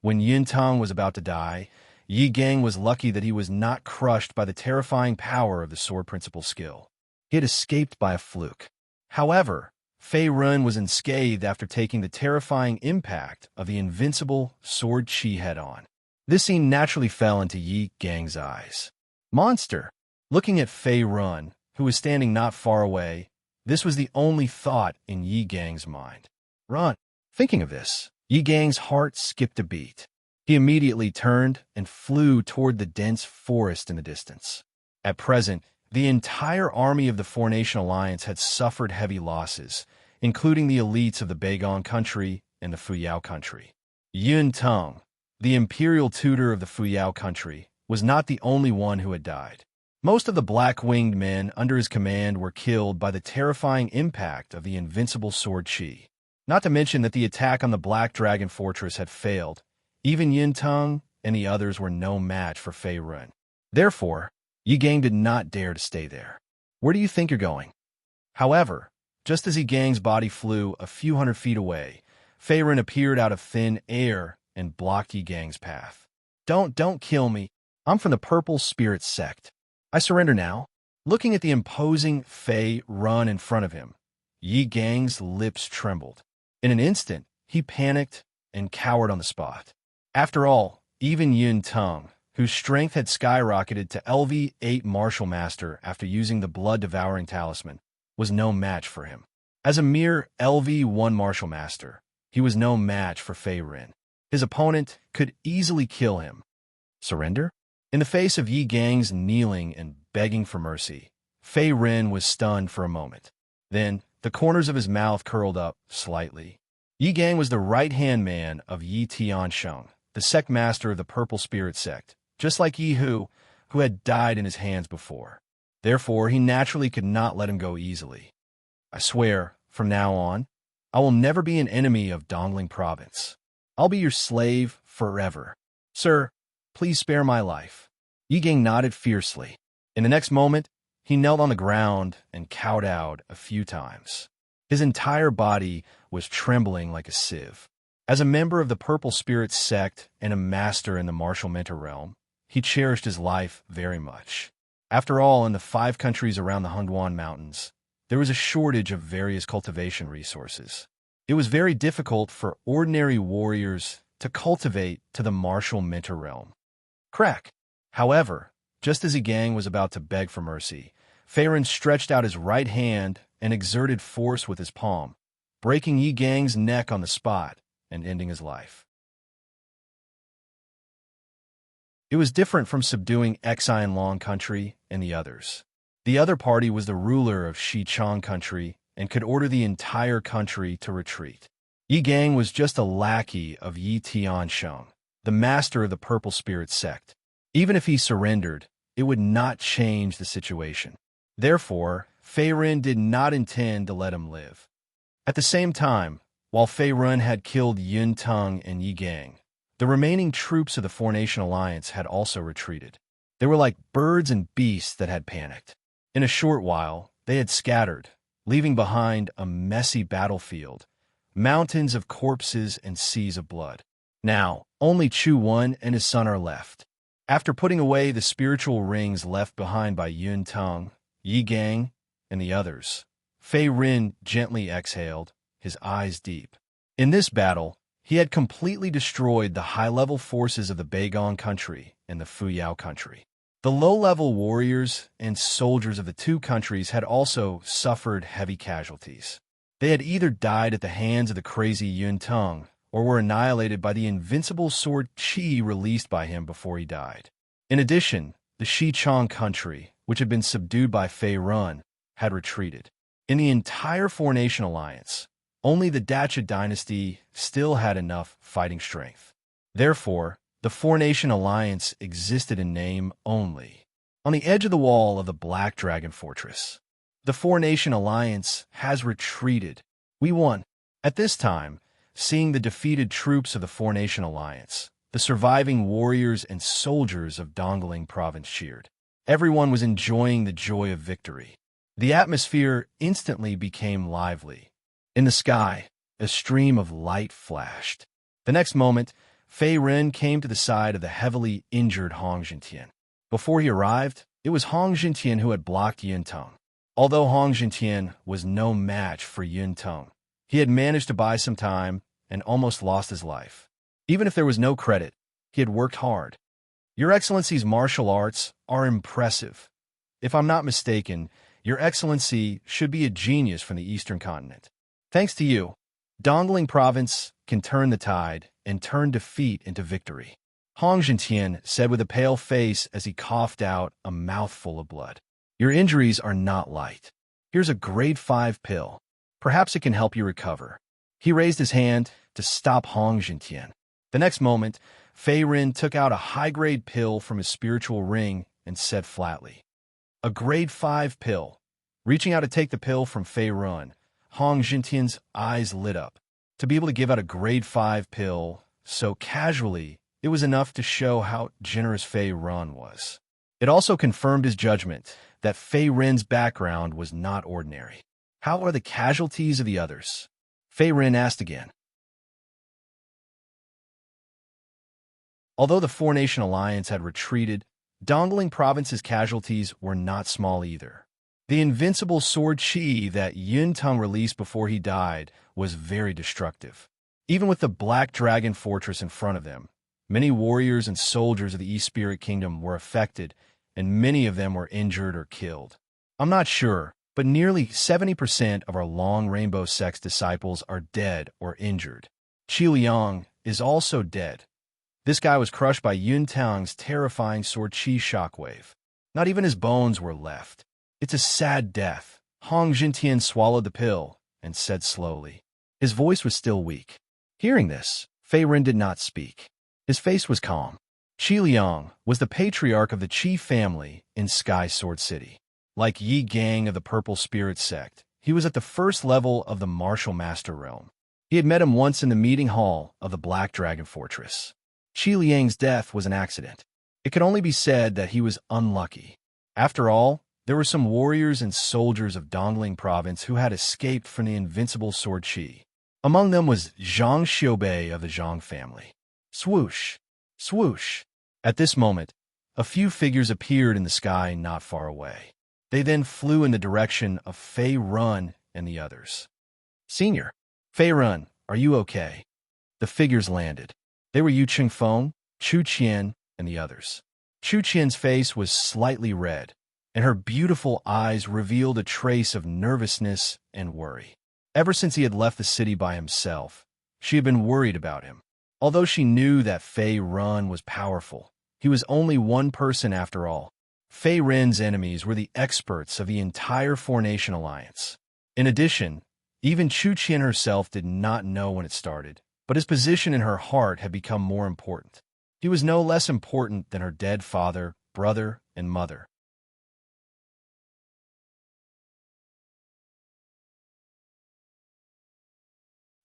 when Yun Tong was about to die, Yi Gang was lucky that he was not crushed by the terrifying power of the sword principle skill. He had escaped by a fluke. However, Fei-Ren was unscathed after taking the terrifying impact of the invincible sword chi head-on. This scene naturally fell into Yi Gang's eyes. Monster! Looking at Fei-Ren, who was standing not far away, this was the only thought in Yi Gang's mind. Run! Thinking of this, Yi Gang's heart skipped a beat. He immediately turned and flew toward the dense forest in the distance. At present, the entire army of the Four-Nation Alliance had suffered heavy losses, including the elites of the Begon country and the Fuyao country. Yun Tung, the imperial tutor of the Fuyao country, was not the only one who had died. Most of the black-winged men under his command were killed by the terrifying impact of the invincible sword Qi. Not to mention that the attack on the Black Dragon Fortress had failed. Even Yun Tung and the others were no match for Fei Run. Therefore, Yi Gang did not dare to stay there. Where do you think you're going? However, just as Yi Gang's body flew a few hundred feet away, Fei Run appeared out of thin air and blocked Yi Gang's path. Don't kill me. I'm from the Purple Spirit Sect. I surrender now. Looking at the imposing Fei Run in front of him, Yi Gang's lips trembled. In an instant, he panicked and cowered on the spot. After all, even Yun Tung, whose strength had skyrocketed to LV8 Martial Master after using the Blood-Devouring Talisman, was no match for him. As a mere LV1 Martial Master, he was no match for Fei Rin. His opponent could easily kill him. Surrender? In the face of Yi Gang's kneeling and begging for mercy, Fei Rin was stunned for a moment. Then, the corners of his mouth curled up slightly. Yi Gang was the right-hand man of Yi Tiansheng, the sect master of the Purple Spirit Sect, just like Yi Hu, who had died in his hands before. Therefore, he naturally could not let him go easily. I swear, from now on, I will never be an enemy of Dongling Province. I'll be your slave forever. Sir, please spare my life. Yi Gang nodded fiercely. In the next moment, he knelt on the ground and kowtowed a few times. His entire body was trembling like a sieve. As a member of the Purple Spirit Sect and a master in the Martial Mentor realm, he cherished his life very much. After all, in the 5 countries around the Hongduan Mountains, there was a shortage of various cultivation resources. It was very difficult for ordinary warriors to cultivate to the Martial Mentor realm. Crack! However, just as Yi Gang was about to beg for mercy, Fei Rin stretched out his right hand and exerted force with his palm, breaking Yi Gang's neck on the spot and ending his life. It was different from subduing Xian Long country and the others. The other party was the ruler of Xichang country and could order the entire country to retreat. Yi Gang was just a lackey of Yi Tiansheng, the master of the Purple Spirit Sect. Even if he surrendered, it would not change the situation. Therefore, Fei Rin did not intend to let him live. At the same time, while Fei Rin had killed Yun Tung and Yi Gang, the remaining troops of the Four-Nation Alliance had also retreated. They were like birds and beasts that had panicked. In a short while, they had scattered, leaving behind a messy battlefield, mountains of corpses and seas of blood. Now, only Chu Wan and his son are left. After putting away the spiritual rings left behind by Yun Tung, Yi Gang, and the others, Fei Rin gently exhaled, his eyes deep. In this battle, he had completely destroyed the high-level forces of the Begon country and the Fuyao country. The low-level warriors and soldiers of the 2 countries had also suffered heavy casualties. They had either died at the hands of the crazy Yun Tung or were annihilated by the invincible sword Qi released by him before he died. In addition, the Xichang country, which had been subdued by Fei Run, had retreated. In the entire Four-Nation Alliance, only the Dacha dynasty still had enough fighting strength. Therefore, the Four-Nation Alliance existed in name only. On the edge of the wall of the Black Dragon Fortress, the Four-Nation Alliance has retreated. We won. At this time, seeing the defeated troops of the Four-Nation Alliance, the surviving warriors and soldiers of Dongling Province cheered. Everyone was enjoying the joy of victory. The atmosphere instantly became lively. In the sky, a stream of light flashed. The next moment, Fei Rin came to the side of the heavily injured Hong Jintian. Before he arrived, it was Hong Jintian who had blocked Yun Tung. Although Hong Jintian was no match for Yun Tung, he had managed to buy some time and almost lost his life. Even if there was no credit, he had worked hard. Your Excellency's martial arts are impressive. If I'm not mistaken, Your Excellency should be a genius from the Eastern continent. Thanks to you, Dongling Province can turn the tide and turn defeat into victory. Hong Jintian said with a pale face as he coughed out a mouthful of blood. Your injuries are not light. Here's a grade 5 pill. Perhaps it can help you recover. He raised his hand to stop Hong Jintian. The next moment, Fei Ren took out a high-grade pill from his spiritual ring and said flatly, a grade 5 pill. Reaching out to take the pill from Fei Ren, Hong Jintian's eyes lit up. To be able to give out a grade 5 pill so casually, it was enough to show how generous Fei Ren was. It also confirmed his judgment that Fei Ren's background was not ordinary. How are the casualties of the others? Fei Ren asked again. Although the Four-Nation Alliance had retreated, Dongling Province's casualties were not small either. The invincible sword qi that Yun Tung released before he died was very destructive. Even with the Black Dragon Fortress in front of them, many warriors and soldiers of the East Spirit Kingdom were affected, and many of them were injured or killed. I'm not sure, but nearly 70% of our Long Rainbow Sect's disciples are dead or injured. Qi Liang is also dead. This guy was crushed by Yun Tang's terrifying sword qi shockwave. Not even his bones were left. It's a sad death. Hong Jintian swallowed the pill and said slowly. His voice was still weak. Hearing this, Fei Ren did not speak. His face was calm. Qi Liang was the patriarch of the Qi family in Sky Sword City. Like Yi Gang of the Purple Spirit Sect, he was at the first level of the Martial Master realm. He had met him once in the meeting hall of the Black Dragon Fortress. Qi Liang's death was an accident. It could only be said that he was unlucky. After all, there were some warriors and soldiers of Dongling Province who had escaped from the invincible sword qi. Among them was Zhang Xiaobei of the Zhang family. Swoosh! Swoosh! At this moment, a few figures appeared in the sky not far away. They then flew in the direction of Fei Ren and the others. Senior, Fei Ren, are you okay? The figures landed. They were Yu Qingfeng, Chu Qian, and the others. Chu Qian's face was slightly red, and her beautiful eyes revealed a trace of nervousness and worry. Ever since he had left the city by himself, she had been worried about him. Although she knew that Fei Ren was powerful, he was only one person after all. Fei Ren's enemies were the experts of the entire Four-Nation Alliance. In addition, even Chu Qian herself did not know when it started, but his position in her heart had become more important. He was no less important than her dead father, brother, and mother.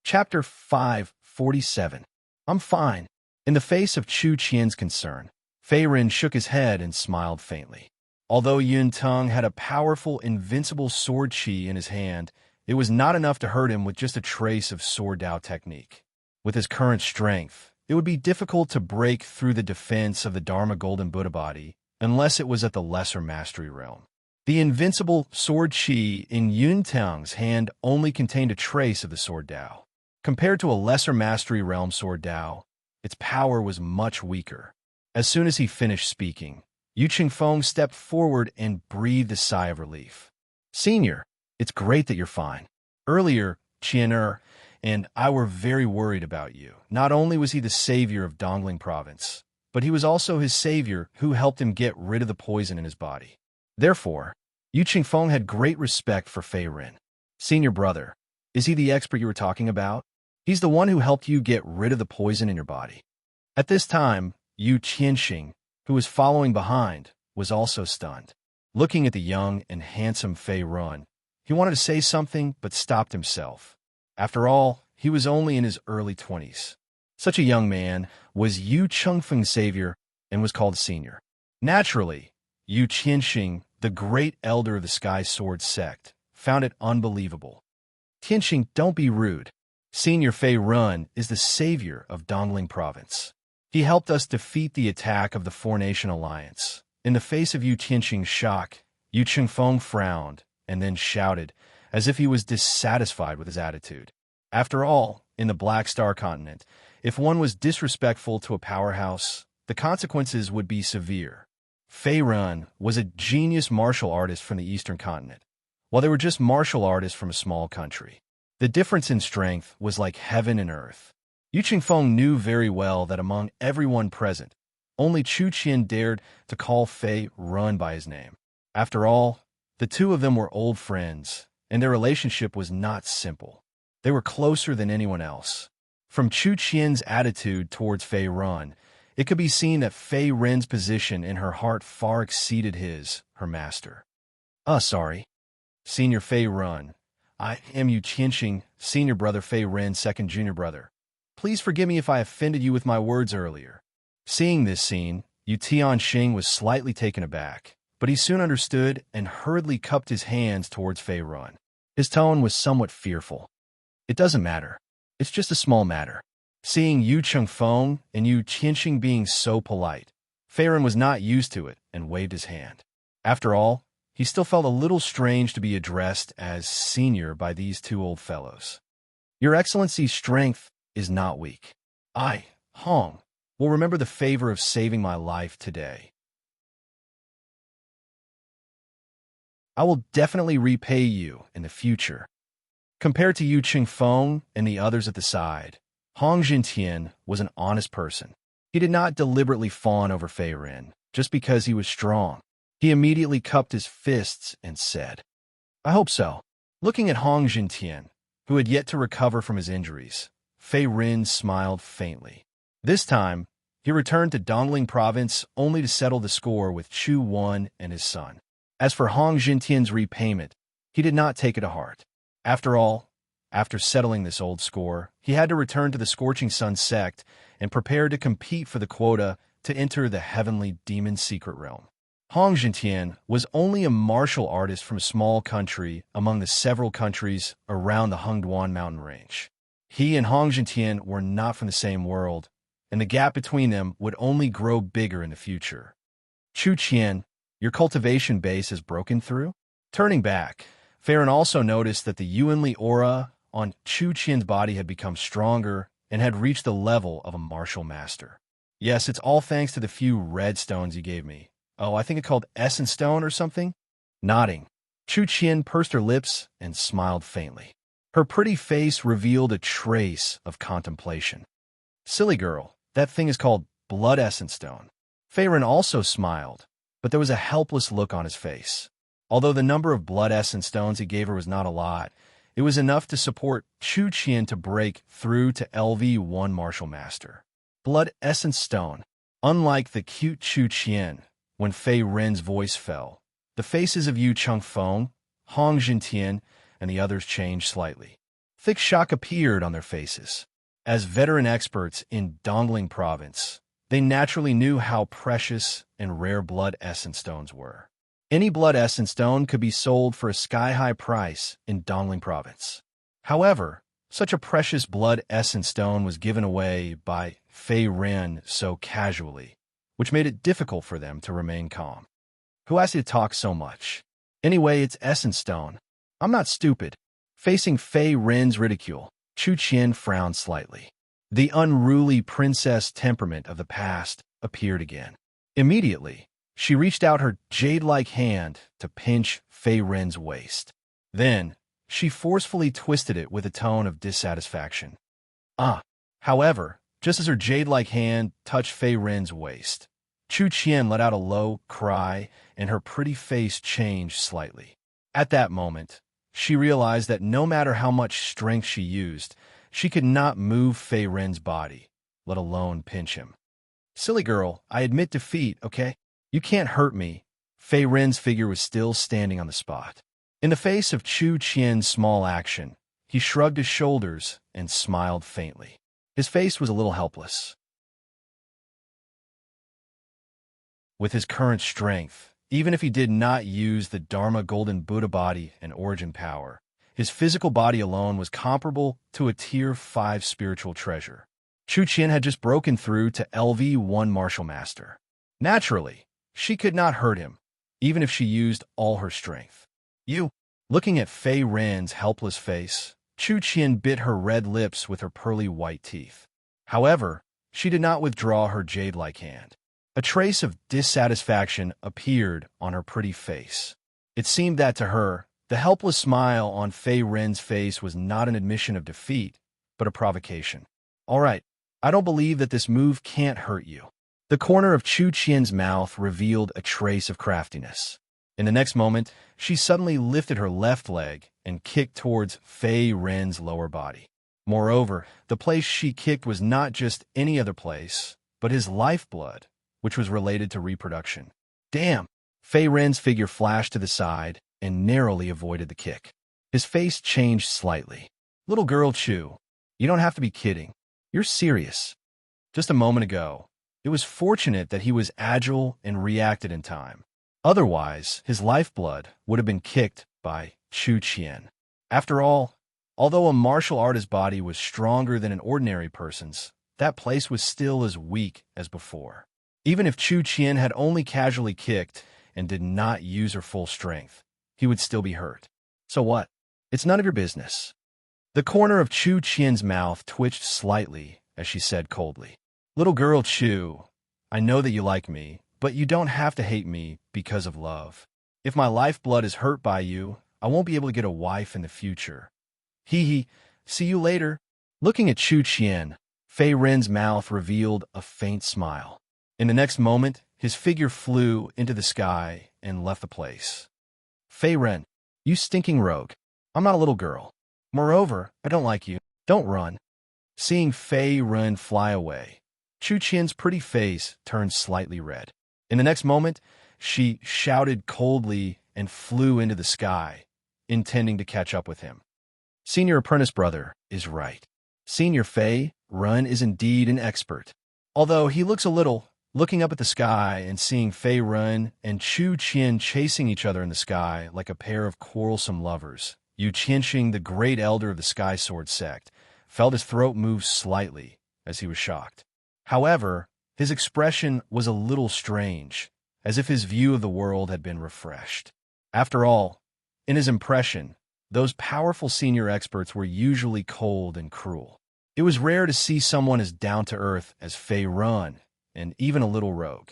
Chapter 547. I'm fine. In the face of Chu Qian's concern, Fei Ren shook his head and smiled faintly. Although Yun Tung had a powerful, invincible sword qi in his hand, it was not enough to hurt him with just a trace of sword Dao technique. With his current strength, it would be difficult to break through the defense of the Dharma Golden Buddha body unless it was at the lesser mastery realm. The invincible sword qi in Yun Tang's hand only contained a trace of the sword Dao. Compared to a lesser mastery realm sword Dao, its power was much weaker. As soon as he finished speaking, Yu Qingfeng stepped forward and breathed a sigh of relief. Senior, it's great that you're fine. Earlier, Qianer and I were very worried about you. Not only was he the savior of Dongling Province, but he was also his savior who helped him get rid of the poison in his body. Therefore, Yu Qingfeng had great respect for Fei Ren. Senior brother, is he the expert you were talking about? He's the one who helped you get rid of the poison in your body. At this time, Yu Qianxing, who was following behind, was also stunned. Looking at the young and handsome Fei Ren, he wanted to say something but stopped himself. After all, he was only in his early 20s. Such a young man was Yu Chengfeng's savior and was called senior. Naturally, Yu Qianxing, the great elder of the Sky Sword sect, found it unbelievable. Qianxing, don't be rude. Senior Fei Ren is the savior of Dongling Province. He helped us defeat the attack of the Four-Nation Alliance. In the face of Yu Qianxing's shock, Yu Qingfeng frowned and then shouted, as if he was dissatisfied with his attitude. After all, in the Black Star continent, if one was disrespectful to a powerhouse, the consequences would be severe. Fei Ren was a genius martial artist from the Eastern continent, while they were just martial artists from a small country. The difference in strength was like heaven and earth. Yu Qingfeng knew very well that among everyone present, only Chu Qian dared to call Fei Run by his name. After all, the two of them were old friends, and their relationship was not simple. They were closer than anyone else. From Chu Qian's attitude towards Fei Run, it could be seen that Fei Ren's position in her heart far exceeded his, her master. Sorry. Senior Fei Run. I am Yu Qianxing, senior brother Fei Ren's second junior brother. Please forgive me if I offended you with my words earlier. Seeing this scene, Yu Tianxing was slightly taken aback, but he soon understood and hurriedly cupped his hands towards Fei Run. His tone was somewhat fearful. It doesn't matter. It's just a small matter. Seeing Yu Qingfeng and Yu Qianxing being so polite, Fei Run was not used to it and waved his hand. After all, he still felt a little strange to be addressed as senior by these two old fellows. Your Excellency's strength is not weak. I, Hong, will remember the favor of saving my life today. I will definitely repay you in the future. Compared to Yu Qingfeng and the others at the side, Hong Jintian was an honest person. He did not deliberately fawn over Fei Ren just because he was strong. He immediately cupped his fists and said, I hope so. Looking at Hong Jintian, who had yet to recover from his injuries, Fei Ren smiled faintly. This time, he returned to Dongling Province only to settle the score with Chu Wan and his son. As for Hong Jintian's repayment, he did not take it to heart. After all, after settling this old score, he had to return to the Scorching Sun sect and prepare to compete for the quota to enter the Heavenly Demon Secret Realm. Hong Jintian was only a martial artist from a small country among the several countries around the Hengduan mountain range. He and Hong Jintian were not from the same world, and the gap between them would only grow bigger in the future. Chu Qian, your cultivation base has broken through? Turning back, Fei Ren also noticed that the Yuanli aura on Chu Qian's body had become stronger and had reached the level of a martial master. Yes, it's all thanks to the few red stones you gave me. Oh, I think it's called Essence Stone or something? Nodding, Chu Qian pursed her lips and smiled faintly. Her pretty face revealed a trace of contemplation. Silly girl, that thing is called Blood Essence Stone. Fei Ren also smiled, but there was a helpless look on his face. Although the number of Blood Essence Stones he gave her was not a lot, it was enough to support Chu Qian to break through to LV1 Martial Master. Blood Essence Stone. Unlike the cute Chu Qian, when Fei Ren's voice fell, the faces of Yu Qingfeng, Hong Jintian, and the others changed slightly. Thick shock appeared on their faces. As veteran experts in Dongling Province, they naturally knew how precious and rare Blood Essence Stones were. Any Blood Essence Stone could be sold for a sky-high price in Dongling Province. However, such a precious Blood Essence Stone was given away by Fei Ren so casually, which made it difficult for them to remain calm. Who asked you to talk so much? Anyway, it's Essence Stone. I'm not stupid. Facing Fei Ren's ridicule, Chu Qian frowned slightly. The unruly princess temperament of the past appeared again. Immediately, she reached out her jade-like hand to pinch Fei Ren's waist. Then, she forcefully twisted it with a tone of dissatisfaction. However, just as her jade-like hand touched Fei Ren's waist, Chu Qian let out a low cry and her pretty face changed slightly. At that moment, she realized that no matter how much strength she used, she could not move Fei Ren's body, let alone pinch him. Silly girl, I admit defeat, okay? You can't hurt me. Fei Ren's figure was still standing on the spot. In the face of Chu Qian's small action, he shrugged his shoulders and smiled faintly. His face was a little helpless. With his current strength, even if he did not use the Dharma Golden Buddha body and origin power, his physical body alone was comparable to a Tier 5 spiritual treasure. Chu Qian had just broken through to LV1 Martial Master. Naturally, she could not hurt him, even if she used all her strength. Looking at Fei Ren's helpless face, Chu Qian bit her red lips with her pearly white teeth. However, she did not withdraw her jade-like hand. A trace of dissatisfaction appeared on her pretty face. It seemed that to her, the helpless smile on Fei Ren's face was not an admission of defeat, but a provocation. All right, I don't believe that this move can't hurt you. The corner of Chu Qian's mouth revealed a trace of craftiness. In the next moment, she suddenly lifted her left leg and kicked towards Fei Ren's lower body. Moreover, the place she kicked was not just any other place, but his lifeblood, which was related to reproduction. Damn! Fei Ren's figure flashed to the side and narrowly avoided the kick. His face changed slightly. Little girl Chu, you don't have to be kidding. You're serious. Just a moment ago, it was fortunate that he was agile and reacted in time. Otherwise, his lifeblood would have been kicked by Chu Qian. After all, although a martial artist's body was stronger than an ordinary person's, that place was still as weak as before. Even if Chu Qian had only casually kicked and did not use her full strength, he would still be hurt. So what? It's none of your business. The corner of Chu Qian's mouth twitched slightly as she said coldly, Little girl Chu, I know that you like me, but you don't have to hate me because of love. If my lifeblood is hurt by you, I won't be able to get a wife in the future. Hee, see you later. Looking at Chu Qian, Fei Ren's mouth revealed a faint smile. In the next moment, his figure flew into the sky and left the place. Fei Ren, you stinking rogue. I'm not a little girl. Moreover, I don't like you. Don't run. Seeing Fei Ren fly away, Chu Qian's pretty face turned slightly red. In the next moment, she shouted coldly and flew into the sky, intending to catch up with him. Senior apprentice brother is right. Senior Fei Ren is indeed an expert. Although he looks a little, looking up at the sky and seeing Fei Ren and Chu Qian chasing each other in the sky like a pair of quarrelsome lovers, Yu Qianxing, the great elder of the Sky Sword sect, felt his throat move slightly as he was shocked. However, his expression was a little strange, as if his view of the world had been refreshed. After all, in his impression, those powerful senior experts were usually cold and cruel. It was rare to see someone as down-to-earth as Fei Ren, and even a little rogue.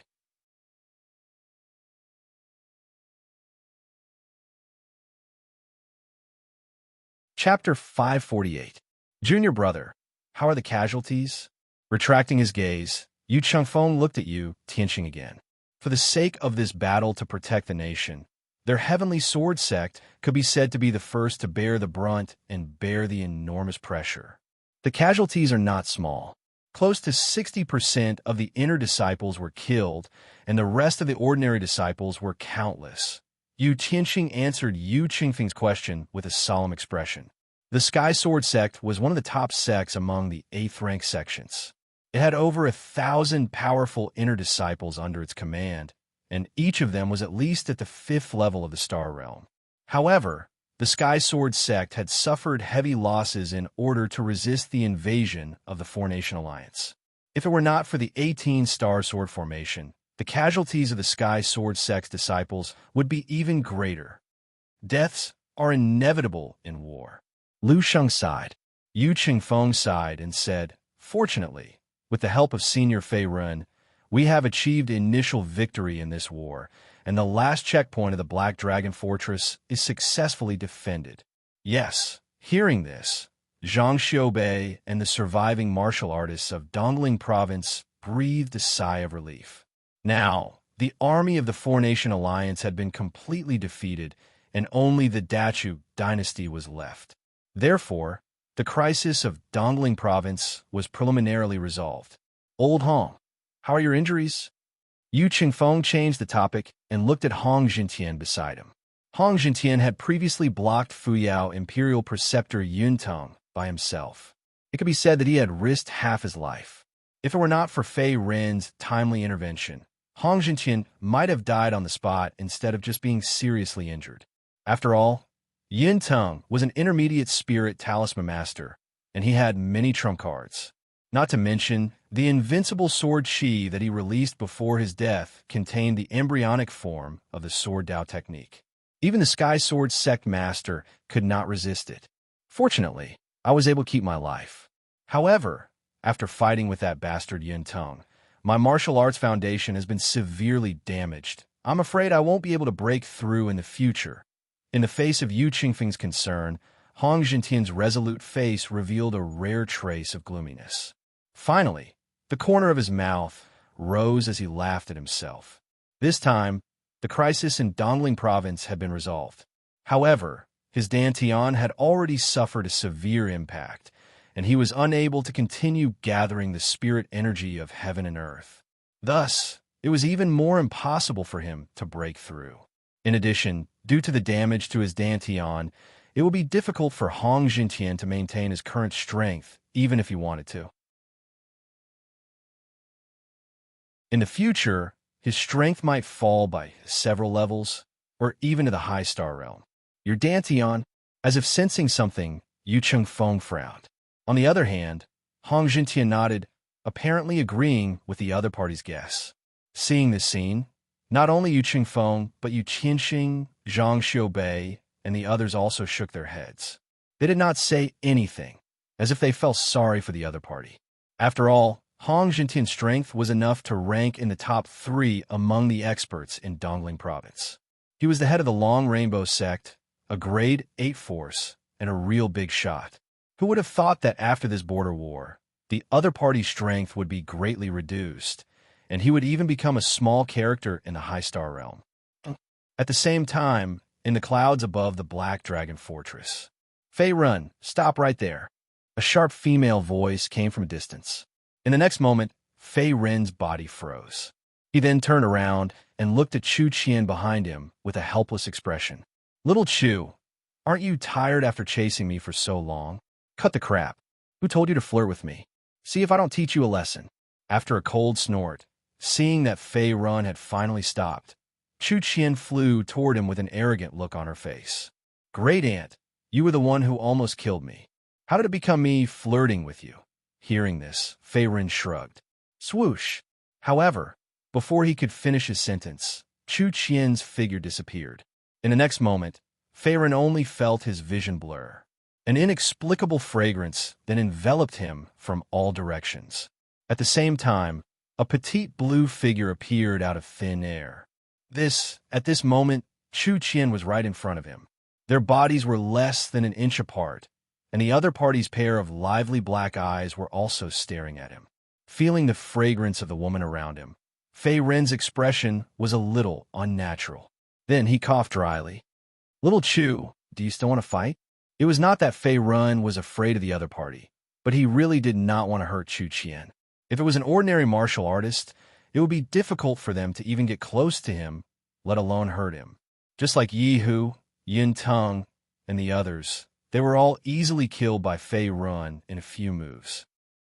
Chapter 548. Junior brother, how are the casualties? Retracting his gaze, Yu Chengfeng looked at Yu Tianxing again. For the sake of this battle to protect the nation, their heavenly sword sect could be said to be the first to bear the brunt and bear the enormous pressure. The casualties are not small. Close to 60% of the inner disciples were killed, and the rest of the ordinary disciples were countless. Yu Tianxing answered Yu Qingfeng's question with a solemn expression. The Sky Sword sect was one of the top sects among the 8th rank sections. It had over 1,000 powerful inner disciples under its command, and each of them was at least at the 5th level of the Star Realm. However, the Sky Sword sect had suffered heavy losses in order to resist the invasion of the Four-Nation Alliance. If it were not for the 18 Star Sword formation, the casualties of the Sky Sword sect's disciples would be even greater. Deaths are inevitable in war. Lu Sheng sighed. Yu Qingfeng sighed and said, Fortunately, with the help of Senior Fei Ren, we have achieved initial victory in this war, and the last checkpoint of the Black Dragon Fortress is successfully defended. Yes, hearing this, Zhang Xiaobei and the surviving martial artists of Dongling Province breathed a sigh of relief. Now, the army of the Four-Nation Alliance had been completely defeated, and only the Dachu dynasty was left. Therefore, the crisis of Dongling Province was preliminarily resolved. Old Hong, how are your injuries? Yu Qingfeng changed the topic and looked at Hong Jintian beside him. Hong Jintian had previously blocked Fuyao Imperial Preceptor Yuntong by himself. It could be said that he had risked half his life. If it were not for Fei Ren's timely intervention, Hong Jintian might have died on the spot instead of just being seriously injured. After all, Yuntong was an intermediate spirit talisman master, and he had many trump cards. Not to mention, the invincible sword chi that he released before his death contained the embryonic form of the Sword Dao technique. Even the Sky Sword sect master could not resist it. Fortunately, I was able to keep my life. However, after fighting with that bastard Yuntong, my martial arts foundation has been severely damaged. I'm afraid I won't be able to break through in the future. In the face of Yu Qingfeng's concern, Hong Jintian's resolute face revealed a rare trace of gloominess. Finally, the corner of his mouth rose as he laughed at himself. This time, the crisis in Dongling province had been resolved. However, his Dantian had already suffered a severe impact, and he was unable to continue gathering the spirit energy of heaven and earth. Thus, it was even more impossible for him to break through. In addition, due to the damage to his Dantian, it would be difficult for Hong Jintian to maintain his current strength, even if he wanted to. In the future, his strength might fall by several levels, or even to the high star realm. Your Dantian, as if sensing something, Yu Chengfeng frowned. On the other hand, Hong Jintian nodded, apparently agreeing with the other party's guess. Seeing this scene, not only Yu Chengfeng, but Yu Qianxing, Zhang Xiaobei, and the others also shook their heads. They did not say anything, as if they felt sorry for the other party. After all, Hong Jintian's strength was enough to rank in the top 3 among the experts in Dongling province. He was the head of the Long Rainbow sect, a grade 8 force, and a real big shot. Who would have thought that after this border war, the other party's strength would be greatly reduced, and he would even become a small character in the high star realm? At the same time, in the clouds above the Black Dragon Fortress, Fei Run, stop right there. A sharp female voice came from a distance. In the next moment, Fei Ren's body froze. He then turned around and looked at Chu Qian behind him with a helpless expression. Little Chu, aren't you tired after chasing me for so long? Cut the crap. Who told you to flirt with me? See if I don't teach you a lesson. After a cold snort, seeing that Fei Run had finally stopped, Chu Qian flew toward him with an arrogant look on her face. Great aunt, you were the one who almost killed me. How did it become me flirting with you? Hearing this, Fei Ren shrugged. Swoosh! However, before he could finish his sentence, Chu Qian's figure disappeared. In the next moment, Fei Ren only felt his vision blur. An inexplicable fragrance then enveloped him from all directions. At the same time, a petite blue figure appeared out of thin air. At this moment, Chu Qian was right in front of him. Their bodies were less than an inch apart, and the other party's pair of lively black eyes were also staring at him. Feeling the fragrance of the woman around him, Fei Ren's expression was a little unnatural. Then he coughed dryly. Little Chu, do you still want to fight? It was not that Fei Ren was afraid of the other party, but he really did not want to hurt Chu Qian. If it was an ordinary martial artist, it would be difficult for them to even get close to him, let alone hurt him. Just like Yi Hu, Yin Teng, and the others, they were all easily killed by Fei Ren in a few moves.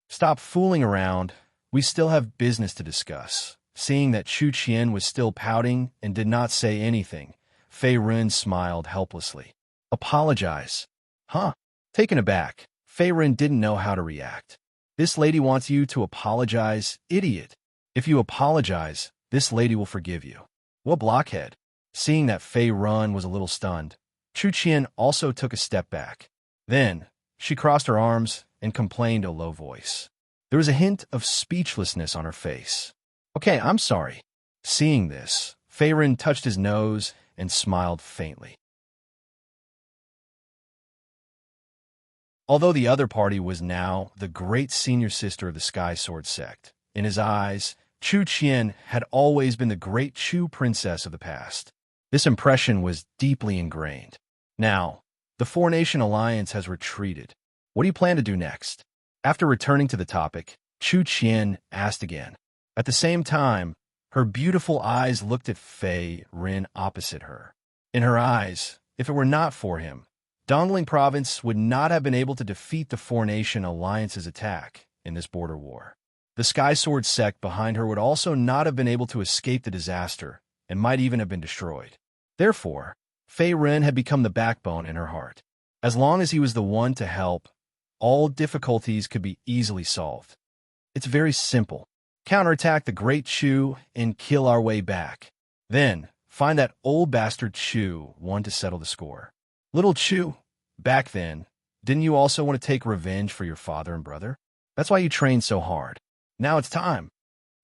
Stop fooling around, we still have business to discuss. Seeing that Chu Qian was still pouting and did not say anything, Fei Ren smiled helplessly. Apologize. Huh? Taken aback, Fei Ren didn't know how to react. This lady wants you to apologize, idiot. If you apologize, this lady will forgive you. What blockhead? Seeing that Fei Ren was a little stunned, Chu Qian also took a step back. Then, she crossed her arms and complained in a low voice. There was a hint of speechlessness on her face. Okay, I'm sorry. Seeing this, Fei Ren touched his nose and smiled faintly. Although the other party was now the great senior sister of the Sky Sword sect, in his eyes, Chu Qian had always been the great Chu princess of the past. This impression was deeply ingrained. Now, the four-nation alliance has retreated. What do you plan to do next? After returning to the topic, Chu Qian asked again. At the same time, her beautiful eyes looked at Fei Ren opposite her. In her eyes, if it were not for him, Dongling province would not have been able to defeat the four-nation alliance's attack in this border war. The Sky Sword sect behind her would also not have been able to escape the disaster and might even have been destroyed. Therefore, Fei Ren had become the backbone in her heart. As long as he was the one to help, all difficulties could be easily solved. It's very simple. Counterattack the Great Chu and kill our way back. Then, find that old bastard Chu one to settle the score. Little Chu, back then, didn't you also want to take revenge for your father and brother? That's why you trained so hard. Now it's time.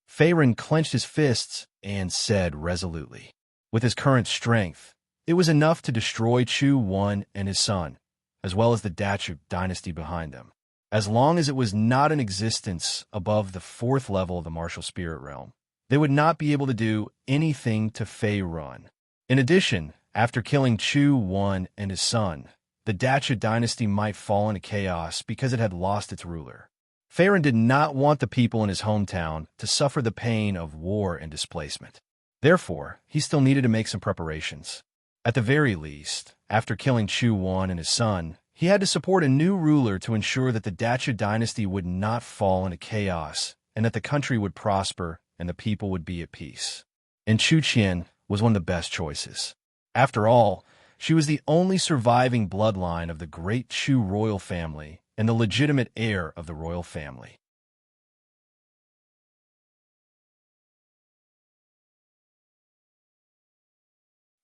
Fei Ren clenched his fists and said resolutely. With his current strength, it was enough to destroy Chu One and his son, as well as the Dachu dynasty behind them. as long as it was not in existence above the 4th level of the martial spirit realm. They would not be able to do anything to Fei Run. In addition, after killing Chu Wan and his son, the Dacha dynasty might fall into chaos because it had lost its ruler. Fei Run did not want the people in his hometown to suffer the pain of war and displacement. Therefore, he still needed to make some preparations. At the very least, after killing Chu Wan and his son, he had to support a new ruler to ensure that the Dacha dynasty would not fall into chaos and that the country would prosper and the people would be at peace. And Chu Qian was one of the best choices. After all, she was the only surviving bloodline of the great Chu royal family and the legitimate heir of the royal family.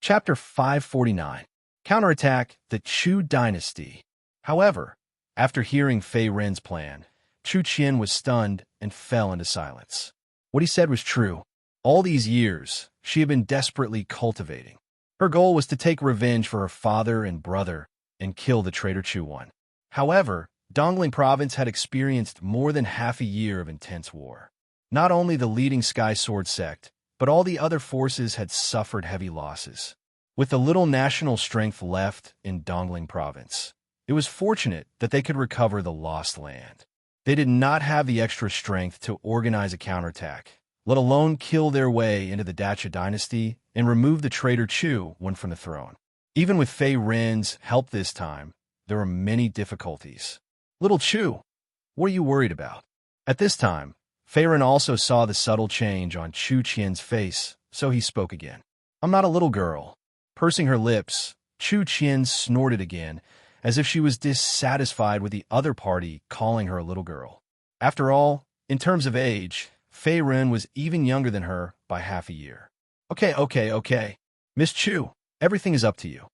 Chapter 549. Counterattack the Chu dynasty. However, after hearing Fei Ren's plan, Chu Qian was stunned and fell into silence. What he said was true. All these years, she had been desperately cultivating. Her goal was to take revenge for her father and brother and kill the traitor Chu Wan. However, Dongling province had experienced more than half a year of intense war. Not only the leading Sky Sword sect, but all the other forces had suffered heavy losses. With the little national strength left in Dongling province, it was fortunate that they could recover the lost land. They did not have the extra strength to organize a counterattack, let alone kill their way into the Dacha dynasty and remove the traitor Chu Wan from the throne. Even with Fei Ren's help this time, there were many difficulties. Little Chu, what are you worried about? At this time, Fei Ren also saw the subtle change on Chu Qian's face, so he spoke again. I'm not a little girl. Pursing her lips, Chu Qian snorted again, as if she was dissatisfied with the other party calling her a little girl. After all, in terms of age, Fei Ren was even younger than her by half a year. Okay. Miss Chu, everything is up to you.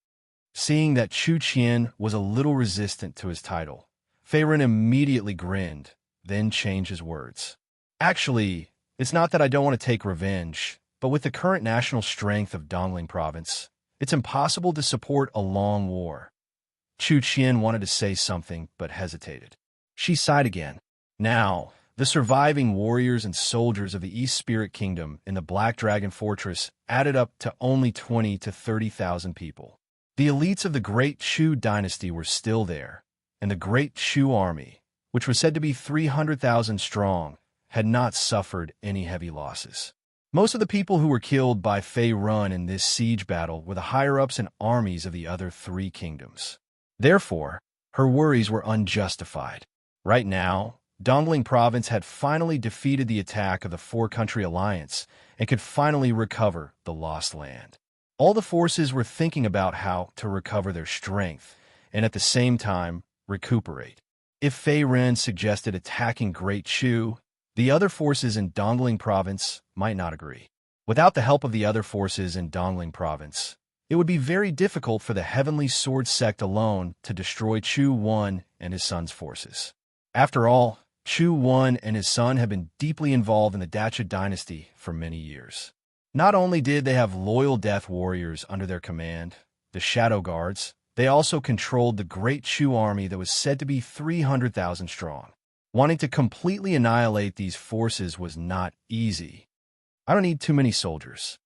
Seeing that Chu Qian was a little resistant to his title, Fei Ren immediately grinned, then changed his words. Actually, it's not that I don't want to take revenge, but with the current national strength of Dongling province, it's impossible to support a long war. Chu Qian wanted to say something, but hesitated. She sighed again. Now, the surviving warriors and soldiers of the East Spirit Kingdom in the Black Dragon Fortress added up to only 20 to 30,000 people. The elites of the Great Chu dynasty were still there, and the Great Chu army, which was said to be 300,000 strong, had not suffered any heavy losses. Most of the people who were killed by Fei Run in this siege battle were the higher-ups and armies of the other 3 kingdoms. Therefore, her worries were unjustified. Right now, Dongling province had finally defeated the attack of the 4-country alliance and could finally recover the lost land. All the forces were thinking about how to recover their strength and at the same time recuperate. If Fei Ren suggested attacking Great Chu, the other forces in Dongling province might not agree. Without the help of the other forces in Dongling province, it would be very difficult for the Heavenly Sword sect alone to destroy Chu Wan and his son's forces. After all, Chu Wan and his son have been deeply involved in the Dacha dynasty for many years. Not only did they have loyal death warriors under their command, the Shadow Guards, they also controlled the Great Chu army that was said to be 300,000 strong. Wanting to completely annihilate these forces was not easy. I don't need too many soldiers.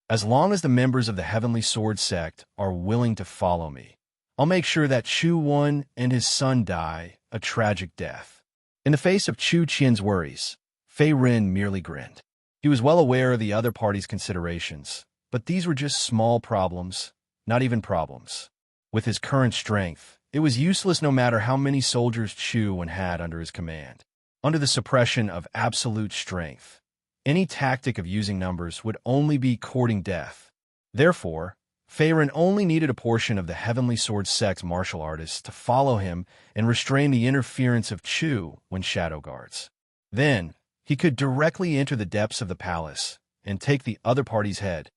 As long as the members of the Heavenly Sword sect are willing to follow me, I'll make sure that Chu Wan and his son die a tragic death. In the face of Chu Qian's worries, Fei Ren merely grinned. He was well aware of the other party's considerations, but these were just small problems, not even problems. With his current strength, it was useless no matter how many soldiers Chu Wan had under his command. Under the suppression of absolute strength, any tactic of using numbers would only be courting death. Therefore, Fei Ren only needed a portion of the Heavenly Sword sect's martial artists to follow him and restrain the interference of Chu Wan's Shadow Guards. Then, he could directly enter the depths of the palace and take the other party's head.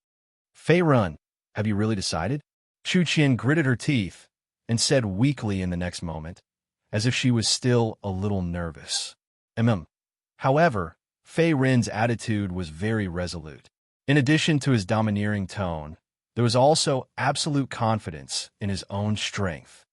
Fei Ren, have you really decided? Chu Qian gritted her teeth and said weakly in the next moment, as if she was still a little nervous. However, Fei Ren's attitude was very resolute. In addition to his domineering tone, there was also absolute confidence in his own strength.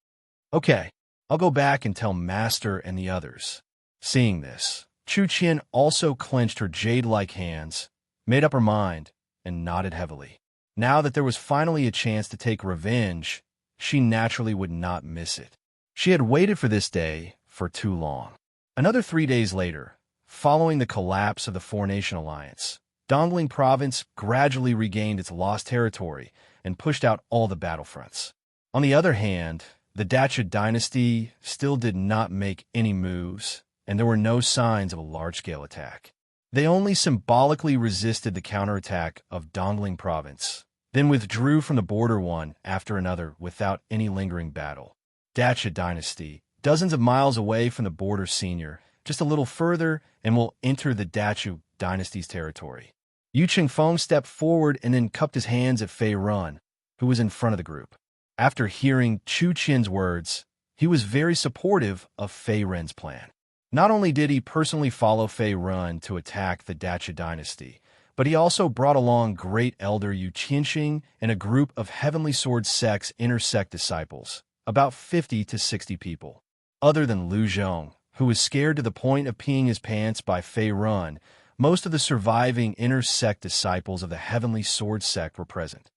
Okay, I'll go back and tell Master and the others. Seeing this, Chu Qian also clenched her jade-like hands, made up her mind, and nodded heavily. Now that there was finally a chance to take revenge, she naturally would not miss it. She had waited for this day for too long. Another 3 days later, following the collapse of the Four-Nation Alliance, Dongling Province gradually regained its lost territory and pushed out all the battlefronts. On the other hand, the Dacha dynasty still did not make any moves, and there were no signs of a large-scale attack. They only symbolically resisted the counterattack of Dongling Province, then withdrew from the border one after another without any lingering battle. Dacha dynasty, dozens of miles away from the border senior, just a little further, and will enter the Dacha dynasty's territory. Yu Qingfeng stepped forward and then cupped his hands at Fei Run, who was in front of the group. After hearing Chu Qian's words, he was very supportive of Fei Ren's plan. Not only did he personally follow Fei Run to attack the Dacha dynasty, but he also brought along Great Elder Yu Qianxing and a group of Heavenly Sword Sect's inner sect disciples, about 50 to 60 people. Other than Lu Zhong, who was scared to the point of peeing his pants by Fei Run, most of the surviving inner sect disciples of the Heavenly Sword Sect were present.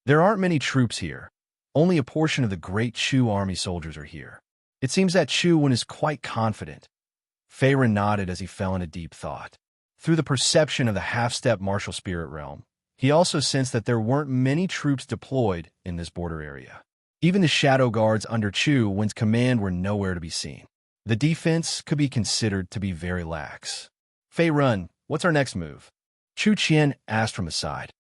There aren't many troops here. Only a portion of the Great Chu army soldiers are here. It seems that Chu Wen is quite confident. Fei Ren nodded as he fell into deep thought. Through the perception of the half-step martial spirit realm, he also sensed that there weren't many troops deployed in this border area. Even the shadow guards under Chu Wen's command were nowhere to be seen. The defense could be considered to be very lax. Fei Run, what's our next move? Chu Qian asked from the side.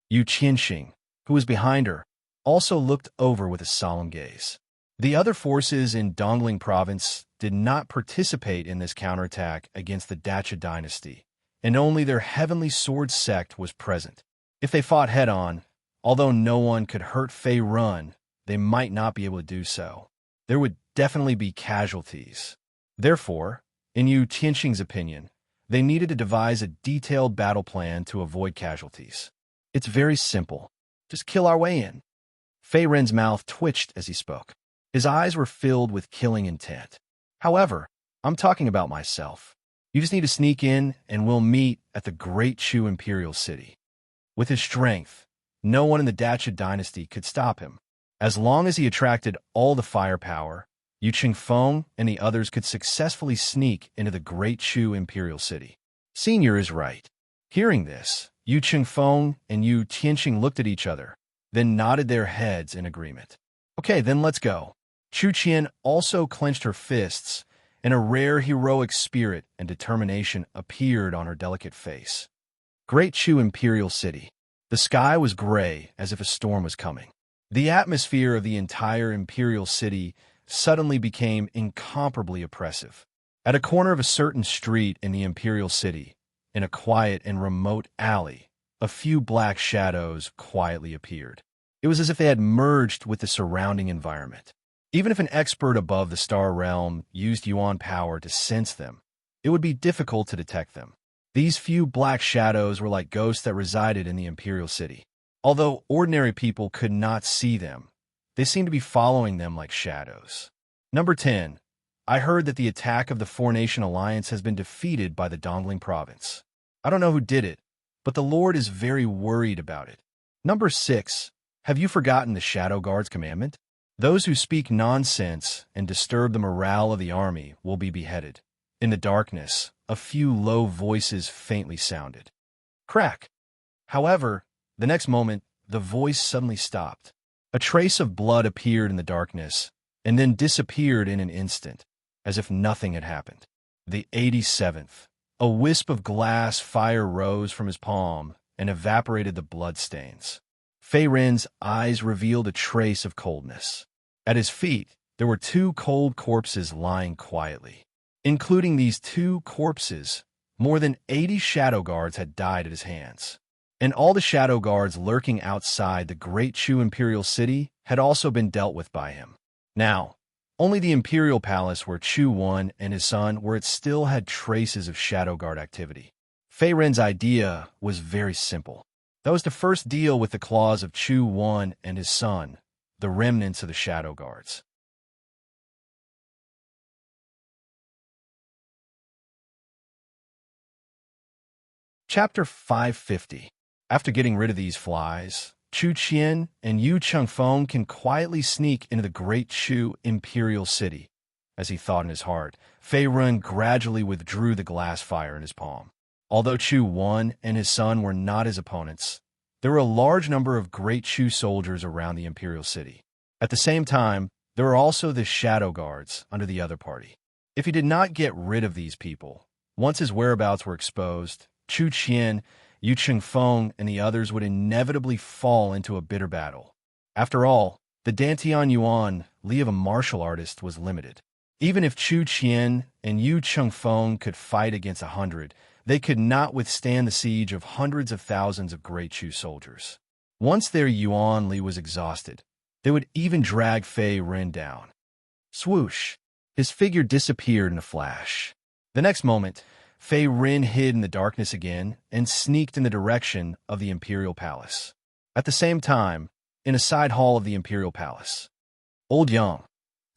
Yu Qianxing, who was behind her, also looked over with a solemn gaze. The other forces in Dongling Province did not participate in this counterattack against the Dacha dynasty, and only their Heavenly Sword Sect was present. If they fought head-on, although no one could hurt Fei Run, they might not be able to do so. There would definitely be casualties. Therefore, in Yu Qianxing's opinion, they needed to devise a detailed battle plan to avoid casualties. It's very simple. Just kill our way in. Fei Ren's mouth twitched as he spoke. His eyes were filled with killing intent. However, I'm talking about myself. You just need to sneak in and we'll meet at the Great Chu Imperial City. With his strength, no one in the Dacha dynasty could stop him. As long as he attracted all the firepower, Yu Qingfeng and the others could successfully sneak into the Great Chu Imperial City. Senior is right. Hearing this, Yu Qingfeng and Yu Qianxing looked at each other, then nodded their heads in agreement. Okay, then let's go. Chu Qian also clenched her fists, and a rare heroic spirit and determination appeared on her delicate face. Great Chu Imperial City. The sky was gray, as if a storm was coming. The atmosphere of the entire Imperial City suddenly became incomparably oppressive. At a corner of a certain street in the Imperial City, in a quiet and remote alley, a few black shadows quietly appeared. It was as if they had merged with the surrounding environment. Even if an expert above the star realm used Yuan power to sense them, it would be difficult to detect them. These few black shadows were like ghosts that resided in the Imperial City. Although ordinary people could not see them, they seemed to be following them like shadows. Number 10. I heard that the attack of the Four-Nation Alliance has been defeated by the Dongling Province. I don't know who did it, but the Lord is very worried about it. Number 6. Have you forgotten the Shadow Guard's commandment? Those who speak nonsense and disturb the morale of the army will be beheaded. In the darkness, a few low voices faintly sounded. Crack! However, the next moment, the voice suddenly stopped. A trace of blood appeared in the darkness, and then disappeared in an instant, as if nothing had happened. The 87th. A wisp of glass fire rose from his palm and evaporated the bloodstains. Fei Ren's eyes revealed a trace of coldness. At his feet, there were 2 cold corpses lying quietly. Including these 2 corpses, more than 80 shadow guards had died at his hands. And all the shadow guards lurking outside the Great Chu Imperial City had also been dealt with by him. Now, only the Imperial Palace where Chu Wen and his son where it still had traces of shadow guard activity. Fei Ren's idea was very simple. That was to first deal with the claws of Chu Wan and his son, the remnants of the Shadow Guards. Chapter 550. After getting rid of these flies, Chu Qian and Yu Chengfeng can quietly sneak into the great Chu imperial city. As he thought in his heart, Fei Run gradually withdrew the glass fire in his palm. Although Chu Wan and his son were not his opponents, there were a large number of great Chu soldiers around the imperial city. At the same time, there were also the Shadow Guards under the other party. If he did not get rid of these people, once his whereabouts were exposed, Chu Qian, Yu Chengfeng, and the others would inevitably fall into a bitter battle. After all, the Dantian Yuan, Li of a martial artist, was limited. Even if Chu Qian and Yu Chengfeng could fight against 100, they could not withstand the siege of hundreds of thousands of great Chu soldiers. Once their Yuan Li was exhausted, they would even drag Fei Ren down. Swoosh! His figure disappeared in a flash. The next moment, Fei Ren hid in the darkness again and sneaked in the direction of the Imperial Palace. At the same time, in a side hall of the Imperial Palace, Old Yang,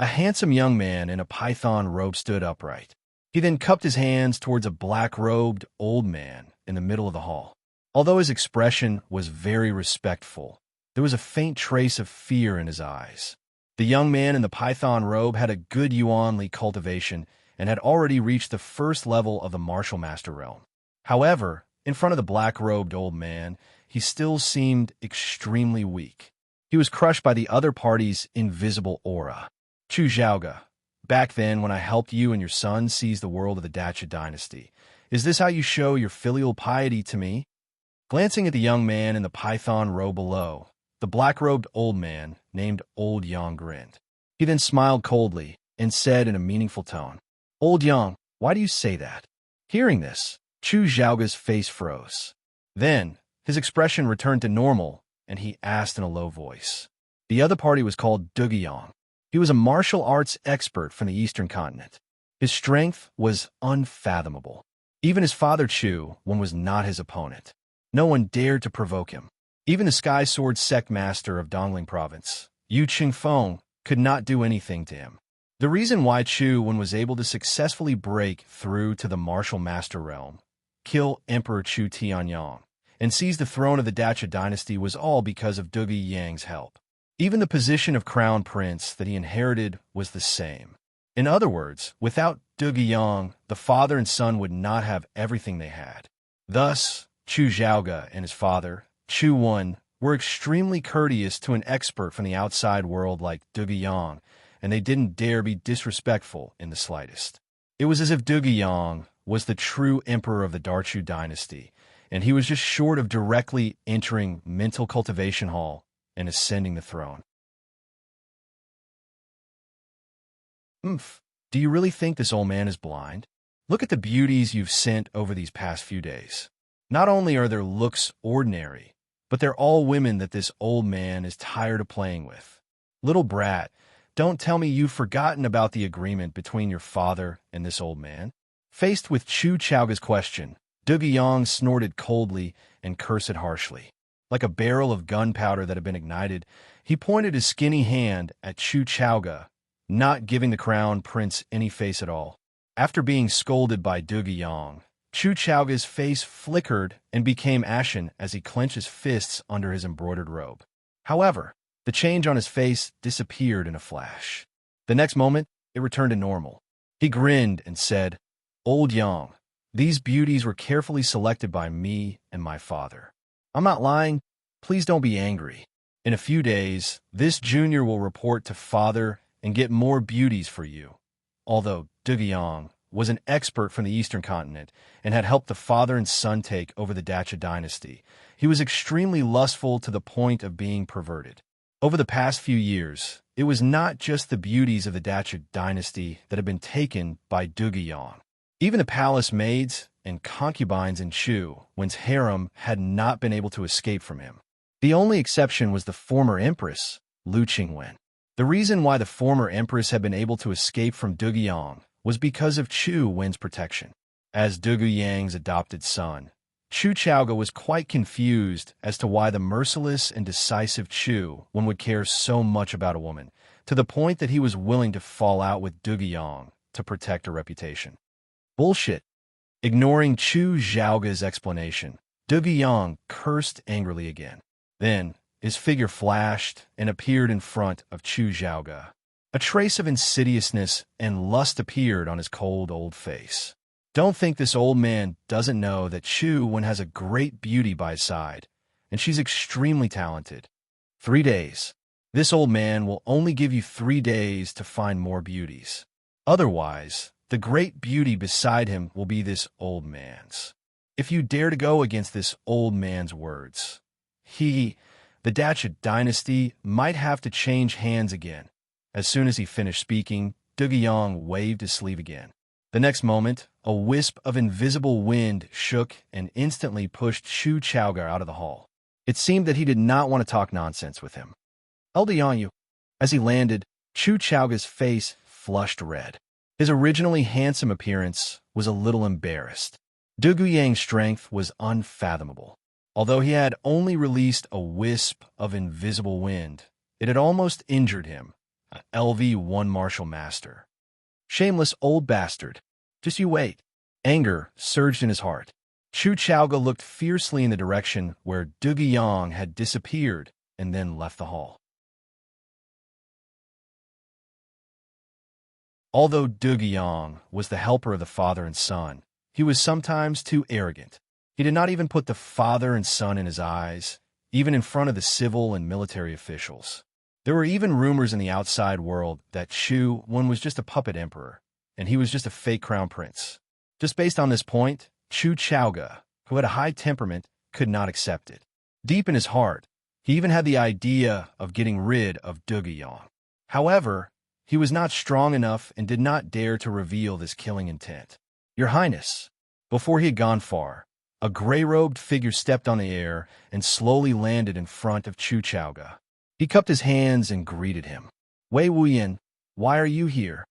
a handsome young man in a python robe, stood upright. He then cupped his hands towards a black-robed old man in the middle of the hall. Although his expression was very respectful, there was a faint trace of fear in his eyes. The young man in the python robe had a good Yuan Li cultivation and had already reached the first level of the martial master realm. However, in front of the black-robed old man, he still seemed extremely weak. He was crushed by the other party's invisible aura. Chu Zhaoge, back then when I helped you and your son seize the world of the Dacha dynasty, is this how you show your filial piety to me? Glancing at the young man in the python robe below, the black-robed old man, named Old Yang, grinned. He then smiled coldly and said in a meaningful tone, "Old Yang, why do you say that?" Hearing this, Chu Zhaoge's face froze. Then, his expression returned to normal, and he asked in a low voice. The other party was called Duge Yang. He was a martial arts expert from the eastern continent. His strength was unfathomable. Even his father Chu Wan was not his opponent. No one dared to provoke him. Even the Sky Sword sect master of Dongling province, Yu Chengfeng, could not do anything to him. The reason why Chu Wan was able to successfully break through to the martial master realm, kill Emperor Chu Tianyang, and seize the throne of the Dacha dynasty was all because of Duge Yang's help. Even the position of crown prince that he inherited was the same. In other words, without Duge Yang, the father and son would not have everything they had. Thus, Chu Zhaoge and his father, Chu Wan, were extremely courteous to an expert from the outside world like Duge Yang, and they didn't dare be disrespectful in the slightest. It was as if Duge Yang was the true emperor of the Darchu dynasty, and he was just short of directly entering mental cultivation hall and ascending the throne. Do you really think this old man is blind? Look at the beauties you've sent over these past few days. Not only are their looks ordinary, but they're all women that this old man is tired of playing with. Little brat, don't tell me you've forgotten about the agreement between your father and this old man. Faced with Chu Zhaoge's question, Duge Yang snorted coldly and cursed harshly. Like a barrel of gunpowder that had been ignited, he pointed his skinny hand at Chu Zhaoge, not giving the crown prince any face at all. After being scolded by Duge Yang, Chu Zhaoge's face flickered and became ashen as he clenched his fists under his embroidered robe. However, the change on his face disappeared in a flash. The next moment, it returned to normal. He grinned and said, "Old Yang, these beauties were carefully selected by me and my father. I'm not lying. Please don't be angry. In a few days, this junior will report to father and get more beauties for you." Although Duge Yang was an expert from the eastern continent and had helped the father and son take over the Dacha dynasty, he was extremely lustful to the point of being perverted. Over the past few years, it was not just the beauties of the Dacha dynasty that had been taken by Duge Yang. Even the palace maids and concubines in Chu Wan's harem had not been able to escape from him. The only exception was the former empress, Lu Qingwen. The reason why the former empress had been able to escape from Duge Yang was because of Chu Wan's protection. As Duge Yang's adopted son, Chu Chaoga was quite confused as to why the merciless and decisive Chu one would care so much about a woman, to the point that he was willing to fall out with Duguyang to protect her reputation. Bullshit. Ignoring Chu Zhaoga's explanation, Duguyang cursed angrily again. Then, his figure flashed and appeared in front of Chu Zhaoga. A trace of insidiousness and lust appeared on his cold old face. Don't think this old man doesn't know that Chu Wen has a great beauty by his side, and she's extremely talented. 3 days. This old man will only give you 3 days to find more beauties. Otherwise, the great beauty beside him will be this old man's. If you dare to go against this old man's words, the Dacha dynasty might have to change hands again. As soon as he finished speaking, Duguyang waved his sleeve again. The next moment, a wisp of invisible wind shook and instantly pushed Chu Chaoga out of the hall. It seemed that he did not want to talk nonsense with him. "Eldianyu." As he landed, Chu Chaoga's face flushed red. His originally handsome appearance was a little embarrassed. Duguyang's strength was unfathomable. Although he had only released a wisp of invisible wind, it had almost injured him. LV1 martial master. Shameless old bastard. Just you wait. Anger surged in his heart. Chu Chaoga looked fiercely in the direction where Duguyang had disappeared and then left the hall. Although Duguyang was the helper of the father and son, he was sometimes too arrogant. He did not even put the father and son in his eyes, even in front of the civil and military officials. There were even rumors in the outside world that Chu Wen was just a puppet emperor, and he was just a fake crown prince. Just based on this point, Chu Chaoga, who had a high temperament, could not accept it. Deep in his heart, he even had the idea of getting rid of Duguyang. However, he was not strong enough and did not dare to reveal this killing intent. "Your Highness." Before he had gone far, a gray-robed figure stepped on the air and slowly landed in front of Chu Chaoga. He cupped his hands and greeted him. "Wei Wuyan, why are you here?"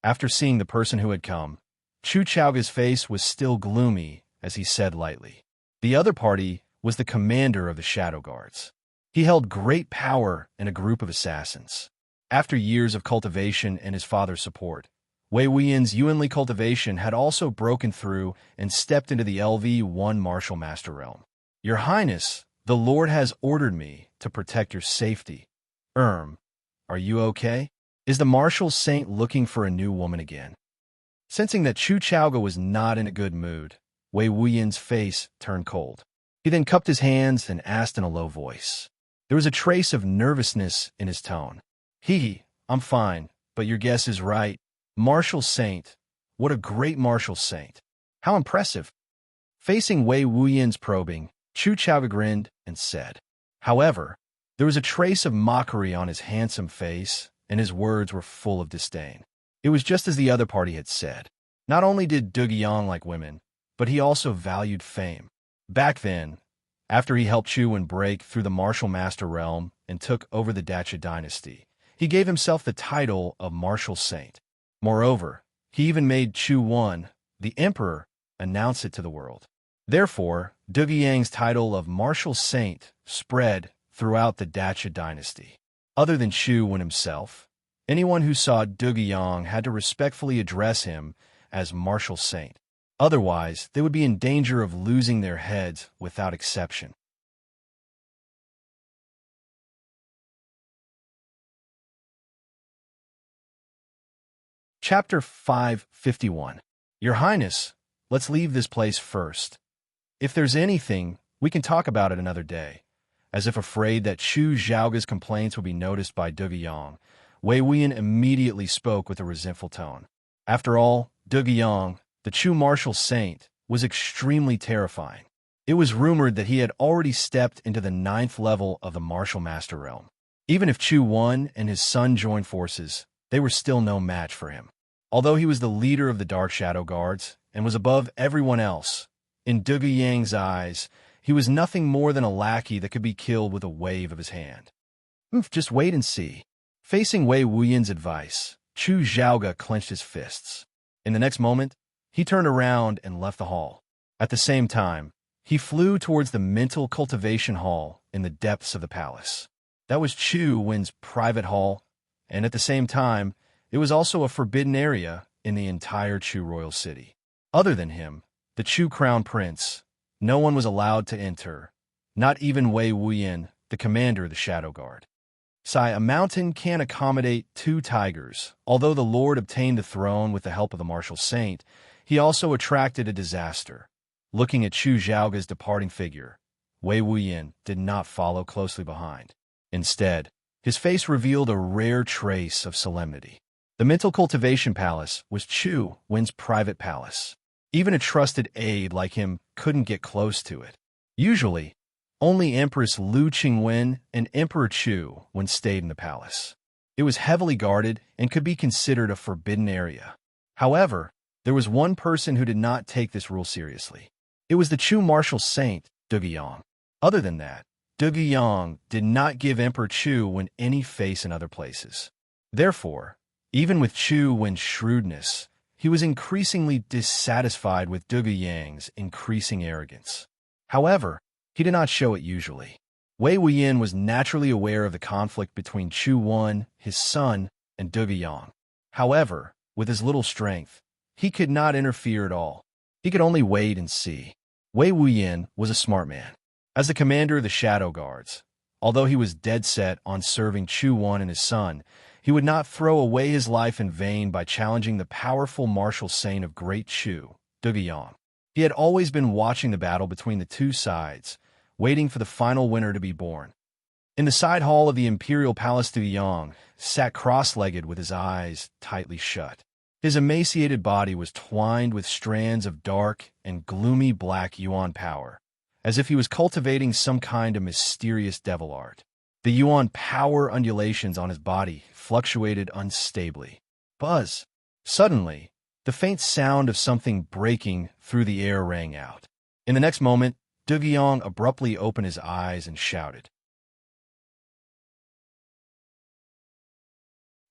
After seeing the person who had come, Chu Chaoga's face was still gloomy as he said lightly. The other party was the commander of the Shadow Guards. He held great power in a group of assassins. After years of cultivation and his father's support, Wei Wuyan's Yuanli cultivation had also broken through and stepped into the LV1 Martial Master realm. "Your Highness, the Lord has ordered me to protect your safety. Are you okay?" Is the Martial Saint looking for a new woman again? Sensing that Chu Chaoga was not in a good mood, Wei Wuyan's face turned cold. He then cupped his hands and asked in a low voice. There was a trace of nervousness in his tone. I'm fine, but your guess is right. Martial Saint. What a great Martial Saint. How impressive. Facing Wei Wuyan's probing, Chu Chaoga grinned and said. However, there was a trace of mockery on his handsome face, and his words were full of disdain. It was just as the other party had said. Not only did Duguyang like women, but he also valued fame. Back then, after he helped Chu Wen break through the Martial Master realm and took over the Dacha dynasty, he gave himself the title of Martial Saint. Moreover, he even made Chu Wen, the emperor, announce it to the world. Therefore, Duguyang's title of Martial Saint spread throughout the Dacha dynasty. Other than Chu Wen himself, anyone who saw Duguyang had to respectfully address him as Martial Saint. Otherwise, they would be in danger of losing their heads without exception. Chapter 551. Your Highness, let's leave this place first. If there's anything, we can talk about it another day. As if afraid that Chu Zhaoga's complaints would be noticed by Duguyang, Wei Wuyan immediately spoke with a resentful tone. After all, Duguyang, the Chu Martial Saint, was extremely terrifying. It was rumored that he had already stepped into the 9th level of the Martial Master realm. Even if Chu Wen and his son joined forces, they were still no match for him. Although he was the leader of the Dark Shadow Guards and was above everyone else, in Duguyang's eyes, he was nothing more than a lackey that could be killed with a wave of his hand. Just wait and see. Facing Wei Wuyan's advice, Chu Zhaoga clenched his fists. In the next moment, he turned around and left the hall. At the same time, He flew towards the mental cultivation hall in the depths of the palace. That was Chu Wen's private hall, and at the same time, it was also a forbidden area in the entire Chu royal city. Other than him, the Chu crown prince, no one was allowed to enter, not even Wei Wuyan, the commander of the Shadow Guard. A mountain can accommodate 2 tigers. Although the Lord obtained the throne with the help of the martial saint, he also attracted a disaster. Looking at Chu Zhaoga's departing figure, Wei Wuyan did not follow closely behind. Instead, his face revealed a rare trace of solemnity. The mental cultivation palace was Chu Wen's private palace. Even a trusted aide like him couldn't get close to it. Usually, only Empress Lu Qingwen and Emperor Chu Wen stayed in the palace. It was heavily guarded and could be considered a forbidden area. However, there was one person who did not take this rule seriously. It was the Chu martial saint, Duguyang. Other than that, Duguyang did not give Emperor Chu Wen any face in other places. Therefore, even with Chu Wen's shrewdness, he was increasingly dissatisfied with Duguyang's increasing arrogance. However, he did not show it usually. Wei Wuyan was naturally aware of the conflict between Chu Wen, his son, and Duguyang. However, with his little strength, he could not interfere at all. He could only wait and see. Wei Wuyan was a smart man. As the commander of the Shadow Guards, although he was dead set on serving Chu Wen and his son, he would not throw away his life in vain by challenging the powerful martial saint of Great Chu, Duguyang. He had always been watching the battle between the two sides, waiting for the final winner to be born. In the side hall of the imperial palace, Duguyang sat cross-legged with his eyes tightly shut. His emaciated body was twined with strands of dark and gloomy black yuan power, as if he was cultivating some kind of mysterious devil art. The yuan power undulations on his body fluctuated unstably. Buzz! Suddenly, the faint sound of something breaking through the air rang out. In the next moment, Duguyang abruptly opened his eyes and shouted,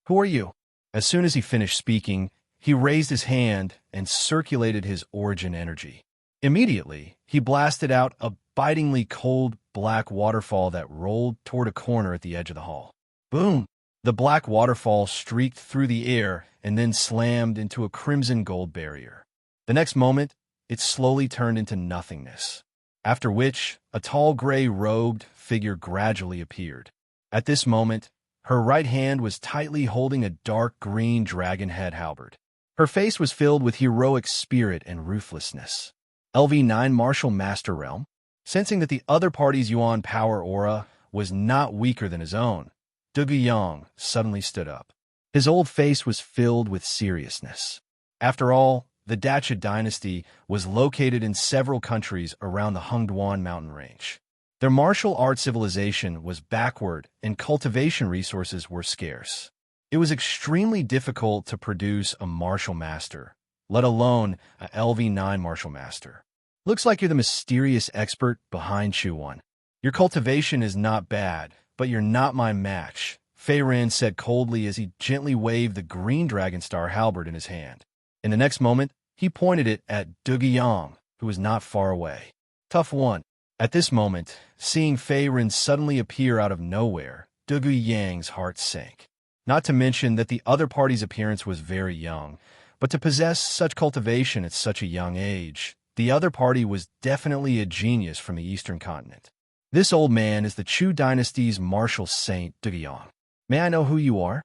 "Who are you?" As soon as he finished speaking, he raised his hand and circulated his origin energy. Immediately, he blasted out a bitingly cold black waterfall that rolled toward a corner at the edge of the hall. Boom! The black waterfall streaked through the air and then slammed into a crimson gold barrier. The next moment, it slowly turned into nothingness, after which a tall gray-robed figure gradually appeared. At this moment, her right hand was tightly holding a dark green dragon head halberd. Her face was filled with heroic spirit and ruthlessness. LV9 Martial Master Realm, sensing that the other party's yuan power aura was not weaker than his own, Duguyang suddenly stood up. His old face was filled with seriousness. After all, the Dacha dynasty was located in several countries around the Hengduan mountain range. Their martial art civilization was backward and cultivation resources were scarce. It was extremely difficult to produce a martial master, let alone a LV9 martial master. Looks like you're the mysterious expert behind Chu Wen. Your cultivation is not bad, but you're not my match, Fei Ren said coldly as he gently waved the green dragon star halberd in his hand. In the next moment, he pointed it at Duguyang, who was not far away. Tough one. At this moment, seeing Fei Ren suddenly appear out of nowhere, Duguyang's heart sank. Not to mention that the other party's appearance was very young, but to possess such cultivation at such a young age, the other party was definitely a genius from the eastern continent. This old man is the Chu dynasty's martial saint, Duguyang. May I know who you are?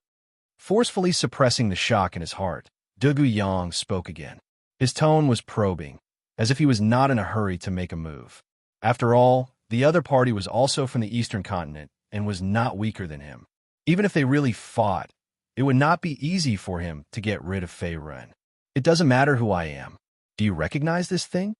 Forcefully suppressing the shock in his heart, Duguyang spoke again. His tone was probing, as if he was not in a hurry to make a move. After all, the other party was also from the eastern continent and was not weaker than him. Even if they really fought, it would not be easy for him to get rid of Fei Ren. It doesn't matter who I am. Do you recognize this thing?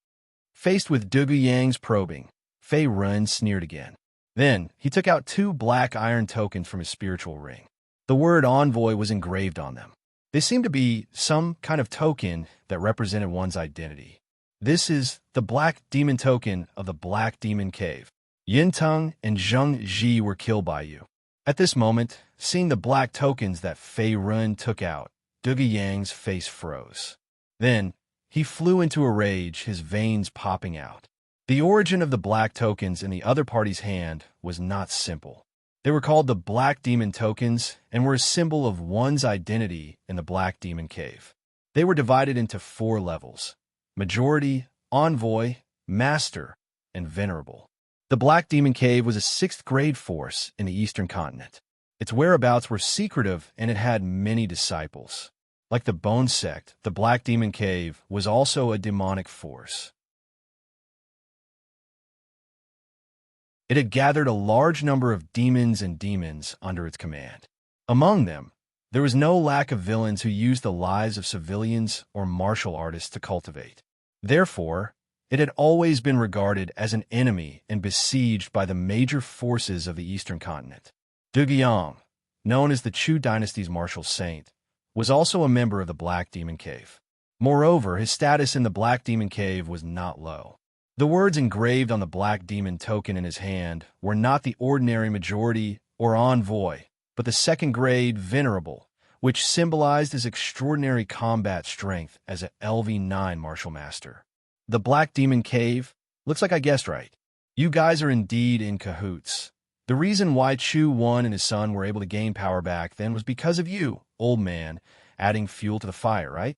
Faced with Duguyang's probing, Fei Ren sneered again. Then, he took out 2 black iron tokens from his spiritual ring. The word envoy was engraved on them. They seemed to be some kind of token that represented one's identity. This is the Black Demon token of the Black Demon Cave. Yin Teng and Zheng Ji were killed by you. At this moment, seeing the black tokens that Fei Ren took out, Duguyang's face froze. Then, he flew into a rage, his veins popping out. The origin of the black tokens in the other party's hand was not simple. They were called the Black Demon Tokens and were a symbol of one's identity in the Black Demon Cave. They were divided into 4 levels: Majority, Envoy, Master, and Venerable. The Black Demon Cave was a 6th grade force in the Eastern Continent. Its whereabouts were secretive and it had many disciples. Like the Bone Sect, the Black Demon Cave was also a demonic force. It had gathered a large number of demons under its command. Among them, there was no lack of villains who used the lives of civilians or martial artists to cultivate. Therefore, it had always been regarded as an enemy and besieged by the major forces of the Eastern Continent. Dugyang, known as the Chu dynasty's martial saint, was also a member of the Black Demon Cave. Moreover, his status in the Black Demon Cave was not low. The words engraved on the Black Demon token in his hand were not the ordinary Majority or Envoy, but the 2nd grade Venerable, which symbolized his extraordinary combat strength as a LV9 martial master. The Black Demon Cave? Looks like I guessed right. You guys are indeed in cahoots. The reason why Chu 1 and his son were able to gain power back then was because of you, old man, adding fuel to the fire, right?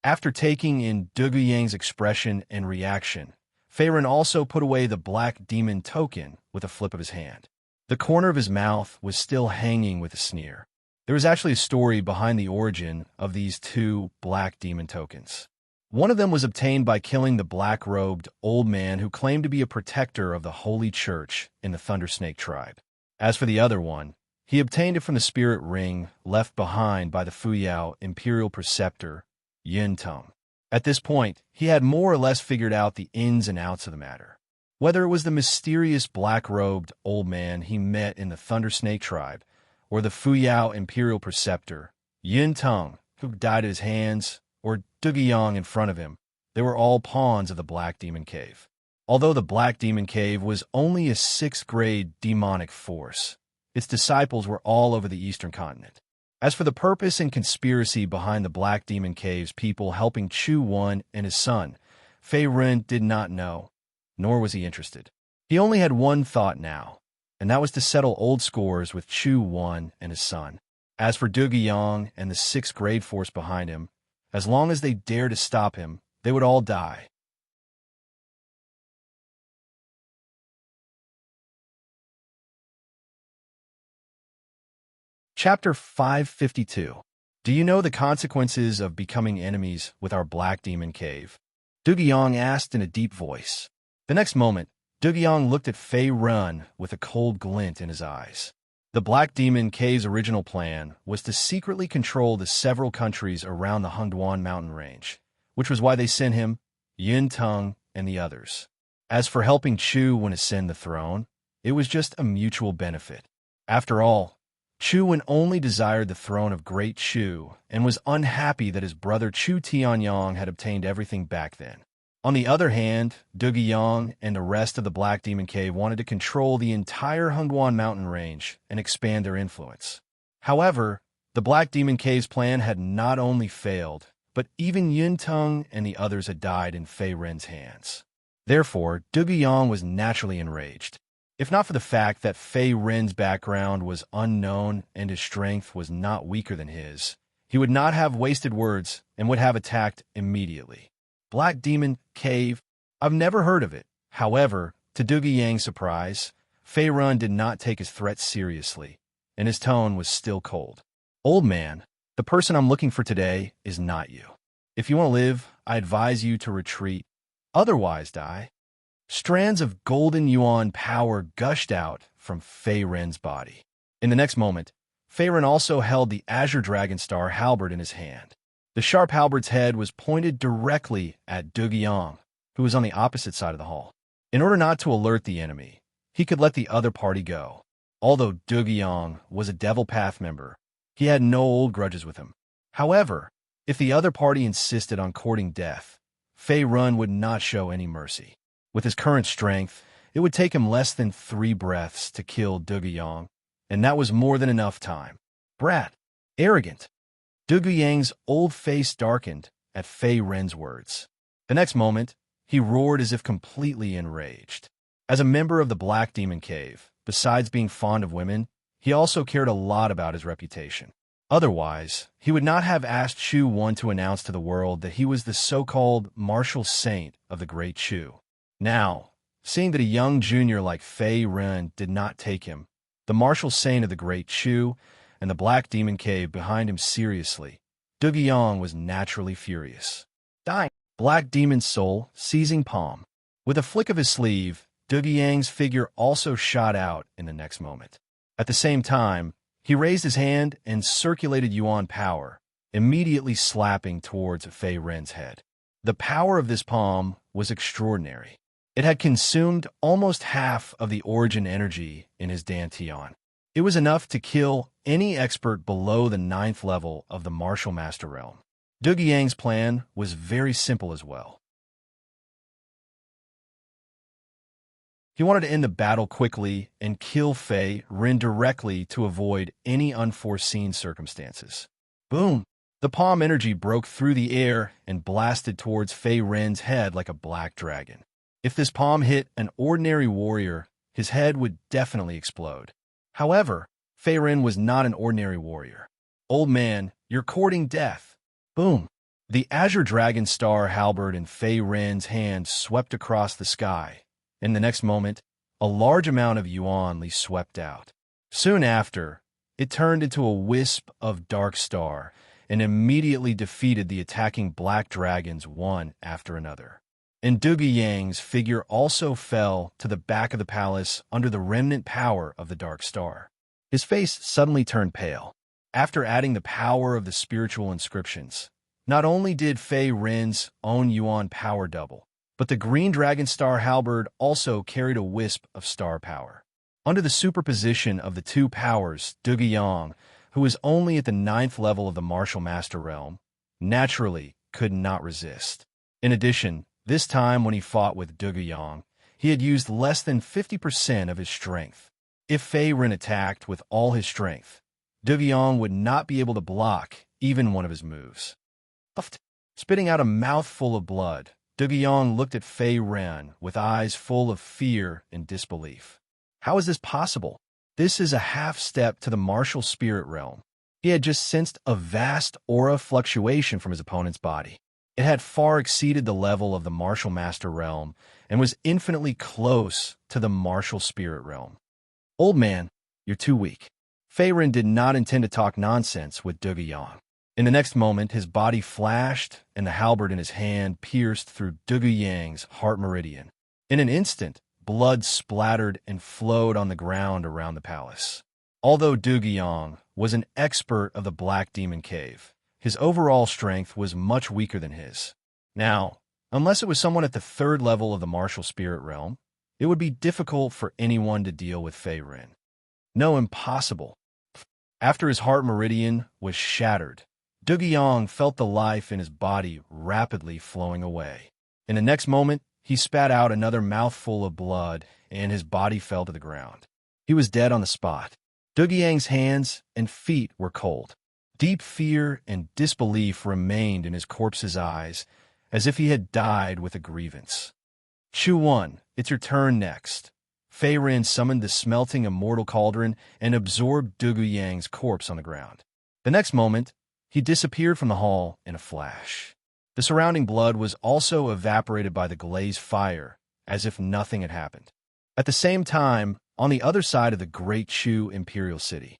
After taking in Dugu Yang's expression and reaction, Feiren also put away the Black Demon token with a flip of his hand. The corner of his mouth was still hanging with a sneer. There was actually a story behind the origin of these 2 Black Demon tokens. One of them was obtained by killing the black-robed old man who claimed to be a protector of the Holy Church in the Thundersnake tribe. As for the other one, he obtained it from the spirit ring left behind by the Fuyao Imperial Preceptor, Yin Tung. At this point, he had more or less figured out the ins and outs of the matter. Whether it was the mysterious black-robed old man he met in the Thundersnake tribe, or the Fuyao Imperial Preceptor, Yin Tung, who died at his hands, or Dugyang in front of him, they were all pawns of the Black Demon Cave. Although the Black Demon Cave was only a 6th grade demonic force, its disciples were all over the Eastern Continent. As for the purpose and conspiracy behind the Black Demon Cave's people helping Chu 1 and his son, Feiren did not know, nor was he interested. He only had one thought now, and that was to settle old scores with Chu 1 and his son. As for Dugyang and the 6th grade force behind him, as long as they dared to stop him, they would all die. Chapter 552. Do you know the consequences of becoming enemies with our Black Demon Cave? Dugyang asked in a deep voice. The next moment, Dugyang looked at Feiren with a cold glint in his eyes. The Black Demon Cave's original plan was to secretly control the several countries around the Hengduan mountain range, which was why they sent him, Yin Tung, and the others. As for helping Chu Wen ascend the throne, it was just a mutual benefit. After all, Chu Wen only desired the throne of Great Chu and was unhappy that his brother Chu Tianyang had obtained everything back then. On the other hand, Dugyang and the rest of the Black Demon Cave wanted to control the entire Hengduan mountain range and expand their influence. However, the Black Demon Cave's plan had not only failed, but even Yin Tung and the others had died in Feiren's hands. Therefore, Dugyang was naturally enraged. If not for the fact that Feiren's background was unknown and his strength was not weaker than his, he would not have wasted words and would have attacked immediately. Black Demon Cave? I've never heard of it. However, to Dugyang's surprise, Feiren did not take his threat seriously, and his tone was still cold. Old man, the person I'm looking for today is not you. If you want to live, I advise you to retreat. Otherwise, die. Strands of golden yuan power gushed out from Feiren's body. In the next moment, Feiren also held the Azure Dragon Star halberd in his hand. The sharp halberd's head was pointed directly at Dugyang, who was on the opposite side of the hall. In order not to alert the enemy, he could let the other party go. Although Dugyang was a Devil Path member, he had no old grudges with him. However, if the other party insisted on courting death, Feiren would not show any mercy. With his current strength, it would take him less than 3 breaths to kill Dugyang, and that was more than enough time. Brat. Arrogant. Dugyang's old face darkened at Feiren's words. The next moment, he roared as if completely enraged. As a member of the Black Demon Cave, besides being fond of women, he also cared a lot about his reputation. Otherwise, he would not have asked Chu Wan to announce to the world that he was the so-called martial saint of the Great Chu. Now, seeing that a young junior like Fei Ren did not take him, the martial saint of the Great Chu, and the Black Demon Cave behind him seriously, Du Guiyang was naturally furious. Dying. Black Demon's soul, seizing palm. With a flick of his sleeve, Du Guiyang's figure also shot out in the next moment. At the same time, he raised his hand and circulated Yuan power, immediately slapping towards Fei Ren's head. The power of this palm was extraordinary. It had consumed almost half of the origin energy in his Dantian. It was enough to kill any expert below the 9th level of the Martial Master realm. Du Guiyang's plan was very simple as well. He wanted to end the battle quickly and kill Fei Ren directly to avoid any unforeseen circumstances. Boom! The palm energy broke through the air and blasted towards Fei Ren's head like a black dragon. If this palm hit an ordinary warrior, his head would definitely explode. However, Fei Ren was not an ordinary warrior. Old man, you're courting death. Boom! The Azure Dragon Star halberd in Fei Ren's hand swept across the sky. In the next moment, a large amount of yuan swept out. Soon after, it turned into a wisp of dark star and immediately defeated the attacking black dragons one after another. And Du Guiyang's figure also fell to the back of the palace under the remnant power of the dark star. His face suddenly turned pale. After adding the power of the spiritual inscriptions, not only did Fei Ren's own yuan power double, but the green dragon star halberd also carried a wisp of star power. Under the superposition of the two powers, Du Guiyang, who was only at the 9th level of the Martial Master realm, naturally could not resist. In addition, this time when he fought with Du Guiyang, he had used less than 50% of his strength. If Fei Ren attacked with all his strength, Du Guiyang would not be able to block even one of his moves. Spitting out a mouthful of blood, Du Guiyang looked at Fei Ren with eyes full of fear and disbelief. How is this possible? This is a half-step to the martial spirit realm. He had just sensed a vast aura fluctuation from his opponent's body. It had far exceeded the level of the martial master realm and was infinitely close to the martial spirit realm. Old man, you're too weak. Fei Ren did not intend to talk nonsense with Du Guiyang. In the next moment, his body flashed, and the halberd in his hand pierced through Du Guiyang's heart meridian. In an instant, blood splattered and flowed on the ground around the palace. Although Du Guiyang was an expert of the Black Demon Cave, his overall strength was much weaker than his. Now, unless it was someone at the 3rd level of the martial spirit realm, it would be difficult for anyone to deal with Fei Ren. No, impossible. After his heart meridian was shattered, Du Guiyang felt the life in his body rapidly flowing away. In the next moment, he spat out another mouthful of blood, and his body fell to the ground. He was dead on the spot. Du Guiyang's hands and feet were cold. Deep fear and disbelief remained in his corpse's eyes, as if he had died with a grievance. Chu Wan, it's your turn next. Fei Ren summoned the smelting Immortal Cauldron and absorbed Du Guiyang's corpse on the ground. The next moment, he disappeared from the hall in a flash. The surrounding blood was also evaporated by the glazed fire, as if nothing had happened. At the same time, on the other side of the Great Chu Imperial City,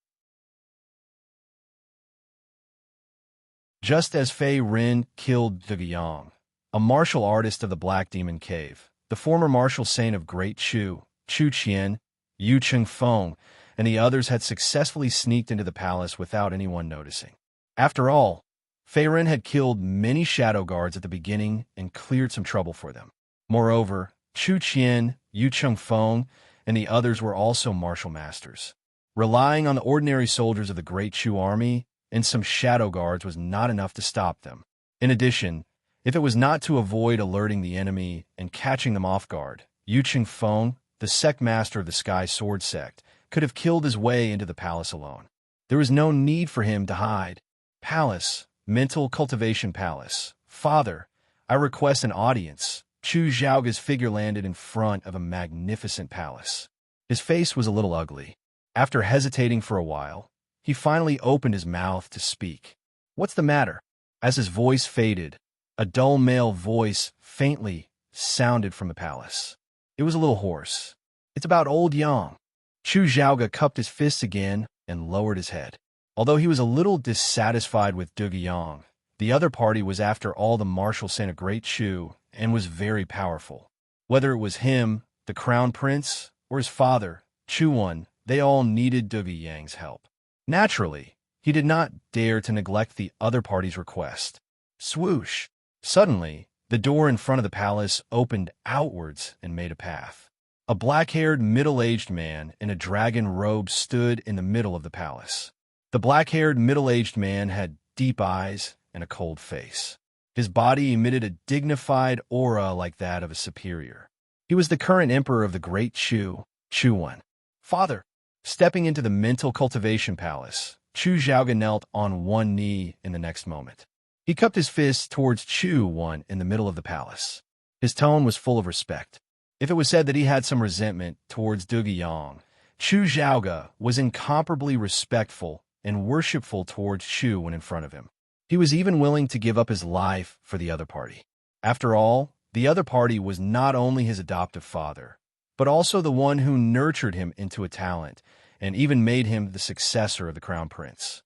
just as Fei Ren killed Du Guiyang, a martial artist of the Black Demon Cave, the former martial saint of Great Chu, Chu Qian, Yu Chengfeng, and the others had successfully sneaked into the palace without anyone noticing. After all, Fei Ren had killed many shadow guards at the beginning and cleared some trouble for them. Moreover, Chu Qian, Yu Chengfeng, and the others were also martial masters. Relying on the ordinary soldiers of the Great Chu army and some shadow guards was not enough to stop them. In addition, if it was not to avoid alerting the enemy and catching them off guard, Yu Chengfeng, the sect master of the Sky Sword sect, could have killed his way into the palace alone. There was no need for him to hide. Palace, mental cultivation palace. Father, I request an audience. Chu Zhaoga's figure landed in front of a magnificent palace. His face was a little ugly. After hesitating for a while, he finally opened his mouth to speak. "What's the matter?" As his voice faded, a dull male voice faintly sounded from the palace. It was a little hoarse. "It's about old Yang." Chu Zhaoga cupped his fists again and lowered his head. Although he was a little dissatisfied with Duge Yang, the other party was after all the martial saint of Great Chu and was very powerful. Whether it was him, the crown prince, or his father, Chuan, they all needed Duge Yang's help. Naturally, he did not dare to neglect the other party's request. Swoosh! Suddenly, the door in front of the palace opened outwards and made a path. A black-haired, middle-aged man in a dragon robe stood in the middle of the palace. The black-haired, middle-aged man had deep eyes and a cold face. His body emitted a dignified aura like that of a superior. He was the current emperor of the Great Chu, Chuan. "Father!" Stepping into the mental cultivation palace, Chu Zhaoga knelt on one knee in the next moment. He cupped his fists towards Chuan in the middle of the palace. His tone was full of respect. If it was said that he had some resentment towards Duge Yang, Chu Zhaoga was incomparably respectful and worshipful towards Chu when in front of him. He was even willing to give up his life for the other party. After all, the other party was not only his adoptive father, but also the one who nurtured him into a talent and even made him the successor of the crown prince.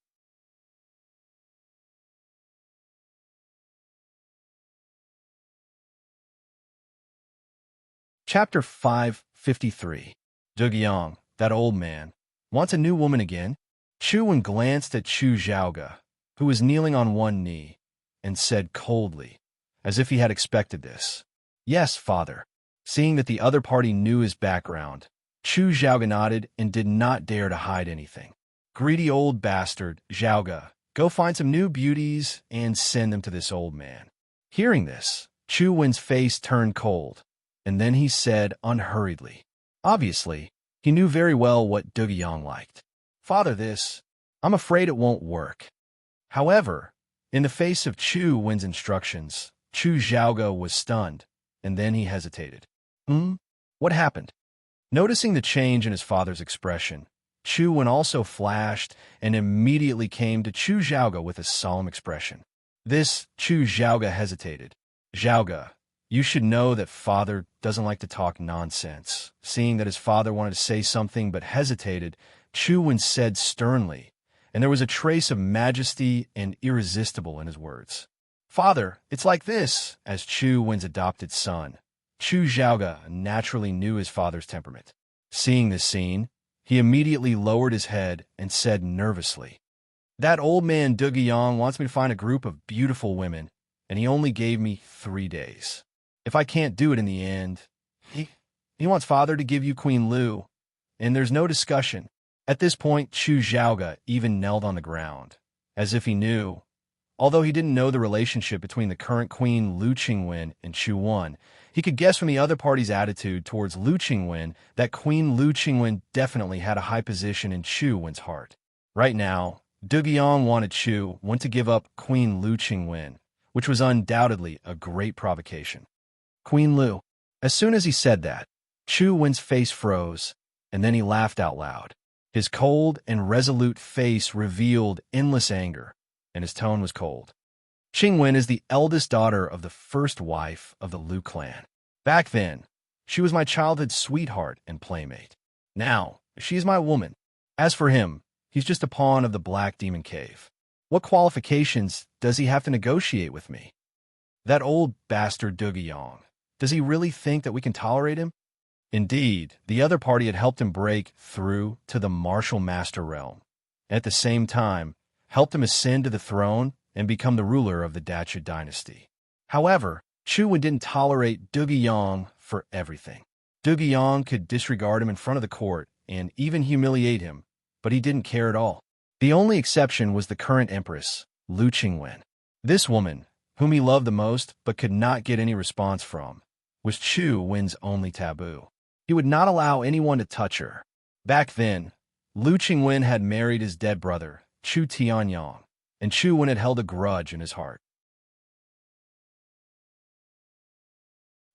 Chapter 553. Duge Yang, that old man, wants a new woman again? Chuan glanced at Chu Zhaoga, who was kneeling on one knee, and said coldly, as if he had expected this, "Yes, father." Seeing that the other party knew his background, Chu Zhaoga nodded and did not dare to hide anything. "Greedy old bastard, Zhaoga, go find some new beauties and send them to this old man." Hearing this, Chu Wen's face turned cold, and then he said unhurriedly. Obviously, he knew very well what Duge Yang liked. "Father, I'm afraid it won't work." However, in the face of Chu Wen's instructions, Chu Zhaoga was stunned, and then he hesitated. What happened?" Noticing the change in his father's expression, Chu Wen also flashed and immediately came to Chu Zhaoga with a solemn expression. Chu Zhaoga hesitated. "Zhaoga, you should know that father doesn't like to talk nonsense." Seeing that his father wanted to say something but hesitated, Chu Wen said sternly, and there was a trace of majesty and irresistible in his words. "Father, it's like this." As Chu Wen's adopted son, Chu Zhaoga naturally knew his father's temperament. Seeing this scene, he immediately lowered his head and said nervously, "That old man Duge Yang wants me to find a group of beautiful women, and he only gave me 3 days. If I can't do it in the end, he wants father to give you Queen Lu, and there's no discussion." At this point, Chu Zhaoga even knelt on the ground, as if he knew. Although he didn't know the relationship between the current queen Lu Qingwen and Chu Wan, he could guess from the other party's attitude towards Lu Qingwen that Queen Lu Qingwen definitely had a high position in Chu Wen's heart. Right now, Duge Yang wanted Chu Wan to give up Queen Lu Qingwen, which was undoubtedly a great provocation. "Queen Lu." As soon as he said that, Chu Wen's face froze, and then he laughed out loud. His cold and resolute face revealed endless anger, and his tone was cold. "Qingwen is the eldest daughter of the first wife of the Lu clan. Back then, she was my childhood sweetheart and playmate. Now, she is my woman. As for him, he's just a pawn of the Black Demon Cave. What qualifications does he have to negotiate with me? That old bastard Duge Yang. Does he really think that we can tolerate him?" Indeed, the other party had helped him break through to the martial master realm, and at the same time, helped him ascend to the throne and become the ruler of the Dachu dynasty. However, Chu Wen didn't tolerate Duge Yang for everything. Duge Yang could disregard him in front of the court and even humiliate him, but he didn't care at all. The only exception was the current empress, Lu Qingwen. This woman, whom he loved the most but could not get any response from, was Chu Wen's only taboo. He would not allow anyone to touch her. Back then, Lu Qingwen had married his dead brother, Chu Tianyang, and Chu Wen had held a grudge in his heart.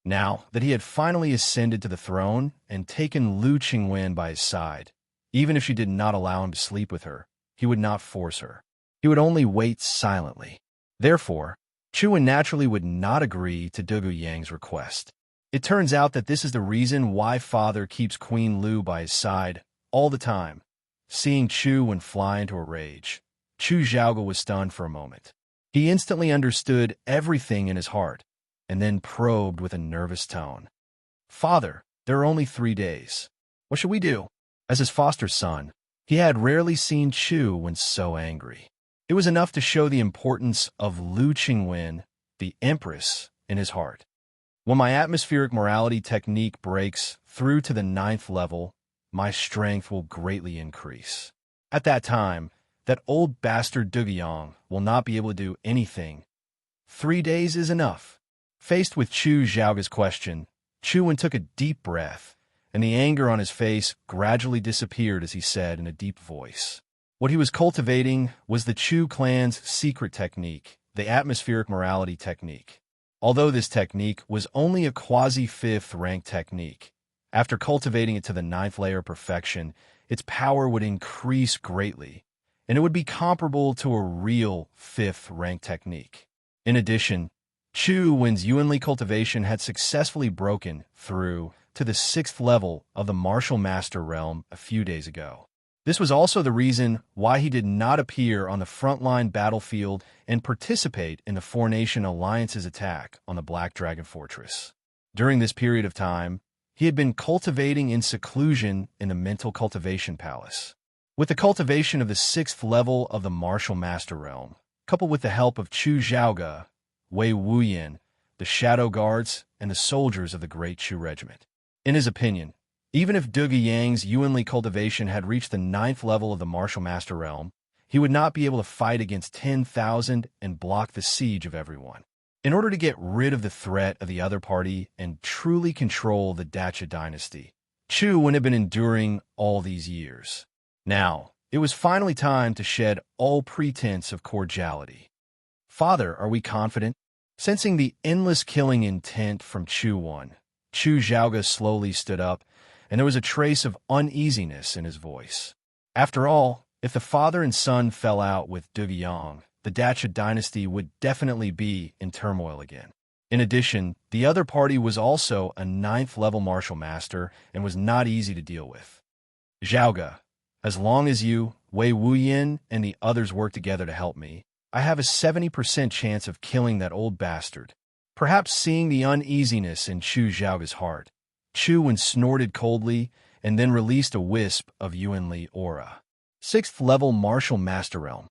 Now that he had finally ascended to the throne and taken Lu Qingwen by his side, even if she did not allow him to sleep with her, he would not force her. He would only wait silently. Therefore, Chu Wen naturally would not agree to Dugu Yang's request. It turns out that this is the reason why father keeps Queen Lu by his side all the time. Seeing Chu Wen fly into a rage, Chu Xiaoge was stunned for a moment. He instantly understood everything in his heart, and then probed with a nervous tone. Father, there are only 3 days. What should we do? As his foster son, he had rarely seen Chu Wen so angry. It was enough to show the importance of Lu Qingwen, the Empress, in his heart. When my atmospheric morality technique breaks through to the 9th level, my strength will greatly increase. At that time, that old bastard Duguyang will not be able to do anything. 3 days is enough. Faced with Chu Xiaoge's question, Chu Wen took a deep breath, and the anger on his face gradually disappeared as he said in a deep voice. What he was cultivating was the Chu clan's secret technique, the atmospheric morality technique. Although this technique was only a quasi-5th rank technique, after cultivating it to the 9th layer of perfection, its power would increase greatly, and it would be comparable to a real 5th rank technique. In addition, Chu Wen's Yuanli cultivation had successfully broken through to the 6th level of the Martial Master realm a few days ago. This was also the reason why he did not appear on the frontline battlefield and participate in the Four-Nation Alliance's attack on the Black Dragon Fortress. During this period of time, he had been cultivating in seclusion in the Mental Cultivation Palace. With the cultivation of the 6th level of the Martial Master realm, coupled with the help of Chu Xiaoge, Wei Wuyan, the Shadow Guards, and the soldiers of the Great Chu Regiment. In his opinion, even if Dugu Yang's Yuanli cultivation had reached the 9th level of the Martial Master realm, he would not be able to fight against 10,000 and block the siege of everyone. In order to get rid of the threat of the other party and truly control the Dacha dynasty, Chu Wen had been enduring all these years. Now, it was finally time to shed all pretense of cordiality. Father, are we confident? Sensing the endless killing intent from Chu Wen, Chu Xiaoge slowly stood up, and there was a trace of uneasiness in his voice. After all, if the father and son fell out with Dugu Yang, the Dacha dynasty would definitely be in turmoil again. In addition, the other party was also a 9th level martial master and was not easy to deal with. Xiaoge, as long as you, Wei Wuyan, and the others work together to help me, I have a 70% chance of killing that old bastard. Perhaps seeing the uneasiness in Chu Xiaoge's heart, Chu Wen snorted coldly and then released a wisp of Yuanli aura. 6th level Martial Master Realm.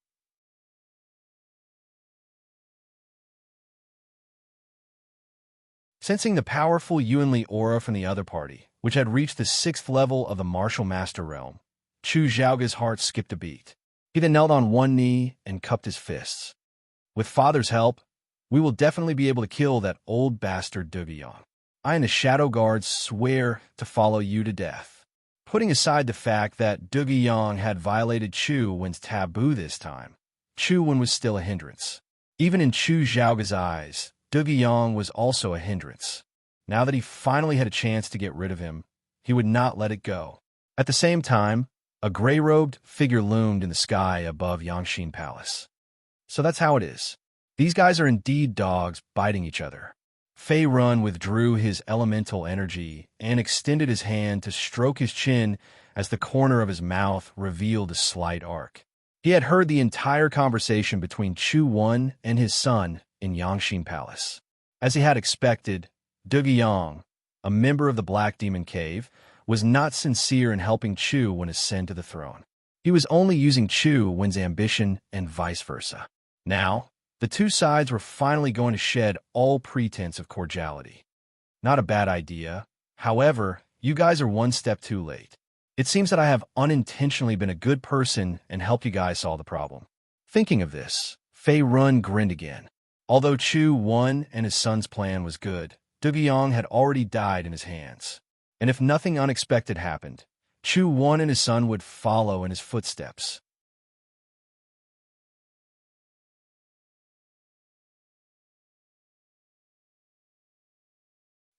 Sensing the powerful Yuanli aura from the other party, which had reached the 6th level of the Martial Master Realm, Chu Xiaoge's heart skipped a beat. He then knelt on one knee and cupped his fists. With father's help, we will definitely be able to kill that old bastard Dugu Yang. I and the Shadow Guards swear to follow you to death. Putting aside the fact that Dugu Yang had violated Chu Wen's taboo this time, Chu Wen was still a hindrance. Even in Chu Xiaoge's eyes, Dugu Yang was also a hindrance. Now that he finally had a chance to get rid of him, he would not let it go. At the same time, a gray-robed figure loomed in the sky above Yangxin Palace. So that's how it is. These guys are indeed dogs biting each other. Fei Run withdrew his elemental energy and extended his hand to stroke his chin as the corner of his mouth revealed a slight arc. He had heard the entire conversation between Chu Wen and his son in Yangxin Palace. As he had expected, Dugu Yang, a member of the Black Demon Cave, was not sincere in helping Chu Wen ascend to the throne. He was only using Chu Wen's ambition and vice versa. Now, the two sides were finally going to shed all pretense of cordiality. Not a bad idea. However, you guys are one step too late. It seems that I have unintentionally been a good person and helped you guys solve the problem. Thinking of this, Fei Run grinned again. Although Chu Wen and his son's plan was good, Dugu Yang had already died in his hands. And if nothing unexpected happened, Chu Wen and his son would follow in his footsteps.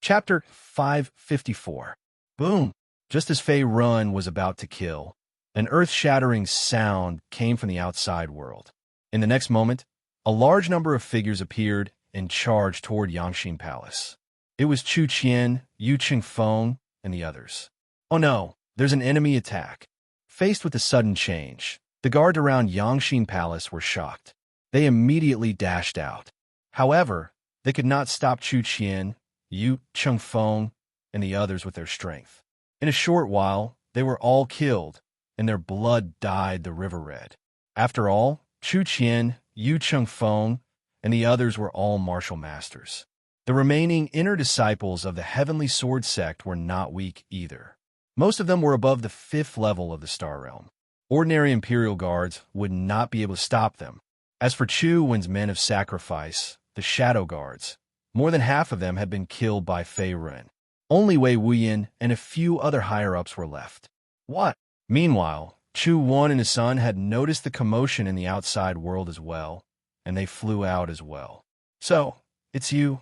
Chapter 554. Boom! Just as Fei Run was about to kill, an earth-shattering sound came from the outside world. In the next moment, a large number of figures appeared and charged toward Yangxin Palace. It was Chu Qian, Yu Qingfeng, and the others. Oh no, there's an enemy attack. Faced with the sudden change, the guards around Yangxin Palace were shocked. They immediately dashed out. However, they could not stop Chu Qian, Yu Qingfeng, and the others with their strength. In a short while, they were all killed, and their blood dyed the river red. After all, Chu Qian, Yu Qingfeng, and the others were all martial masters. The remaining inner disciples of the Heavenly Sword sect were not weak either. Most of them were above the 5th level of the Star Realm. Ordinary Imperial Guards would not be able to stop them. As for Chu Wen's men of sacrifice, the Shadow Guards, more than half of them had been killed by Fei Run. Only Wei Wuyan and a few other higher-ups were left. What? Meanwhile, Chu Wan and his son had noticed the commotion in the outside world as well, and they flew out as well. So, it's you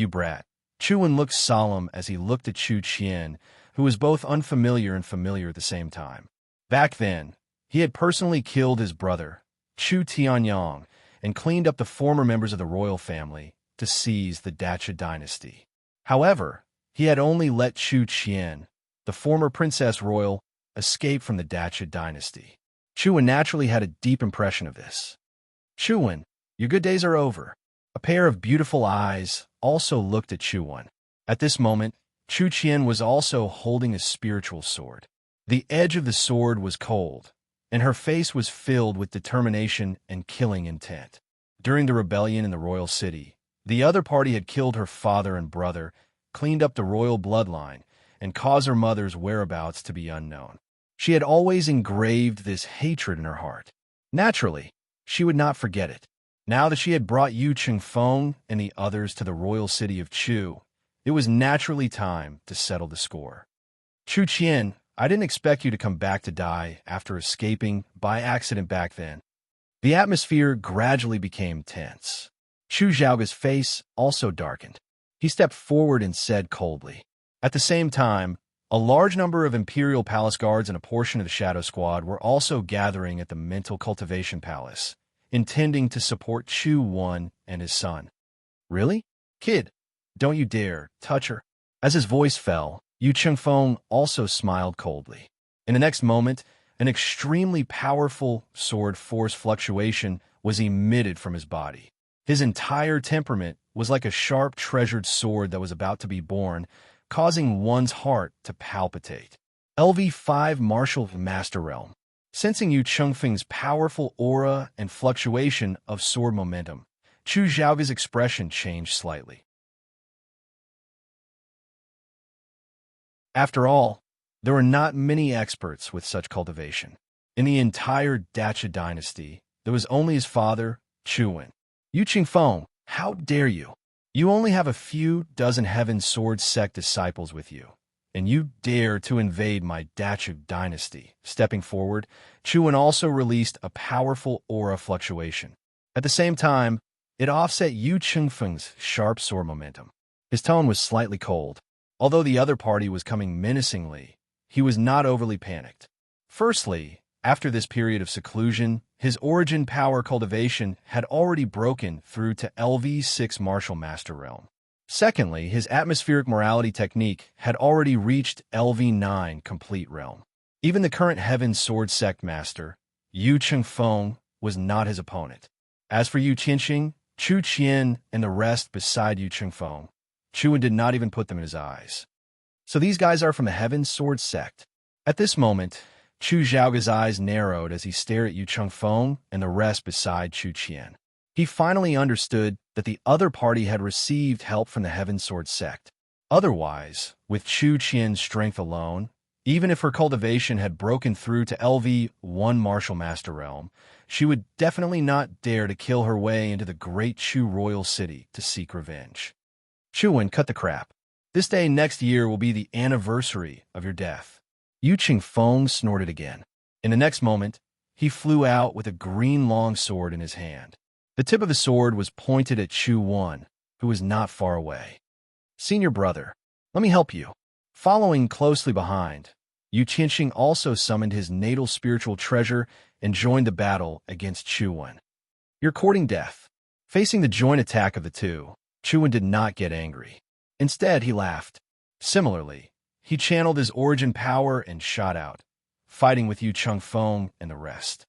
brat. Chu Wan looked solemn as he looked at Chu Qian, who was both unfamiliar and familiar at the same time. Back then, he had personally killed his brother, Chu Tianyang, and cleaned up the former members of the royal family to seize the Dacha dynasty. However, he had only let Chu Qian, the former princess royal, escape from the Dacha dynasty. Chu Wan naturally had a deep impression of this. Chu Wan, your good days are over. A pair of beautiful eyes also looked at Chu Wan. At this moment, Chu Qian was also holding a spiritual sword. The edge of the sword was cold, and her face was filled with determination and killing intent. During the rebellion in the royal city, the other party had killed her father and brother, cleaned up the royal bloodline, and caused her mother's whereabouts to be unknown. She had always engraved this hatred in her heart. Naturally, she would not forget it. Now that she had brought Yu Qingfeng and the others to the royal city of Chu, it was naturally time to settle the score. Chu Qian, I didn't expect you to come back to die after escaping by accident back then. The atmosphere gradually became tense. Chu Xiaoga's face also darkened. He stepped forward and said coldly. At the same time, a large number of Imperial Palace guards and a portion of the Shadow Squad were also gathering at the Mental Cultivation Palace, intending to support Chu Wan and his son. Really? Kid, don't you dare touch her. As his voice fell, Yu Qingfeng also smiled coldly. In the next moment, an extremely powerful sword force fluctuation was emitted from his body. His entire temperament was like a sharp treasured sword that was about to be born, causing one's heart to palpitate. LV5 Martial Master Realm. Sensing Yu Qingfeng's powerful aura and fluctuation of sword momentum, Chu Xiaoga's expression changed slightly. After all, there were not many experts with such cultivation. In the entire Dacha dynasty, there was only his father, Chu Wan. Yu Qingfeng, how dare you? You only have a few dozen Heaven Sword sect disciples with you, and you dare to invade my Dacha dynasty. Stepping forward, Chu Wan also released a powerful aura fluctuation. At the same time, it offset Yu Qingfeng's sharp sword momentum. His tone was slightly cold. Although the other party was coming menacingly, he was not overly panicked. Firstly, after this period of seclusion, his origin power cultivation had already broken through to LV6 Martial Master Realm. Secondly, his atmospheric morality technique had already reached LV9 Complete Realm. Even the current Heaven Sword Sect Master, Yu Qingfeng, was not his opponent. As for Yu Qingxing, Chu Qian, and the rest beside Yu Qingfeng, Chu Wan did not even put them in his eyes. So these guys are from the Heaven Sword Sect. At this moment, Chu Xiaoga's eyes narrowed as he stared at Yu Qingfeng and the rest beside Chu Qian. He finally understood that the other party had received help from the Heaven Sword Sect. Otherwise, with Chu Qian's strength alone, even if her cultivation had broken through to LV1 Martial Master Realm, she would definitely not dare to kill her way into the great Chu royal city to seek revenge. Chu Wan, cut the crap. This day next year will be the anniversary of your death. Yu Qingfeng snorted again. In the next moment, he flew out with a green long sword in his hand. The tip of the sword was pointed at Chu Wan, who was not far away. Senior brother, Let me help you. Following closely behind, Yu Qianxing also summoned his natal spiritual treasure and joined the battle against Chu Wen. You're courting death. Facing the joint attack of the two, Chu Wen did not get angry. Instead, he laughed. Similarly, he channeled his origin power and shot out, fighting with Yu Chengfeng and the rest.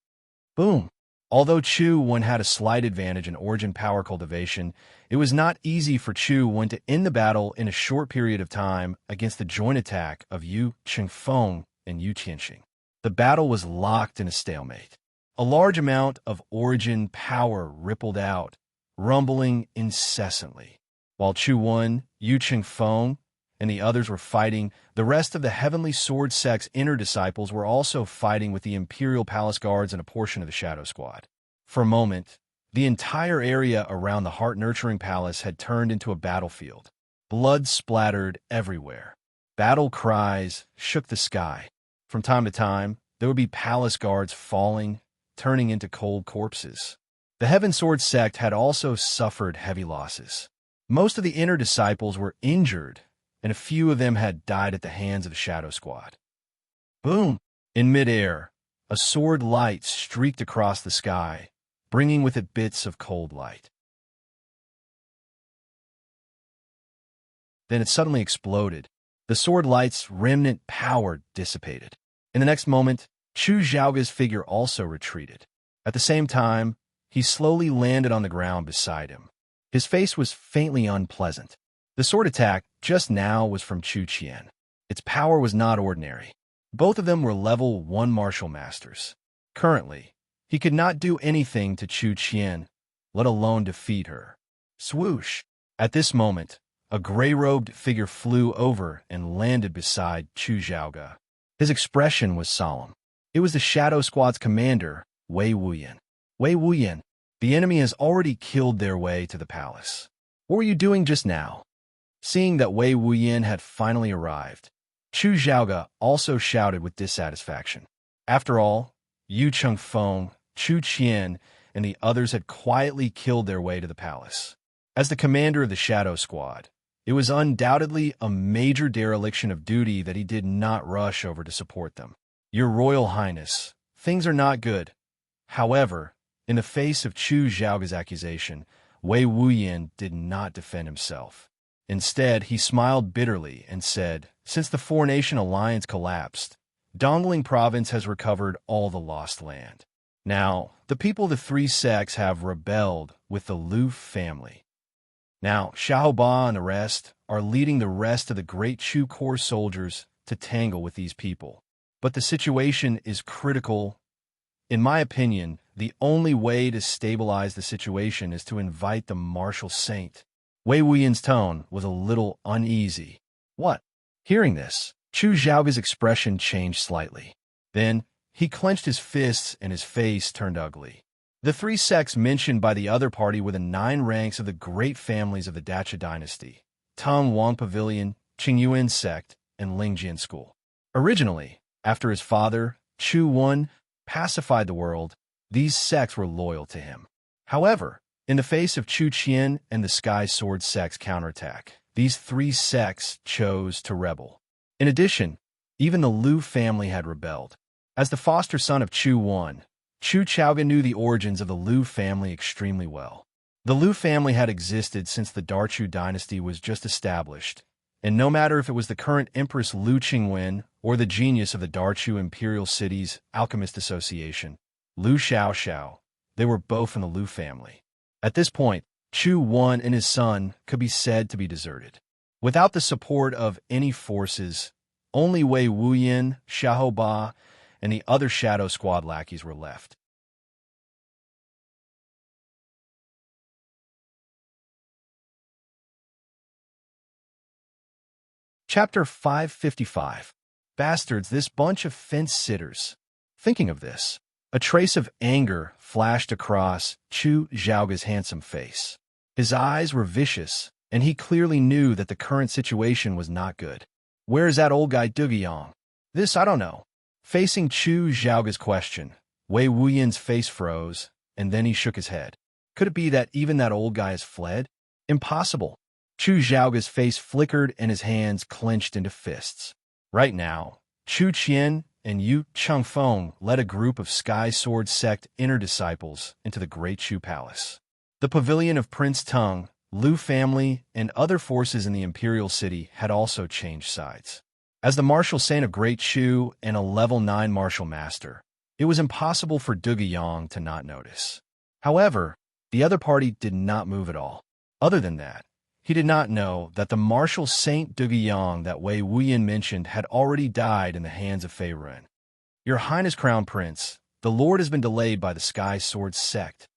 Boom! Although Chu Wen had a slight advantage in origin power cultivation, it was not easy for Chu Wen to end the battle in a short period of time against the joint attack of Yu Chengfeng and Yu Qianxing. The battle was locked in a stalemate. A large amount of origin power rippled out, rumbling incessantly. While Chu Wen, Yu Chengfeng, and the others were fighting, the rest of the Heavenly Sword Sect's inner disciples were also fighting with the Imperial Palace Guards and a portion of the Shadow Squad. For a moment, the entire area around the heart-nurturing palace had turned into a battlefield. Blood splattered everywhere. Battle cries shook the sky. From time to time, there would be palace guards falling, turning into cold corpses. The Heaven Sword Sect had also suffered heavy losses. Most of the inner disciples were injured, and a few of them had died at the hands of the Shadow Squad. Boom! In midair, a sword light streaked across the sky, bringing with it bits of cold light. Then it suddenly exploded. The sword light's remnant power dissipated. In the next moment, Chu Zhaoge's figure also retreated. At the same time, he slowly landed on the ground beside him. His face was faintly unpleasant. The sword attack just now was from Chu Qian. Its power was not ordinary. Both of them were level 1 martial masters. Currently, he could not do anything to Chu Qian, let alone defeat her. Swoosh! At this moment, a gray-robed figure flew over and landed beside Chu Zhaoge. His expression was solemn. It was the Shadow Squad's commander, Wei Wuyan. Wei Wuyan, the enemy has already killed their way to the palace. What were you doing just now? Seeing that Wei Wuyan had finally arrived, Chu Zhaoge also shouted with dissatisfaction. After all, Yu Chengfeng, Chu Qian, and the others had quietly killed their way to the palace. As the commander of the Shadow Squad, it was undoubtedly a major dereliction of duty that he did not rush over to support them. Your Royal Highness, things are not good. However, in the face of Chu Zhaoge's accusation, Wei Wuyan did not defend himself. Instead, he smiled bitterly and said, since the four-nation alliance collapsed, Dongling Province has recovered all the lost land. Now, the people of the three sects have rebelled with the Lu family. Now, Xiaoba and the rest are leading the rest of the great Chu Corps soldiers to tangle with these people. But the situation is critical. In my opinion, the only way to stabilize the situation is to invite the martial saint. Wei Wuyan's tone was a little uneasy. What? Hearing this, Chu Zhaoge's expression changed slightly. Then, he clenched his fists and his face turned ugly. The three sects mentioned by the other party were the 9 ranks of the great families of the Dacha dynasty: Tang Wang Pavilion, Qingyuan sect, and Lingjian school. Originally, after his father, Chu Wen, pacified the world, these sects were loyal to him. However, in the face of Chu Qian and the Sky Sword sect's counterattack, these 3 sects chose to rebel. In addition, even the Lu family had rebelled. As the foster son of Chu Wen, Chu Zhaoge knew the origins of the Lu family extremely well. The Lu family had existed since the Darchu dynasty was just established, and no matter if it was the current Empress Lu Qingwen or the genius of the Darchu Imperial City's Alchemist Association, Lu Xiaoxiao, they were both in the Lu family. At this point, Chu Wen and his son could be said to be deserted. Without the support of any forces, only Wei Wuyan, Xiaoba, and the other Shadow Squad lackeys were left. Chapter 555. Bastards, this bunch of fence-sitters. Thinking of this, a trace of anger flashed across Chu Zhaoge's handsome face. His eyes were vicious, and he clearly knew that the current situation was not good. Where is that old guy Dugiyong? This I don't know. Facing Chu Zhaoge's question, Wei Wuyan's face froze, and then he shook his head. Could it be that even that old guy has fled? Impossible. Chu Xiaoga's face flickered and his hands clenched into fists. Right now, Chu Qian and Yu Chengfeng led a group of Sky Sword Sect inner disciples into the Great Chu Palace. The pavilion of Prince Tung, Liu family, and other forces in the imperial city had also changed sides. As the martial saint of Great Chu and a level 9 martial master, it was impossible for Duge Yang to not notice. However, the other party did not move at all. Other than that, he did not know that the martial saint Duge Yang that Wei Wuyan mentioned had already died in the hands of Fei Run. Your Highness Crown Prince, the Lord has been delayed by the Sky Sword Sect.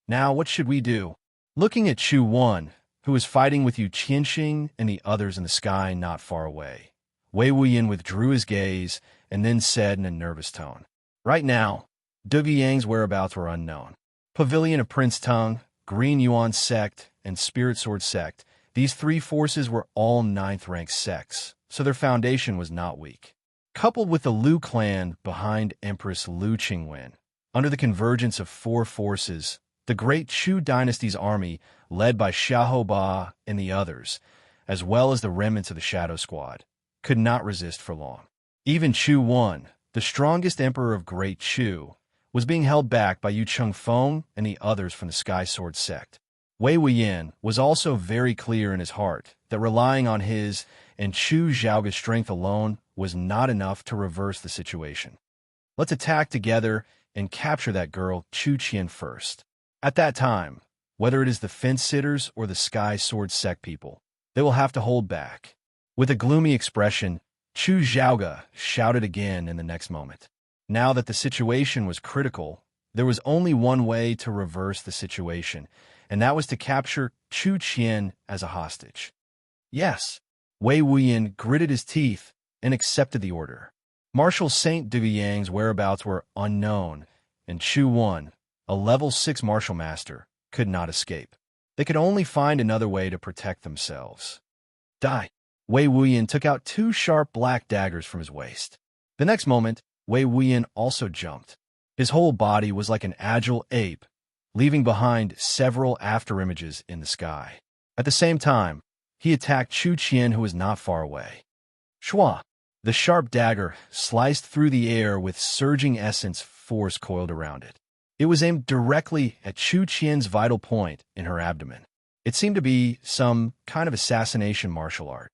Now what should we do? Looking at Chu Wan, who was fighting with Yu Qianxing and the others in the sky not far away, Wei Wuyan withdrew his gaze and then said in a nervous tone, "Right now, Duge Yang's whereabouts were unknown. Pavilion of Prince Tung, Green Yuan Sect, and Spirit Sword Sect, these three forces were all 9th-rank sects, so their foundation was not weak. Coupled with the Liu clan behind Empress Liu Qingwen, under the convergence of 4 forces, the Great Chu dynasty's army, led by Xiahou Ba and the others, as well as the remnants of the Shadow Squad, could not resist for long. Even Chu Wan, the strongest emperor of Great Chu, was being held back by Yu Chengfeng and the others from the Sky Sword Sect. Wei Wuyan was also very clear in his heart that relying on his and Chu Xiaoga's strength alone was not enough to reverse the situation. Let's attack together and capture that girl Chu Qian first. At that time, whether it is the fence-sitters or the Sky Sword Sect people, they will have to hold back." With a gloomy expression, Chu Xiaoga shouted again in the next moment. Now that the situation was critical, there was only one way to reverse the situation, and that was to capture Chu Qian as a hostage. Yes, Wei Wuyan gritted his teeth and accepted the order. Marshal Saint Duge Yang's whereabouts were unknown, and Chu Wan, a level 6 martial master, could not escape. They could only find another way to protect themselves. Die! Wei Wuyan took out 2 sharp black daggers from his waist. The next moment, Wei Wuyan also jumped. His whole body was like an agile ape, leaving behind several afterimages in the sky. At the same time, he attacked Chu Qian, who was not far away. Shua! The sharp dagger sliced through the air with surging essence force coiled around it. It was aimed directly at Chu Qian's vital point in her abdomen. It seemed to be some kind of assassination martial art.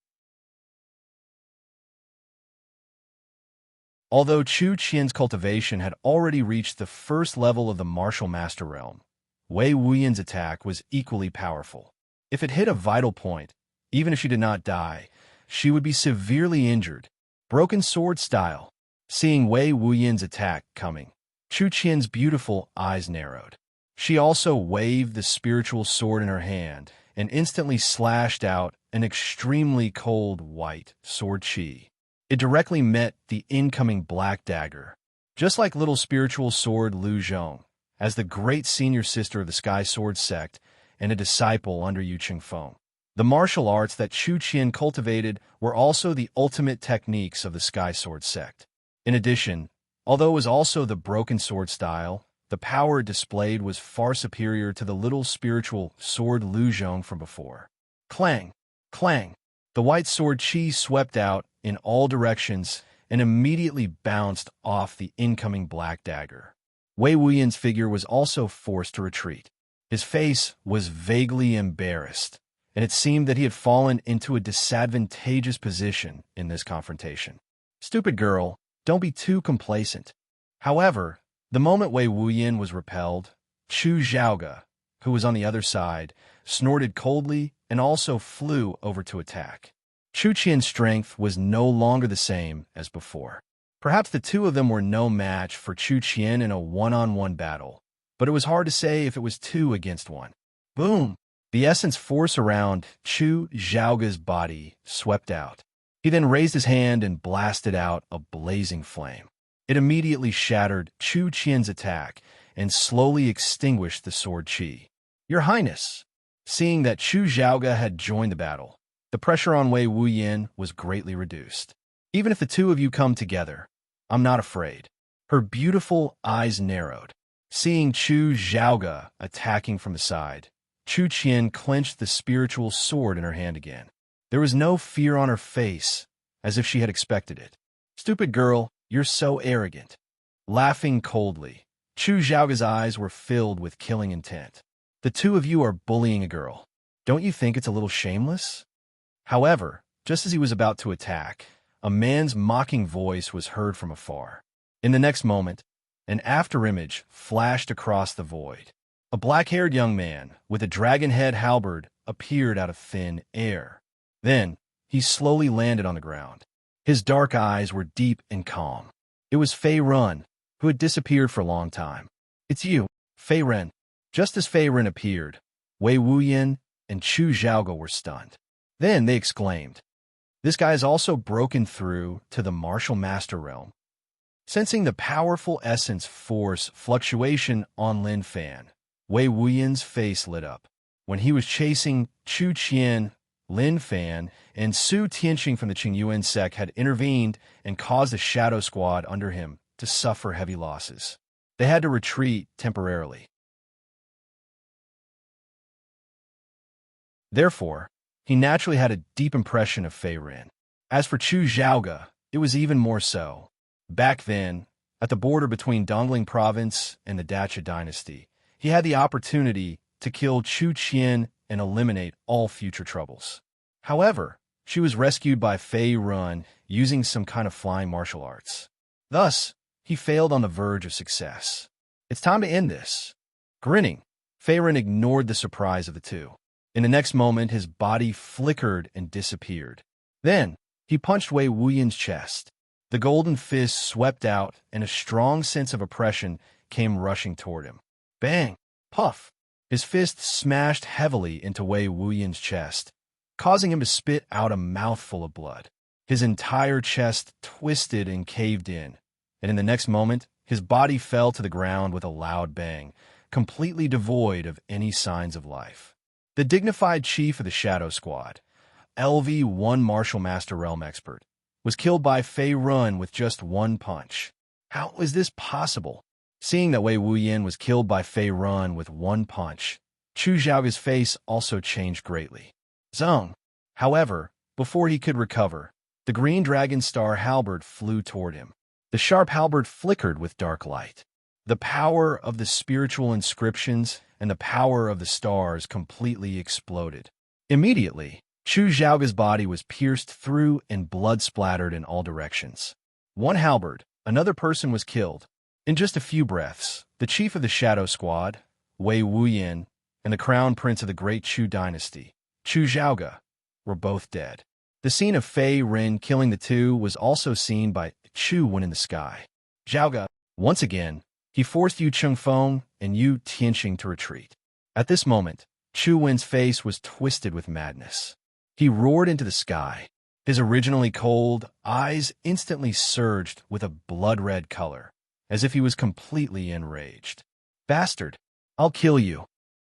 Although Chu Qian's cultivation had already reached the first level of the martial master realm, Wei Wuyan's attack was equally powerful. If it hit a vital point, even if she did not die, she would be severely injured, broken sword style. Seeing Wei Wuyan's attack coming, Chu Qian's beautiful eyes narrowed. She also waved the spiritual sword in her hand and instantly slashed out an extremely cold white sword chi. It directly met the incoming black dagger. Just like little spiritual sword Liu Zhong, as the great senior sister of the Sky Sword Sect and a disciple under Yu Chengfeng, the martial arts that Chu Qian cultivated were also the ultimate techniques of the Sky Sword Sect. In addition, although it was also the broken sword style, the power it displayed was far superior to the little spiritual sword Liu Zhong from before. Clang! Clang! The white sword chi swept out in all directions and immediately bounced off the incoming black dagger. Wei Wuyan's figure was also forced to retreat. His face was vaguely embarrassed, and it seemed that he had fallen into a disadvantageous position in this confrontation. Stupid girl, don't be too complacent. However, the moment Wei Wuyan was repelled, Chu Xiaoga, who was on the other side, snorted coldly and also flew over to attack. Chu Qian's strength was no longer the same as before. Perhaps the two of them were no match for Chu Qian in a one-on-one battle, but it was hard to say if it was 2 against 1. Boom! The essence force around Chu Xiaoga's body swept out. He then raised his hand and blasted out a blazing flame. It immediately shattered Chu Qian's attack and slowly extinguished the sword chi. Your Highness! Seeing that Chu Xiaoga had joined the battle, the pressure on Wei Wuyan was greatly reduced. Even if the two of you come together, I'm not afraid. Her beautiful eyes narrowed. Seeing Chu Xiaoga attacking from the side, Chu Qian clenched the spiritual sword in her hand again. There was no fear on her face, as if she had expected it. "Stupid girl, you're so arrogant." Laughing coldly, Chu Xiaoga's eyes were filled with killing intent. "The two of you are bullying a girl. Don't you think it's a little shameless?" However, just as he was about to attack, a man's mocking voice was heard from afar. In the next moment, an afterimage flashed across the void. A black-haired young man with a dragon-head halberd appeared out of thin air. Then, he slowly landed on the ground. His dark eyes were deep and calm. It was Fei Run, who had disappeared for a long time. "It's you, Fei Ren." Just as Fei Ren appeared, Wei Wuyan and Chu Xiaoga were stunned. Then they exclaimed, "This guy has also broken through to the martial master realm." Sensing the powerful essence force fluctuation on Lin Fan, Wei Wuyan's face lit up. When he was chasing Chu Qian, Lin Fan and Su Tianqing from the Qingyuan sect had intervened and caused the shadow squad under him to suffer heavy losses. They had to retreat temporarily. Therefore, he naturally had a deep impression of Fei Ren. As for Chu Xiaoga, it was even more so. Back then, at the border between Dongling Province and the Dacha dynasty, he had the opportunity to kill Chu Qian and eliminate all future troubles. However, she was rescued by Fei Run using some kind of flying martial arts. Thus, he failed on the verge of success. "It's time to end this." Grinning, Fei Run ignored the surprise of the two. In the next moment, his body flickered and disappeared. Then, he punched Wei Wuyan's chest. The golden fist swept out, and a strong sense of oppression came rushing toward him. Bang! Puff! His fist smashed heavily into Wei Wuyan's chest, causing him to spit out a mouthful of blood. His entire chest twisted and caved in, and in the next moment, his body fell to the ground with a loud bang, completely devoid of any signs of life. The dignified chief of the Shadow Squad, LV1 Martial Master Realm Expert, was killed by Fei Run with just one punch. How is this possible? Seeing that Wei Wuyan was killed by Fei Run with one punch, Chu Xiaoga's face also changed greatly. Zong! However, before he could recover, the green dragon star halberd flew toward him. The sharp halberd flickered with dark light. The power of the spiritual inscriptions and the power of the stars completely exploded. Immediately, Chu Xiaoga's body was pierced through and blood splattered in all directions. One halberd, another person was killed. In just a few breaths, the chief of the Shadow Squad, Wei Wuyan, and the crown prince of the Great Chu dynasty, Chu Xiaoga, were both dead. The scene of Fei Ren killing the two was also seen by Chu Wen in the sky. Xiaoga, once again, he forced Yu Chengfeng and Yu Tianqing to retreat. At this moment, Chu Wen's face was twisted with madness. He roared into the sky. His originally cold eyes instantly surged with a blood-red color, as if he was completely enraged. "Bastard! I'll kill you!"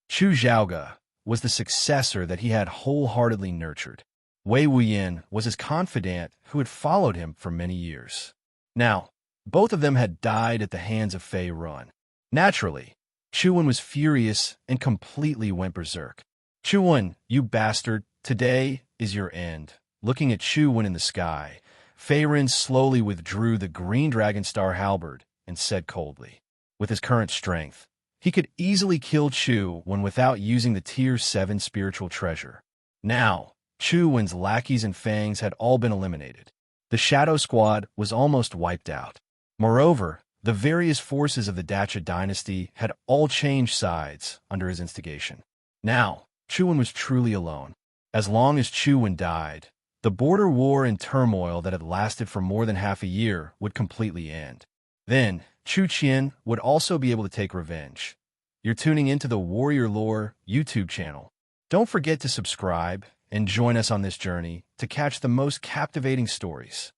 Chu Xiaoga was the successor that he had wholeheartedly nurtured. Wei Wuyan was his confidant who had followed him for many years. Now, both of them had died at the hands of Fei Run. Naturally, Chu Wen was furious and completely went berserk. "Chu Wen, you bastard, today is your end." Looking at Chu Wen in the sky, Fei Ren slowly withdrew the green dragon star halberd and said coldly, with his current strength, he could easily kill Chu Wen without using the Tier 7 spiritual treasure. Now, Chu Wen's lackeys and fangs had all been eliminated. The Shadow Squad was almost wiped out. Moreover, the various forces of the Dacha dynasty had all changed sides under his instigation. Now, Chu Wen was truly alone. As long as Chu Wen died, the border war and turmoil that had lasted for more than half a year would completely end. Then, Chu Qian would also be able to take revenge. You're tuning into the Warrior Lore YouTube channel. Don't forget to subscribe and join us on this journey to catch the most captivating stories.